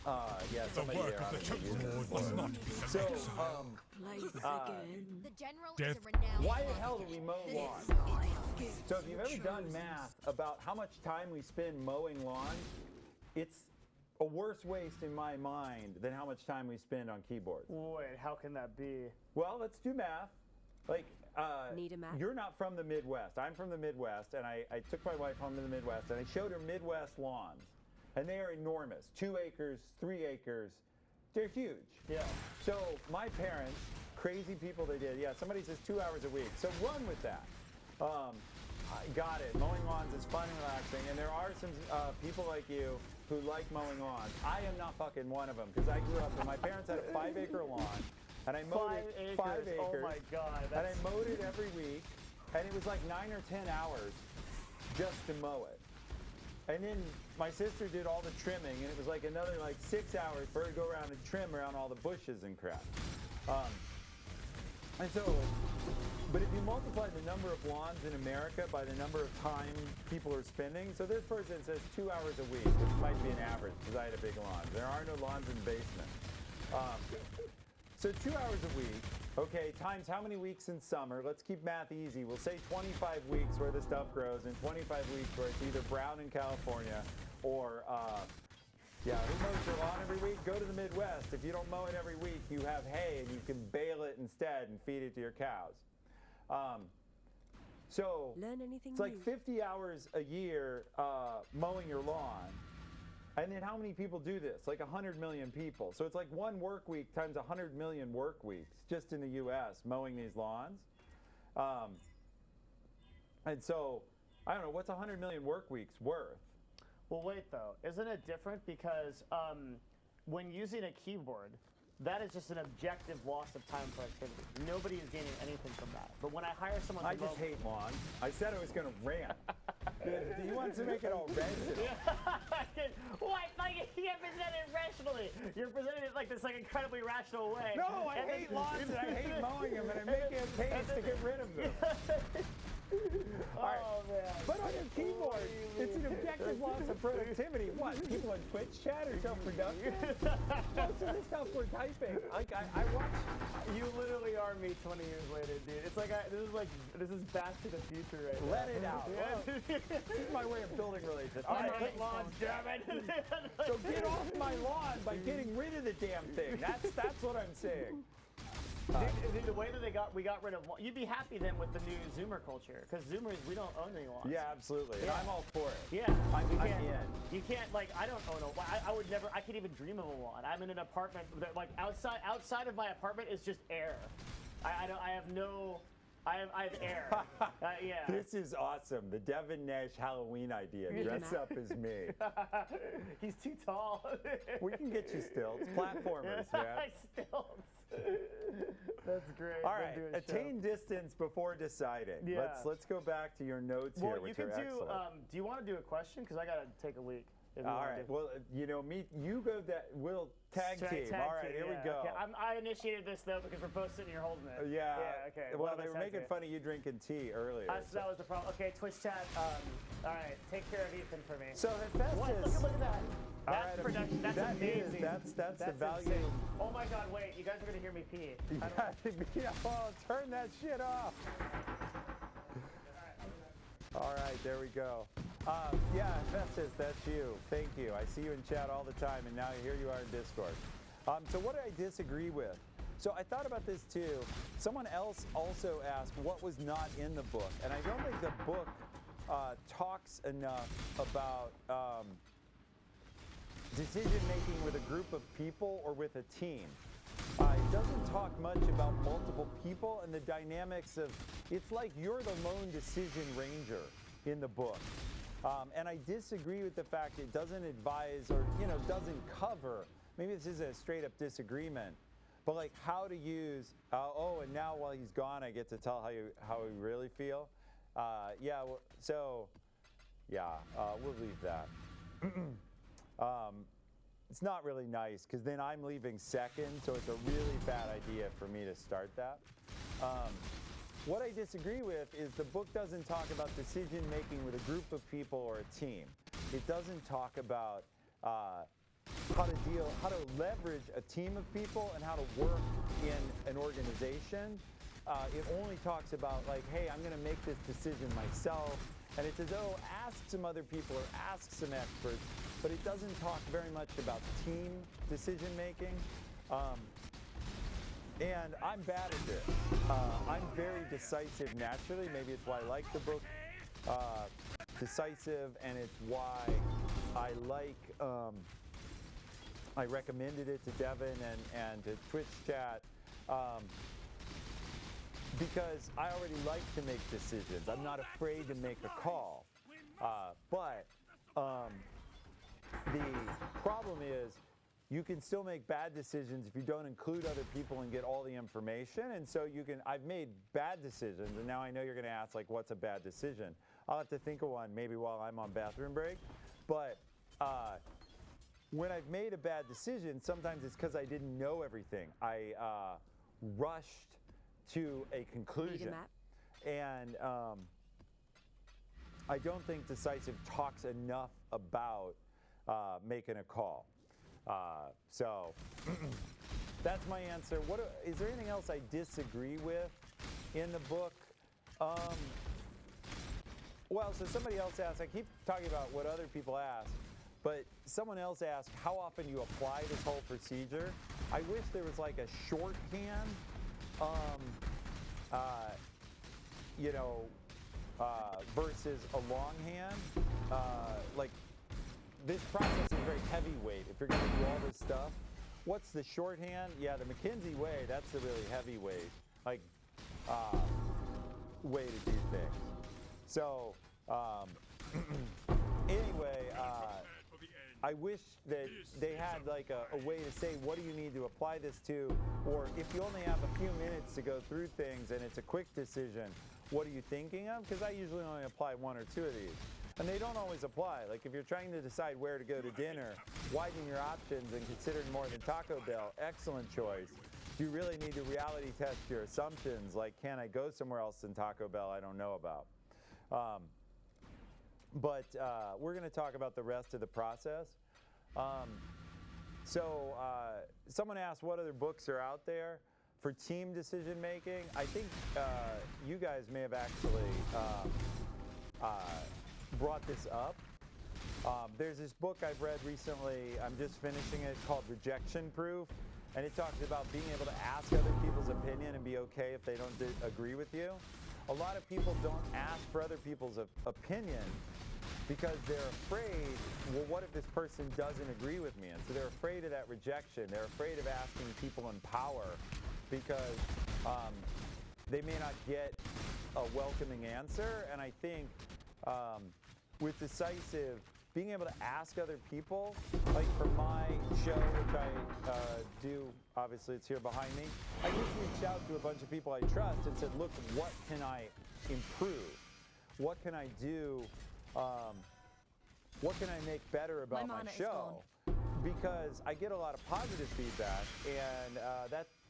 Yeah, The somebody work there of the obviously uses chipboard it. must not be So, selected. again. The general Death. is a renowned. why the hell do we mow lawns? So if you've ever done math about how much time we spend mowing lawns, it's a worse waste in my mind than how much time we spend on keyboards. Wait, how can that be? Well, let's do math. Like, Need a map? you're not from the Midwest. I'm from the Midwest, and I took my wife home to the Midwest, and I showed her Midwest lawns. And they are enormous. 2 acres, 3 acres. They're huge. Yeah. So my parents, crazy people they did, somebody says 2 hours a week. So run with that. I got it. Mowing lawns is fun and relaxing, and there are some people like you who like mowing lawns. I am not fucking one of them because I grew up and my parents had a 5-acre lawn, and I mowed 5 it acres. 5 acres. Oh my God. And I mowed it every week, and it was like 9 or 10 hours just to mow it. And then my sister did all the trimming, and it was like another 6 hours for her to go around and trim around all the bushes and crap. And so, but if you multiply the number of lawns in America by the number of time people are spending, so this person says 2 hours a week, which might be an average because I had a big lawn. There are no lawns in the basement. So 2 hours a week, okay, times how many weeks in summer? Let's keep math easy. We'll say 25 weeks where the stuff grows and 25 weeks where it's either brown in California or, who mows your lawn every week? Go to the Midwest. If you don't mow it every week, you have hay and you can bale it instead and feed it to your cows. So Learn anything it's like new? 50 hours a year mowing your lawn. And then how many people do this? Like 100 million people. So it's like 1 work week times 100 million work weeks just in the U.S. mowing these lawns. And so, I don't know, what's 100 million work weeks worth? Well, wait though. Isn't it different because when using a keyboard, that is just an objective loss of time productivity. Nobody is gaining anything from that. But when I hire someone I just hate lawns. I said I was going to rant. He wants to make it all rational. What? Like, you can't present it rationally. You're presenting it like this incredibly rational way. No, I hate lawns and I hate mowing them, and I make campaigns to get rid of them. Oh, man. But on your keyboard, it's an objective loss of productivity. What? People on Twitch chat are so productive? Most of the stuff we're typing. I watch. You literally are me 20 years later, dude. It's like this is Back to the Future right now. Let it out. Well, this is my way of building relationships. All right, Quit lawns, damn it. So get off my lawn by getting rid of the damn thing. That's what I'm saying. Dude, the way that we got rid of, you'd be happy then with the new Zoomer culture, because Zoomers, we don't own any lawns. Yeah, absolutely. And I'm all for it. Yeah, I'm in. You can't I don't own a. I would never. I can't even dream of a lawn. I'm in an apartment that outside of my apartment is just air. I have no. I have air. Yeah. This is awesome. The Devin Nash Halloween idea. Dress up as me. He's too tall. We can get you stilts. Platformers, man. Stilts. That's great. All right. Attain distance before deciding. Yeah. Let's go back to your notes here, which are excellent. Do you want to do a question? Because I got to take a week. All right. Well, you go that. We'll tag team. All right. Here we go. Okay. I initiated this though because we're both sitting here holding it. Yeah. Yeah. Okay. Well, they were making fun of you drinking tea earlier. So that was the problem. Okay, Twitch chat. All right. Take care of Ethan for me. So Hephaestus. Look at that. That's right, production. That's amazing. That's the value. Insane. Oh my God! Wait, you guys are gonna hear me pee. Yeah. Well, turn that shit off. All right, there we go. Yeah, Hephaestus, that's you. Thank you. I see you in chat all the time, and now here you are in Discord. So what did I disagree with? So I thought about this too. Someone else also asked what was not in the book, and I don't think the book talks enough about decision-making with a group of people or with a team. It doesn't talk much about multiple people and the dynamics of, it's like you're the lone decision ranger in the book. And I disagree with the fact it doesn't advise or, doesn't cover, maybe this is a straight up disagreement, but like how to use, and now while he's gone, I get to tell how we really feel. We'll leave that. It's not really nice because then I'm leaving second, so it's a really bad idea for me to start that. What I disagree with is the book doesn't talk about decision making with a group of people or a team. It doesn't talk about how to leverage a team of people and how to work in an organization. It only talks about like, hey, I'm going to make this decision myself. And it says, ask some other people or ask some experts, but it doesn't talk very much about team decision making. And I'm bad at this. I'm very decisive naturally. Maybe it's why I like the book Decisive, and it's why I recommended it to Devin and to Twitch chat. Because I already like to make decisions. I'm not afraid to make a call. But the problem is you can still make bad decisions if you don't include other people and get all the information. And so I've made bad decisions, and now I know you're going to ask, like, what's a bad decision? I'll have to think of one maybe while I'm on bathroom break. But when I've made a bad decision, sometimes it's because I didn't know everything. I rushed to a conclusion. And I don't think Decisive talks enough about making a call. So that's my answer. Is there anything else I disagree with in the book? So somebody else asked, I keep talking about what other people ask, but someone else asked how often you apply this whole procedure. I wish there was like a shorthand versus a longhand. Like this process is very heavyweight. If you're going to do all this stuff, what's the shorthand? Yeah, the McKinsey way. That's the really heavyweight, way to do things. So anyway, I wish that they had like a way to say, what do you need to apply this to? Or if you only have a few minutes to go through things and it's a quick decision, what are you thinking of? Because I usually only apply 1 or 2 of these. And they don't always apply. Like if you're trying to decide where to go to dinner, widen your options and consider more than Taco Bell, excellent choice. Do you really need to reality test your assumptions? Like, can I go somewhere else than Taco Bell I don't know about? But we're going to talk about the rest of the process. Someone asked what other books are out there for team decision making. I think you guys may have actually brought this up. There's this book I've read recently, I'm just finishing it, called Rejection Proof, and it talks about being able to ask other people's opinion and be okay if they don't agree with you. A lot of people don't ask for other people's opinion because they're afraid, well, what if this person doesn't agree with me? And so they're afraid of that rejection. They're afraid of asking people in power because they may not get a welcoming answer. And I think with Decisive, being able to ask other people, like for my show, which I do, obviously it's here behind me, I just reached out to a bunch of people I trust and said, look, what can I improve? What can I do? What can I make better about my show? Because I get a lot of positive feedback, and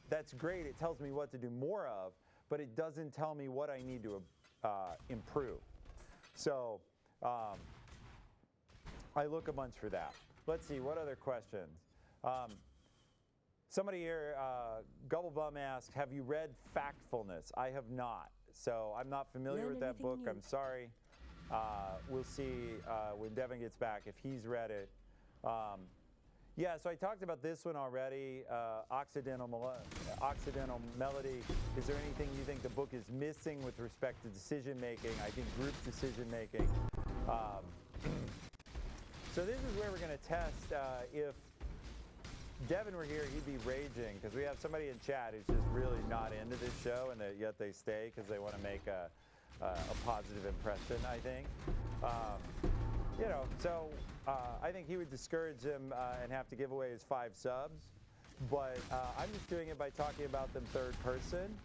that's great. It tells me what to do more of, but it doesn't tell me what I need to improve. So I look a bunch for that. Let's see, what other questions? Somebody here, Gubblebum asked, have you read Factfulness? I have not. So I'm not familiar with that book. I'm sorry. We'll see when Devin gets back if he's read it. Yeah, so I talked about this one already, Occidental Melody. Is there anything you think the book is missing with respect to decision making? I think group decision making. So this is where we're going to test if Devin were here, he'd be raging because we have somebody in chat who's just really not into this show, and yet they stay because they want to make a positive impression, I think. You know, so I think he would discourage him and have to give away his 5 subs. But I'm just doing it by talking about them third person.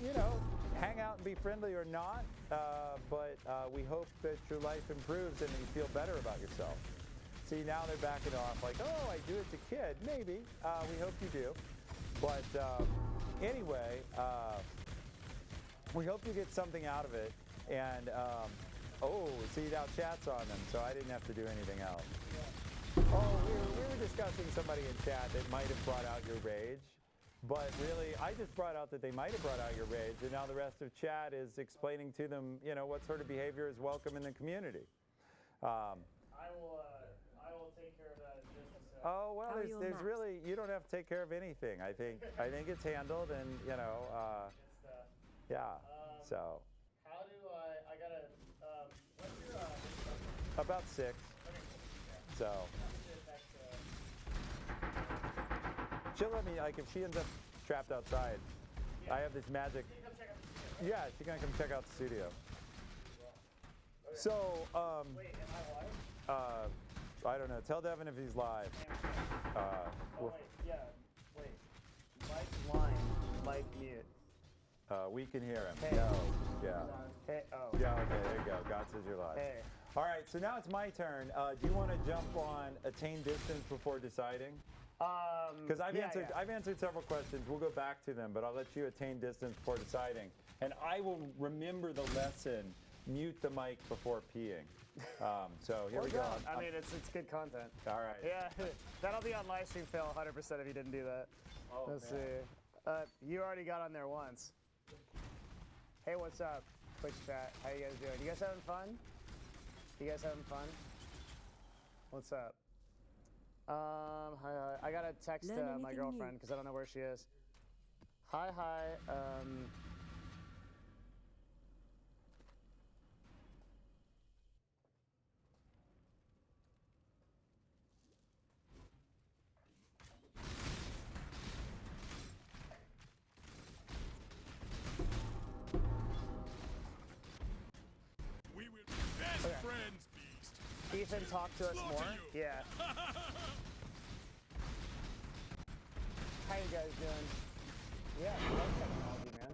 You know, hang out and be friendly or not, but we hope that your life improves and you feel better about yourself. See, now they're backing off like, oh, I do it to kid. Maybe. We hope you do. But anyway, we hope you get something out of it. And, oh, see, now chat's on them, so I didn't have to do anything else. Oh, we were discussing somebody in chat that might have brought out your rage. But really, I just brought out that they might have brought out your rage, and now the rest of chat is explaining to them, you know, what sort of behavior is welcome in the community. I will take care of that in just a second. Oh, well, there's really, you don't have to take care of anything. I think it's handled, and, you know, yeah, so. How do I gotta, what's your, About 6. okay, yeah. So. She'll let me, like, if she ends up trapped outside, yeah. I have this magic. Can you come check out? Yeah, she's gonna come check out the studio. Okay. So, wait, am I live? I don't know. Tell Devin if he's live. Wait, yeah, wait. Mic line, mic mute. We can hear him. Hey. No. Yeah. Hey, oh. Yeah, okay, there you go. God says you're live. Hey. All right, so now it's my turn. Do you want to jump on attain distance before deciding? Because I've answered several questions. We'll go back to them, but I'll let you attain distance before deciding. And I will remember the lesson, mute the mic before peeing. So here we go. I mean, it's good content. All right. Yeah, that'll be on live stream fail 100% if you didn't do that. Oh, Let's man. see. You already got on there once. Hey, what's up? Twitch chat. How you guys doing? You guys having fun? You guys having fun? What's up? Hi. I gotta text my girlfriend because I don't know where she is. Hi. We will be best friends, Beast. Ethan talk to us more? Yeah. How you guys doing? Yeah, I love technology, man.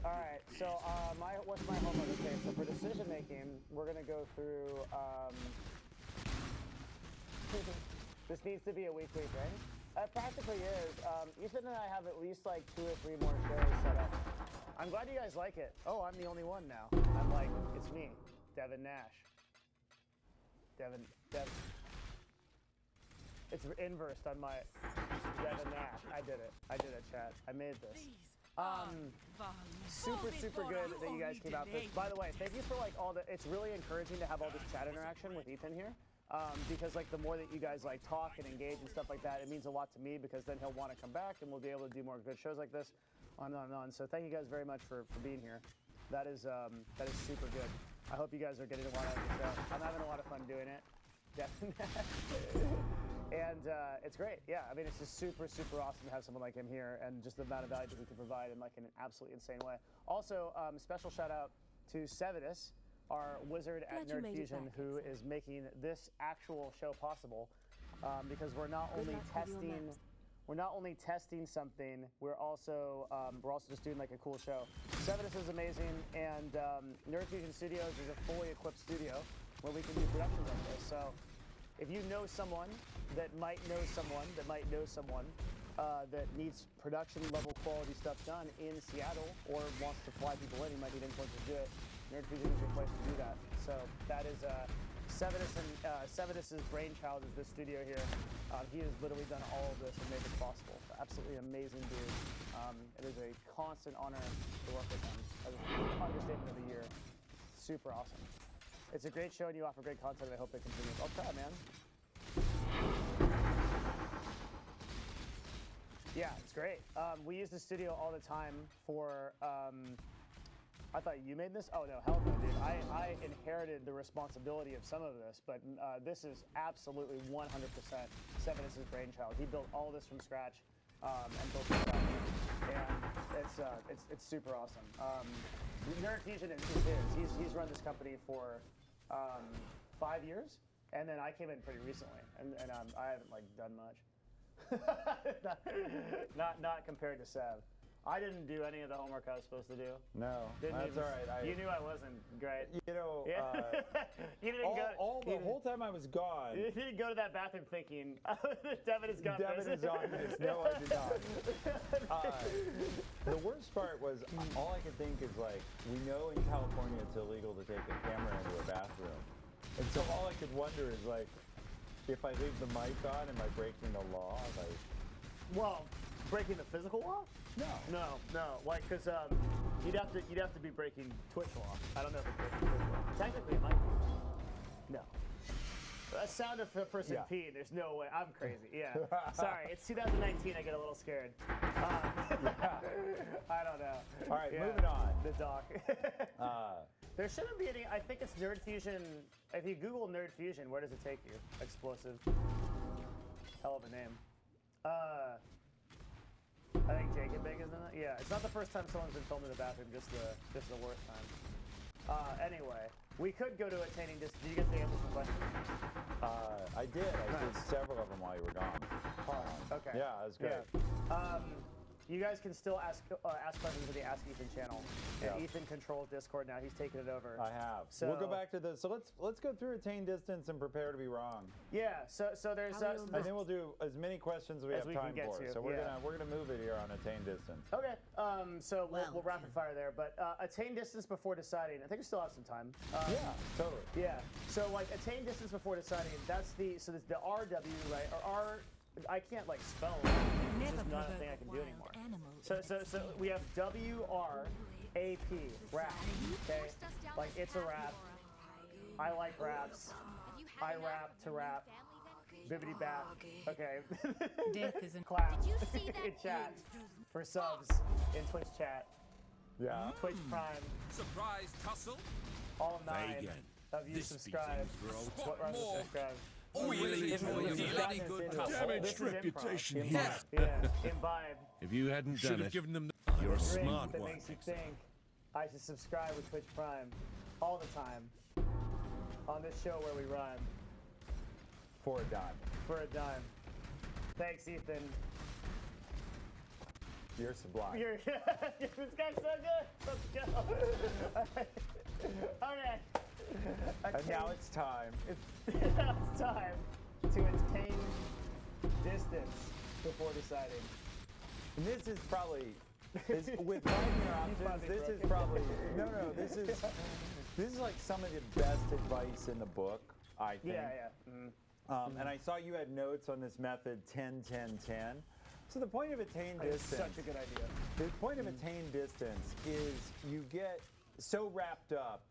Alright, so what's my homework? Okay, so for decision making, we're gonna go through this needs to be a weekly thing. It practically is. Ethan and I have at least like 2 or 3 more shows set up. I'm glad you guys like it. Oh, I'm the only one now. I'm like, it's me, Devin Nash. Devin. It's inversed on my Devin Nash. I did it, chat. I made this. Super good that you guys came out for this. By the way, thank you for like all the. It's really encouraging to have all this chat interaction with Ethan here, because like the more that you guys like talk and engage and stuff like that, it means a lot to me because then he'll want to come back and we'll be able to do more good shows like this, on and on. So thank you guys very much for being here. That is super good. I hope you guys are getting a lot out of the show. I'm having a lot of fun doing it. Definitely. And it's great. Yeah, I mean, it's just super awesome to have someone like him here and just the amount of value that he can provide in like an absolutely insane way. Also, special shout out to Sevidus, our wizard at Nerd Fusion, who is making this actual show possible, because we're not only testing something, we're also just doing like a cool show. Sevidus is amazing, and Nerd Fusion Studios is a fully equipped studio where we can do productions like this. So if you know someone that might know someone that might know someone that needs production level quality stuff done in Seattle or wants to fly people in, you might need influencers to do it. Nerd Fusion is your place to do that. So that is Sevidus' brainchild is this studio here. He has literally done all of this and made it possible. Absolutely amazing dude. It is a constant honor to work with him. As an understatement of the year. Super awesome. It's a great show and you offer great content and I hope it continues. I'll try, man. Yeah, it's great. We use the studio all the time for, I thought you made this? Oh no, hell no, dude. I inherited the responsibility of some of this, but this is absolutely 100% Sevidus' brainchild. He built all this from scratch and built this up. And it's super awesome. Nerd Fusion is his. He's run this company for 5 years, and then I came in pretty recently, and I haven't like done much. not compared to Sev. I didn't do any of the homework I was supposed to do. No, that's all right. You knew I wasn't great. You know, you didn't the whole time I was gone. You didn't go to that bathroom thinking, Devin has got this. Devin is on this. No, I did not. The worst part was, all I could think is like, we know in California it's illegal to take a camera into a bathroom. And so all I could wonder is like, if I leave the mic on, am I breaking the law? Like, well, breaking the physical law? No. Like, because you'd have to be breaking Twitch law. I don't know if it's breaking Twitch law. Technically, it might be. No. That sound of a person peeing. There's no way. I'm crazy. Yeah. Sorry. It's 2019. I get a little scared. I don't know. All right, moving on. The doc. There shouldn't be any. I think it's Nerd Fusion. If you Google Nerd Fusion, where does it take you? Explosive. Hell of a name. I think Jacob Big is in it. Yeah, it's not the first time someone's been filmed in the bathroom. Just the worst time. Anyway, we could go to attaining this. Did you get the answers to questions? I did. I did several of them while you were gone. Okay. Yeah, that was great. Yeah. You guys can still ask questions in the Ask Ethan channel. And Ethan controls Discord now. He's taken it over. I have. So we'll go back to this. So let's go through attain distance and prepare to be wrong. Yeah. So there's. And then we'll do as many questions as we have time for. So we're gonna move it here on attain distance. Okay. So we'll rapid fire there. But attain distance before deciding. I think we still have some time. Yeah. Totally. Yeah. So like attain distance before deciding. That's the the RW, right? Or R. I can't like spell. It's just not a thing I can do anymore. So we have WRAP, rap. Okay, like it's a rap. I like raps. I rap to rap. Bibbity bap. Okay. Death is in clap in chat for subs in Twitch chat. Yeah. Twitch Prime. Surprise tussle. All 9 of you subscribe. What runs to subscribe? Really enjoy your bloody good tussle. Damaged reputation here. Yeah, imbibe. If you hadn't Should done have it, given them you're a Drink smart that one. makes you think. I should subscribe with Twitch Prime. all the time on this show where we rhyme For a dime. for a dime. Thanks, Ethan. You're sublime. This guy's so good. Let's go. Okay. And now it's time. Now it's time to attain distance before deciding. And this is probably, with binary options, this is probably, this is like some of the best advice in the book, I think. Yeah. And I saw you had notes on this method 10-10-10. So the point of attain It's distance, such a good idea. the point of attain distance is you get so wrapped up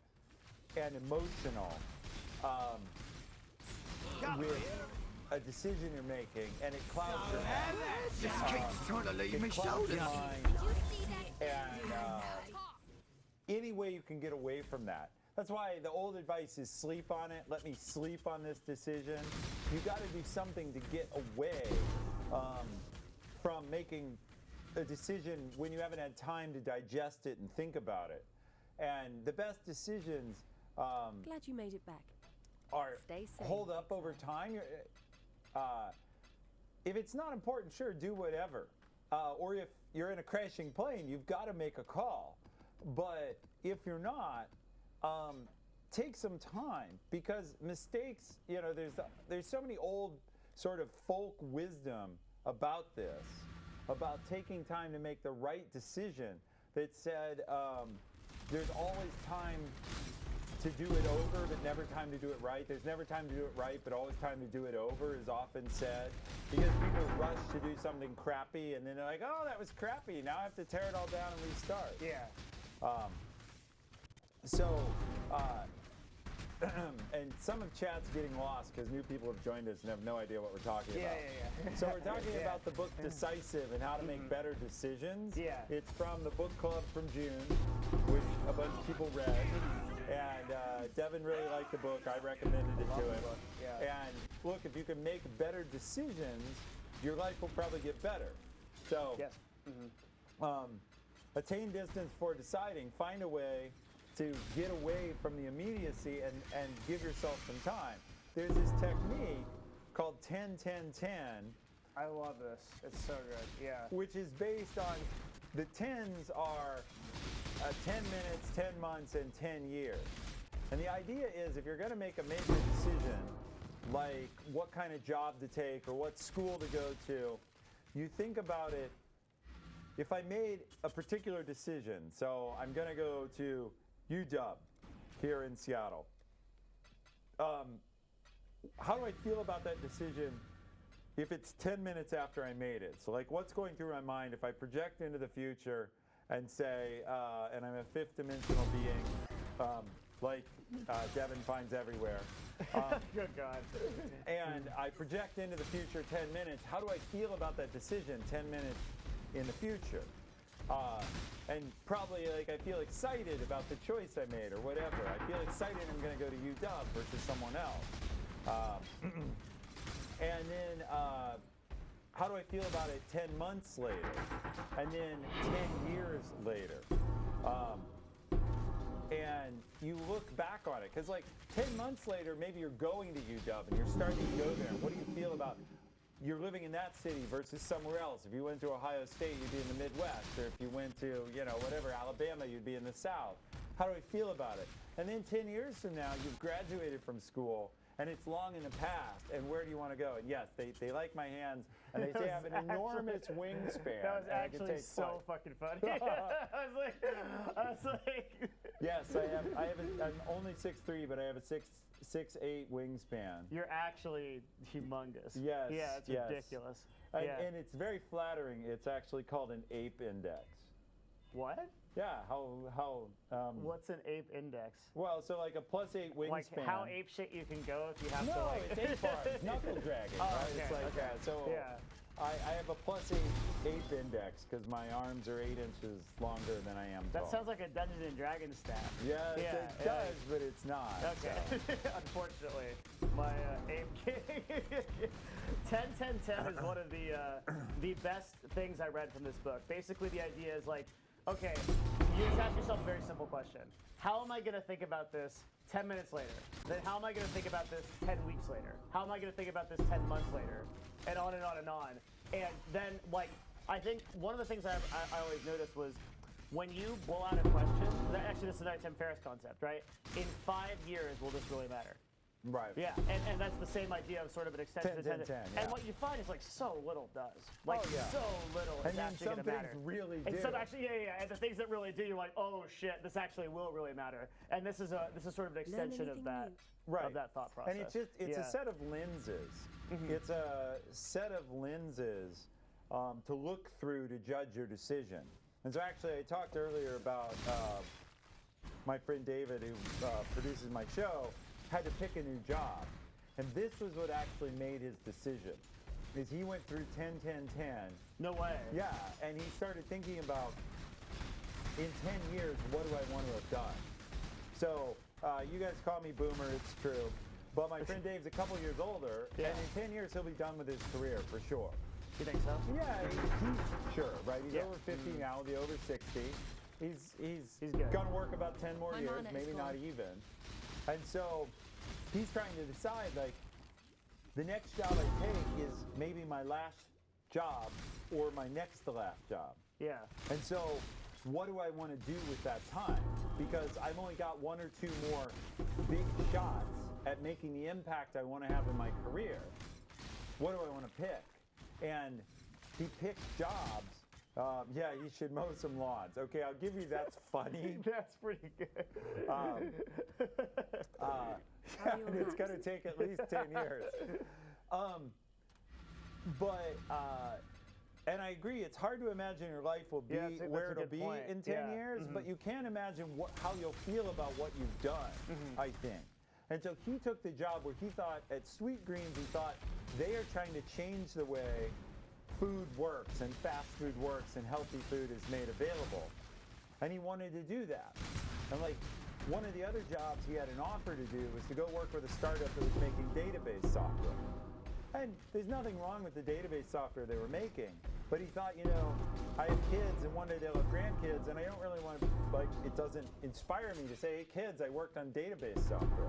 and emotional with a decision you're making, and it clouds your mind. Just keeps trying to leave me It clouds your shoulders. mind, and any way you can get away from that. That's why the old advice is sleep on it. Let me sleep on this decision. You got to do something to get away from making a decision when you haven't had time to digest it and think about it. And the best decisions Glad you made it back. are Stay safe. hold up over time. If it's not important, sure, do whatever. Or if you're in a crashing plane, you've got to make a call. But if you're not, take some time, because mistakes, there's so many old sort of folk wisdom about this, about taking time to make the right decision, that said there's always time to do it over, but never time to do it right. There's never time to do it right, but always time to do it over, is often said. Because people rush to do something crappy, and then they're like, oh, that was crappy. Now I have to tear it all down and restart. Yeah. And some of chat's getting lost because new people have joined us and have no idea what we're talking about. Yeah. So we're talking Yeah. about the book Decisive and how to make better decisions. Yeah. It's from the book club from June, which a bunch of people read. And Devin really liked the book. I recommended it to him. Yeah. And look, if you can make better decisions, your life will probably get better. So Yes. attain distance for deciding. Find a way to get away from the immediacy and give yourself some time. There's this technique called 10-10-10, I love this. It's so good. Yeah. which is based on the 10s are 10 minutes, 10 months, and 10 years. And the idea is, if you're going to make a major decision, like what kind of job to take or what school to go to, you think about it. If I made a particular decision, so I'm going to go to UW here in Seattle, how do I feel about that decision if it's 10 minutes after I made it? So like, what's going through my mind if I project into the future and say, and I'm a fifth dimensional being, like Devin finds everywhere. Good God. And I project into the future 10 minutes. How do I feel about that decision 10 minutes in the future? And probably like I feel excited about the choice I made or whatever. I feel excited I'm going to go to UW versus someone else. And then how do I feel about it 10 months later? And then 10 years later? And you look back on it, because like 10 months later, maybe you're going to UW and you're starting to go there. What do you feel about you're living in that city versus somewhere else? If you went to Ohio State, you'd be in the Midwest. Or if you went to, whatever, Alabama, you'd be in the South. How do I feel about it? And then 10 years from now, you've graduated from school, and it's long in the past, and where do you want to go? And yes, they like my hands, and they say I have an enormous wingspan. That was and I can actually take so flight. fucking funny. I was like, Yes, I'm only 6'3", but I have a 6'8" wingspan. you're actually humongous. Yes, Yeah, it's yes. ridiculous. And, Yeah. and it's very flattering. It's actually called an ape index. What? Yeah, how What's an ape index? well, so like a +8 wingspan. Like how ape shit you can go if you have to No, like. it's ape arms, knuckle dragon, Oh, right? okay, It's like okay. that. So Yeah. I have a +8 ape index because my arms are 8 inches longer than I am tall. That sounds like a Dungeons and Dragons stat. Yes, Yeah, it yeah. does, but it's not. Okay. so. Unfortunately, my ape king. 10-10-10 is one of the best things I read from this book. Basically, the idea is like, okay, you just ask yourself a very simple question. How am I going to think about this 10 minutes later? Then how am I going to think about this 10 weeks later? How am I going to think about this 10 months later? And on and on and on. And then, like, I think one of the things I always noticed was when you blow out a question, actually this is another Tim Ferriss concept, right? In 5 years, will this really matter? Right. Yeah, and that's the same idea of sort of an extension 10, to 10. 10, And yeah. what you find is like so little does. Like so little And is then actually some going to matter. things really And do. some actually, yeah. And the things that really do, you're like, oh shit, this actually will really matter. And this is sort of an extension of that of that thought process. And it's a set of lenses. It's a set of lenses to look through to judge your decision. And so actually, I talked earlier about my friend David, who produces my show, had to pick a new job. And this was what actually made his decision. Is he went through 10, 10, 10. No way. Yeah, and he started thinking about, in 10 years, what do I want to have done? So, you guys call me boomer, it's true. But my friend Dave's a couple years older, and in 10 years he'll be done with his career, for sure. You think so? Yeah, he's sure, right? He's over 50 now, he'll be over 60. He's good. gonna work about 10 more My years, mana is maybe not gone. even. And so he's trying to decide, like, the next job I take is maybe my last job or my next to last job. Yeah. And so what do I want to do with that time? Because I've only got 1 or 2 more big shots at making the impact I want to have in my career. What do I want to pick? And he picked jobs. Yeah, he should mow some lawns. Okay, I'll give you that's funny. That's pretty good. And it's going to take at least 10 years. And I agree, it's hard to imagine your life will be that's a where it'll good be point. in 10 Yeah. years, but you can't imagine how you'll feel about what you've done, I think. And so he took the job where he thought, at Sweet Greens, he thought they are trying to change the way food works and fast food works and healthy food is made available. And he wanted to do that. And like, one of the other jobs he had an offer to do was to go work with a startup that was making database software. And there's nothing wrong with the database software they were making, but he thought, you know, I have kids and one day they'll have grandkids, and I don't really want to, like, it doesn't inspire me to say, hey kids, I worked on database software.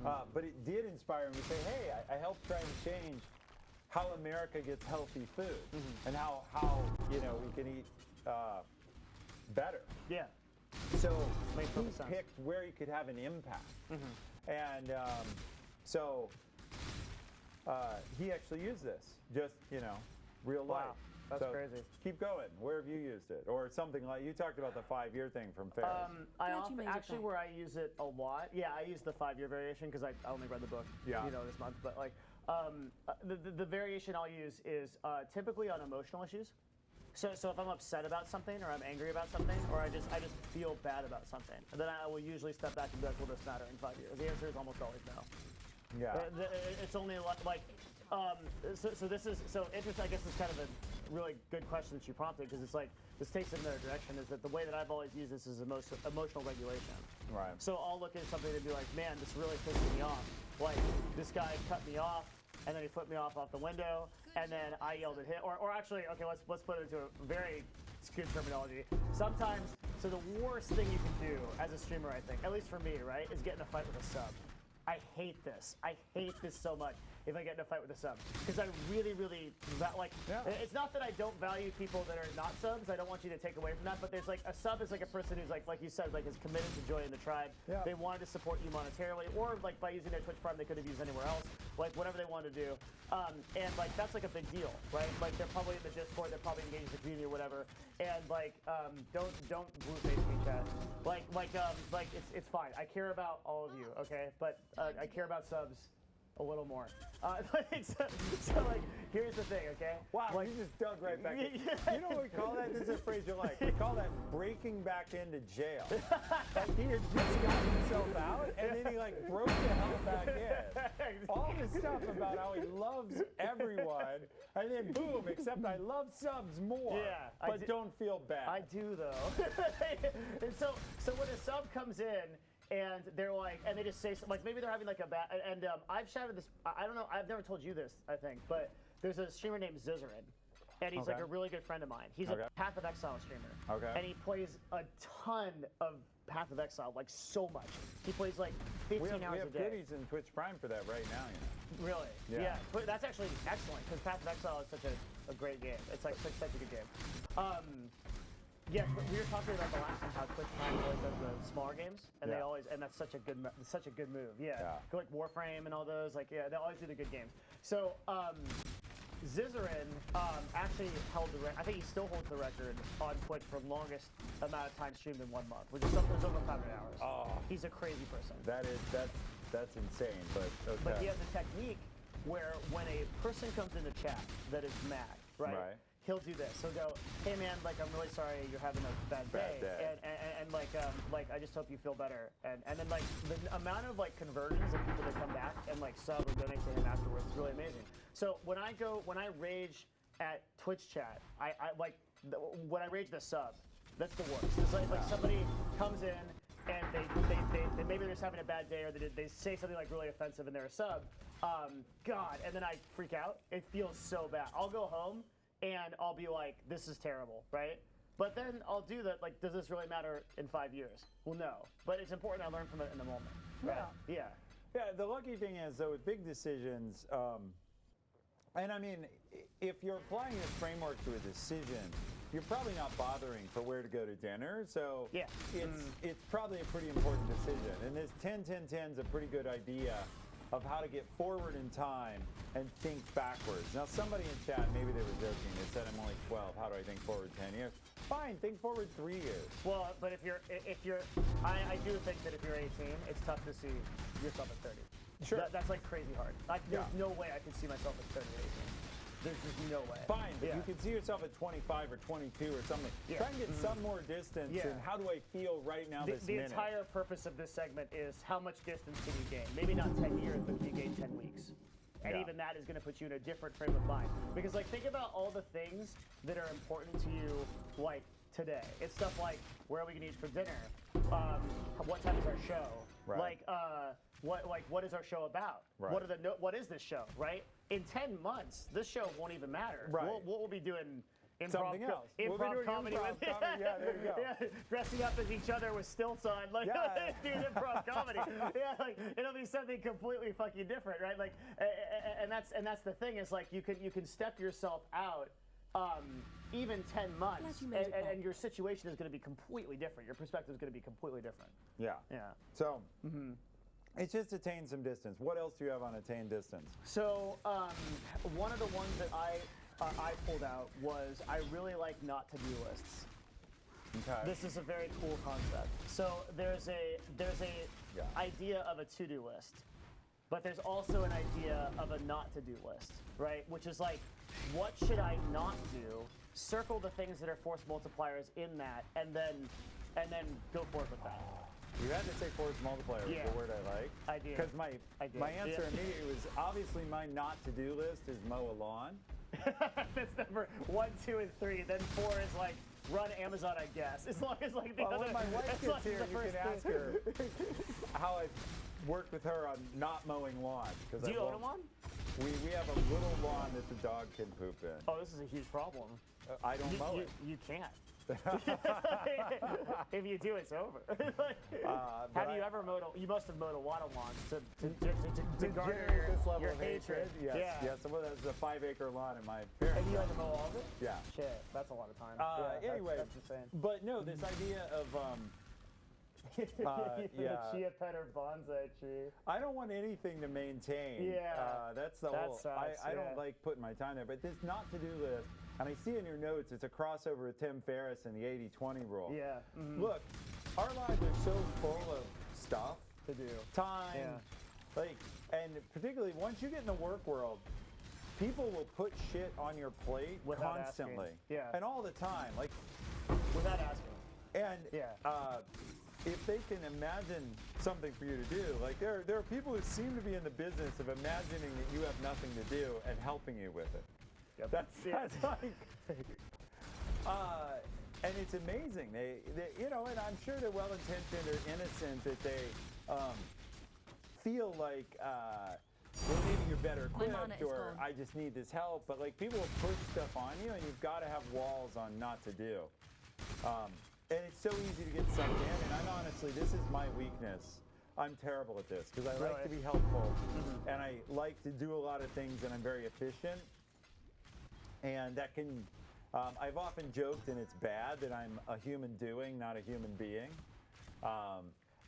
Yeah. But it did inspire me to say, hey, I helped try and change how America gets healthy food and how you know, we can eat better. Yeah. So Makes he perfect sense. picked where he could have an impact. And so he actually used this, just, you know, real life. Wow, that's So crazy. Keep going. Where have you used it? Or something like, you talked about the 5-year thing from Ferris. I Glad you often, made it actually back. where I use it a lot, yeah, I use the 5-year variation because I only read the book, Yeah. you know, this month. But like, the variation I'll use is typically on emotional issues. So if I'm upset about something, or I'm angry about something, or I just feel bad about something, then I will usually step back and be like, will this matter in 5 years? The answer is almost always no. Yeah. It's only like, so this is, so interesting, I guess it's kind of a really good question that you prompted, because it's like, this takes it in another direction, is that the way that I've always used this is emotional regulation. Right. So I'll look at something and be like, man, this really pissed me off. Like, this guy cut me off, and then he flipped me off the window, and then I yelled at him. Or actually, okay, let's put it into a very good terminology. Sometimes, so the worst thing you can do as a streamer, I think, at least for me, right, is get in a fight with a sub. I hate this. I hate this so much if I get in a fight with a sub. Because I really, like, it's not that I don't value people that are not subs. I don't want you to take away from that. But there's like, a sub is like a person who's like you said, like is committed to joining the tribe. Yeah. They wanted to support you monetarily, or like by using their Twitch Prime they could have used anywhere else. Like whatever they wanted to do. And like, that's like a big deal, right? Like they're probably in the Discord, they're probably engaged in the community or whatever. And like, don't blue face me, chat. Like it's fine. I care about all of you, okay? But I care about subs a little more. So like, here's the thing, okay? Wow, like, you just dug right back in. You know what we call that? This is a phrase you like. We call that breaking back into jail. Like he had just gotten himself out, and then he like broke the hell back in. All this stuff about how he loves everyone, and then boom, except I love subs more. Yeah, but don't feel bad. I do though. And so when a sub comes in, and they're like, and they just say, like, maybe they're having like a bad, I've shouted this, I don't know, I've never told you this, I think, but there's a streamer named Zizarin, and he's like Okay. a really good friend of mine. He's Okay. a Path of Exile streamer. Okay. And he plays a ton of Path of Exile, like so much. He plays like 15 We hours have a day. goodies in Twitch Prime for that right now, Really? Yeah. But that's actually excellent because Path of Exile is such a great game. It's like such a good game. Yeah, but we were talking about the last time how Twitch Prime always does the smaller games, and they Yeah. always, and that's such a good move. Yeah. Yeah. Go like Warframe and all those, like they always do the good games. So Zizarin actually held the record. I think he still holds the record on Twitch for longest amount of time streamed in 1 month, which is something over 500 hours. Oh. He's a crazy person. That's insane, but okay. But he has a technique where when a person comes into chat that is mad, right? He'll do this. He'll go, "Hey man, like I'm really sorry you're having a bad day, and like I just hope you feel better." And then like the amount of like conversions of people that come back and like sub or donate to him afterwards is really amazing. So when I rage at Twitch chat, I like when I rage the sub, that's the worst. It's like somebody comes in and they maybe they're just having a bad day or they say something like really offensive and they're a sub. God, and then I freak out. It feels so bad. I'll go home and I'll be like, this is terrible, right? But then I'll do that, like, does this really matter in 5 years? Well, no. But it's important I learn from it in the moment. Right? Yeah. Yeah, the lucky thing is, though, with big decisions, and I mean, if you're applying this framework to a decision, you're probably not bothering for where to go to dinner, so Yeah. it's probably a pretty important decision. And this 10-10-10 is a pretty good idea of how to get forward in time and think backwards. Now, somebody in chat, maybe they were joking, they said, I'm only 12, how do I think forward 10 years? Fine, think forward 3 years. Well, but I do think that if you're 18, it's tough to see yourself at 30. Sure. That's like crazy hard. There's no way I can see myself at 30 or 18. There's just no way. Fine, but Yeah. you can see yourself at 25 or 22 or something. Yeah. Try and get some more distance, Yeah. and how do I feel right now this The minute? entire purpose of this segment is how much distance can you gain? Maybe not 10 years, but can you gain 10 weeks? And Yeah. even that is going to put you in a different frame of mind. Because, like, think about all the things that are important to you, like, today. It's stuff like, where are we going to eat for dinner? What time is our show? Right. What is our show about? Right. What is this show, right? In 10 months, this show won't even matter. Right. We'll be doing Something else. We'll be improv doing comedy improv with comedy. Yeah, there you go. Yeah, dressing up as each other with stilts on, like Yeah. doing improv comedy. Yeah, like it'll be something completely fucking different, right? Like, and that's the thing is like you can step yourself out. Even 10 months, Glad you made it back. and your situation is going to be completely different. Your perspective is going to be completely different. Yeah. Yeah. So, it's just attain some distance. What else do you have on attain distance? So one of the ones that I pulled out was I really like not to-do lists. Okay. This is a very cool concept. So there's a Yeah. idea of a to-do list, but there's also an idea of a not to-do list, right? Which is like, what should I not do? Circle the things that are force multipliers in that, and then go forward with that. You had to say force multiplier was Yeah. the word I like. I did. Because I did. my answer Yeah. immediately was obviously my not to do list is mow a lawn. That's number 1, 2, and 3. Then 4 is like run Amazon, I guess. As long as like the Well, other. when my wife as gets long as here, the you first can ask two- her how I've worked with her on not mowing lawns. Do you own a lawn? We have a little lawn that the dog can poop in. Oh, this is a huge problem. I don't mow it. You can't. If you do, it's over. But Have you ever mowed? You must have mowed a lot of lawns to to garner generate this level your of hatred? Yes. Yeah. Yes. Well, that's a 5-acre lawn in my parents' And you had house. to mow all of it? Yeah. Shit, that's a lot of time. Anyway, that's insane. but no, this idea of yeah. The chia pet or bonsai tree. I don't want anything to maintain. Yeah. That's the That whole. sucks, I yeah. don't like putting my time there. But this not to do list, and I see in your notes, it's a crossover with Tim Ferriss and the 80-20 rule. Yeah. Mhm. Look, our lives are so full of stuff, To do. time, Yeah. like, and particularly once you get in the work world, people will put shit on your plate Without constantly. asking. Yeah. And all the time. Like, Without asking. and Yeah. if they can imagine something for you to do, like there are people who seem to be in the business of imagining that you have nothing to do and helping you with it. Yep. That's like, and it's amazing. They, and I'm sure they're well-intentioned or innocent that they feel like well, maybe you're better My mana equipped, is or gone. I just need this help. But like people will push stuff on you, and you've got to have walls on not to do. And it's so easy to get sucked in. And I'm honestly, this is my weakness. I'm terrible at this because I like to be helpful, and I like to do a lot of things, and I'm very efficient. And that can, I've often joked, and it's bad, that I'm a human doing, not a human being.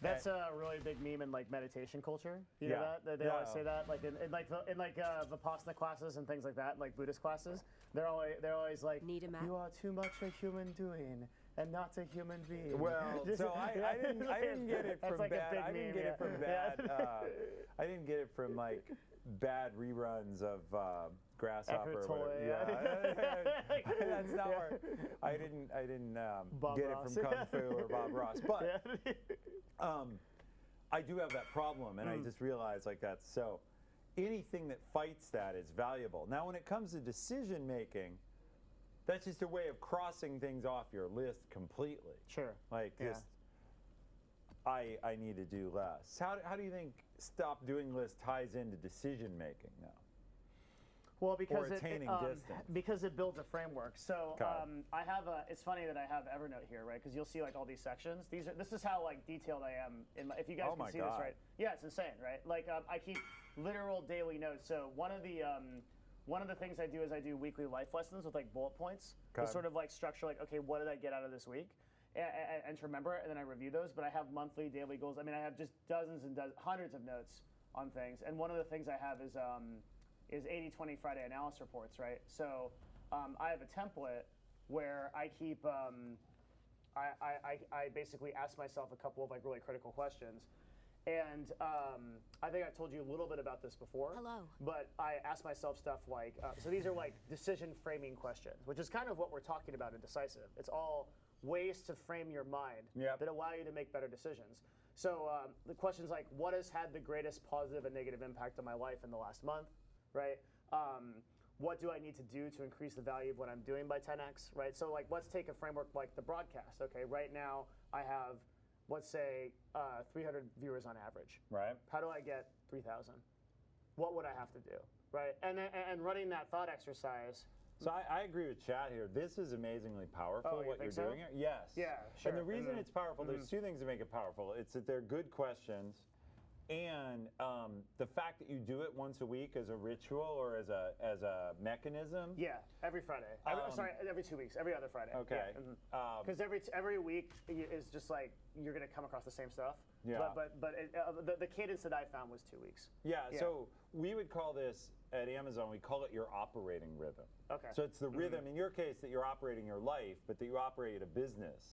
That's a really big meme in like meditation culture. You know Yeah. that? They always say that, like in Vipassana classes and things like that, like Buddhist classes. They're always like, Need a map? you are too much a human doing and not a human being. Well, so I didn't get it That's from like a bad. big I didn't meme, get it yeah. from bad. I didn't get it from like bad reruns of Grasshopper. Eckhart Or whatever. Tolle, Yeah, that's not where. I didn't Bob get Ross. it from Kung Fu or Bob Ross, but I do have that problem, and I just realized like that's so. Anything that fights that is valuable. Now, when it comes to decision making, that's just a way of crossing things off your list completely. Sure. Like Yeah. just, I need to do less. How do you think stop doing less ties into decision making now? Well, because attaining distance. because it builds a framework. So Okay. I have it's funny that I have Evernote here, right? Because you'll see like all these sections. This is how like detailed I am in my, if you guys Oh can my see God. this, right? Yeah, it's insane, right? Like I keep literal daily notes. So one of the things I do is I do weekly life lessons with like bullet points to Okay. sort of like structure like, okay, what did I get out of this week? And to remember it, and then I review those. But I have monthly, daily goals. I mean, I have just dozens and hundreds of notes on things. And one of the things I have is 80/20 Friday analysis reports, right? So I have a template where I keep, I basically ask myself a couple of like really critical questions. And I think I told you a little bit about this before. Hello. But I ask myself stuff like, so these are like decision framing questions, which is kind of what we're talking about in Decisive. It's all ways to frame your mind Yep. that allow you to make better decisions. So the questions like, what has had the greatest positive and negative impact on my life in the last month, right? What do I need to do to increase the value of what I'm doing by 10x, right? So like, let's take a framework like the broadcast. Okay, right now I have, let's say, 300 viewers on average. Right. How do I get 3,000? What would I have to do, right? And running that thought exercise. So I agree with Chad here. This is amazingly powerful, Oh, you what you're think so? doing here. Yes. Yeah, sure. And the reason it's powerful, there's two things that make it powerful. It's that they're good questions, and the fact that you do it once a week as a ritual or as a mechanism. Yeah, every Friday. Every 2 weeks, every other Friday. Okay. Because every week is just like you're gonna come across the same stuff. Yeah. But the cadence that I found was 2 weeks. Yeah, so we would call this at Amazon, we call it your operating rhythm. Okay. So it's the rhythm, in your case, that you're operating your life, but that you operate a business.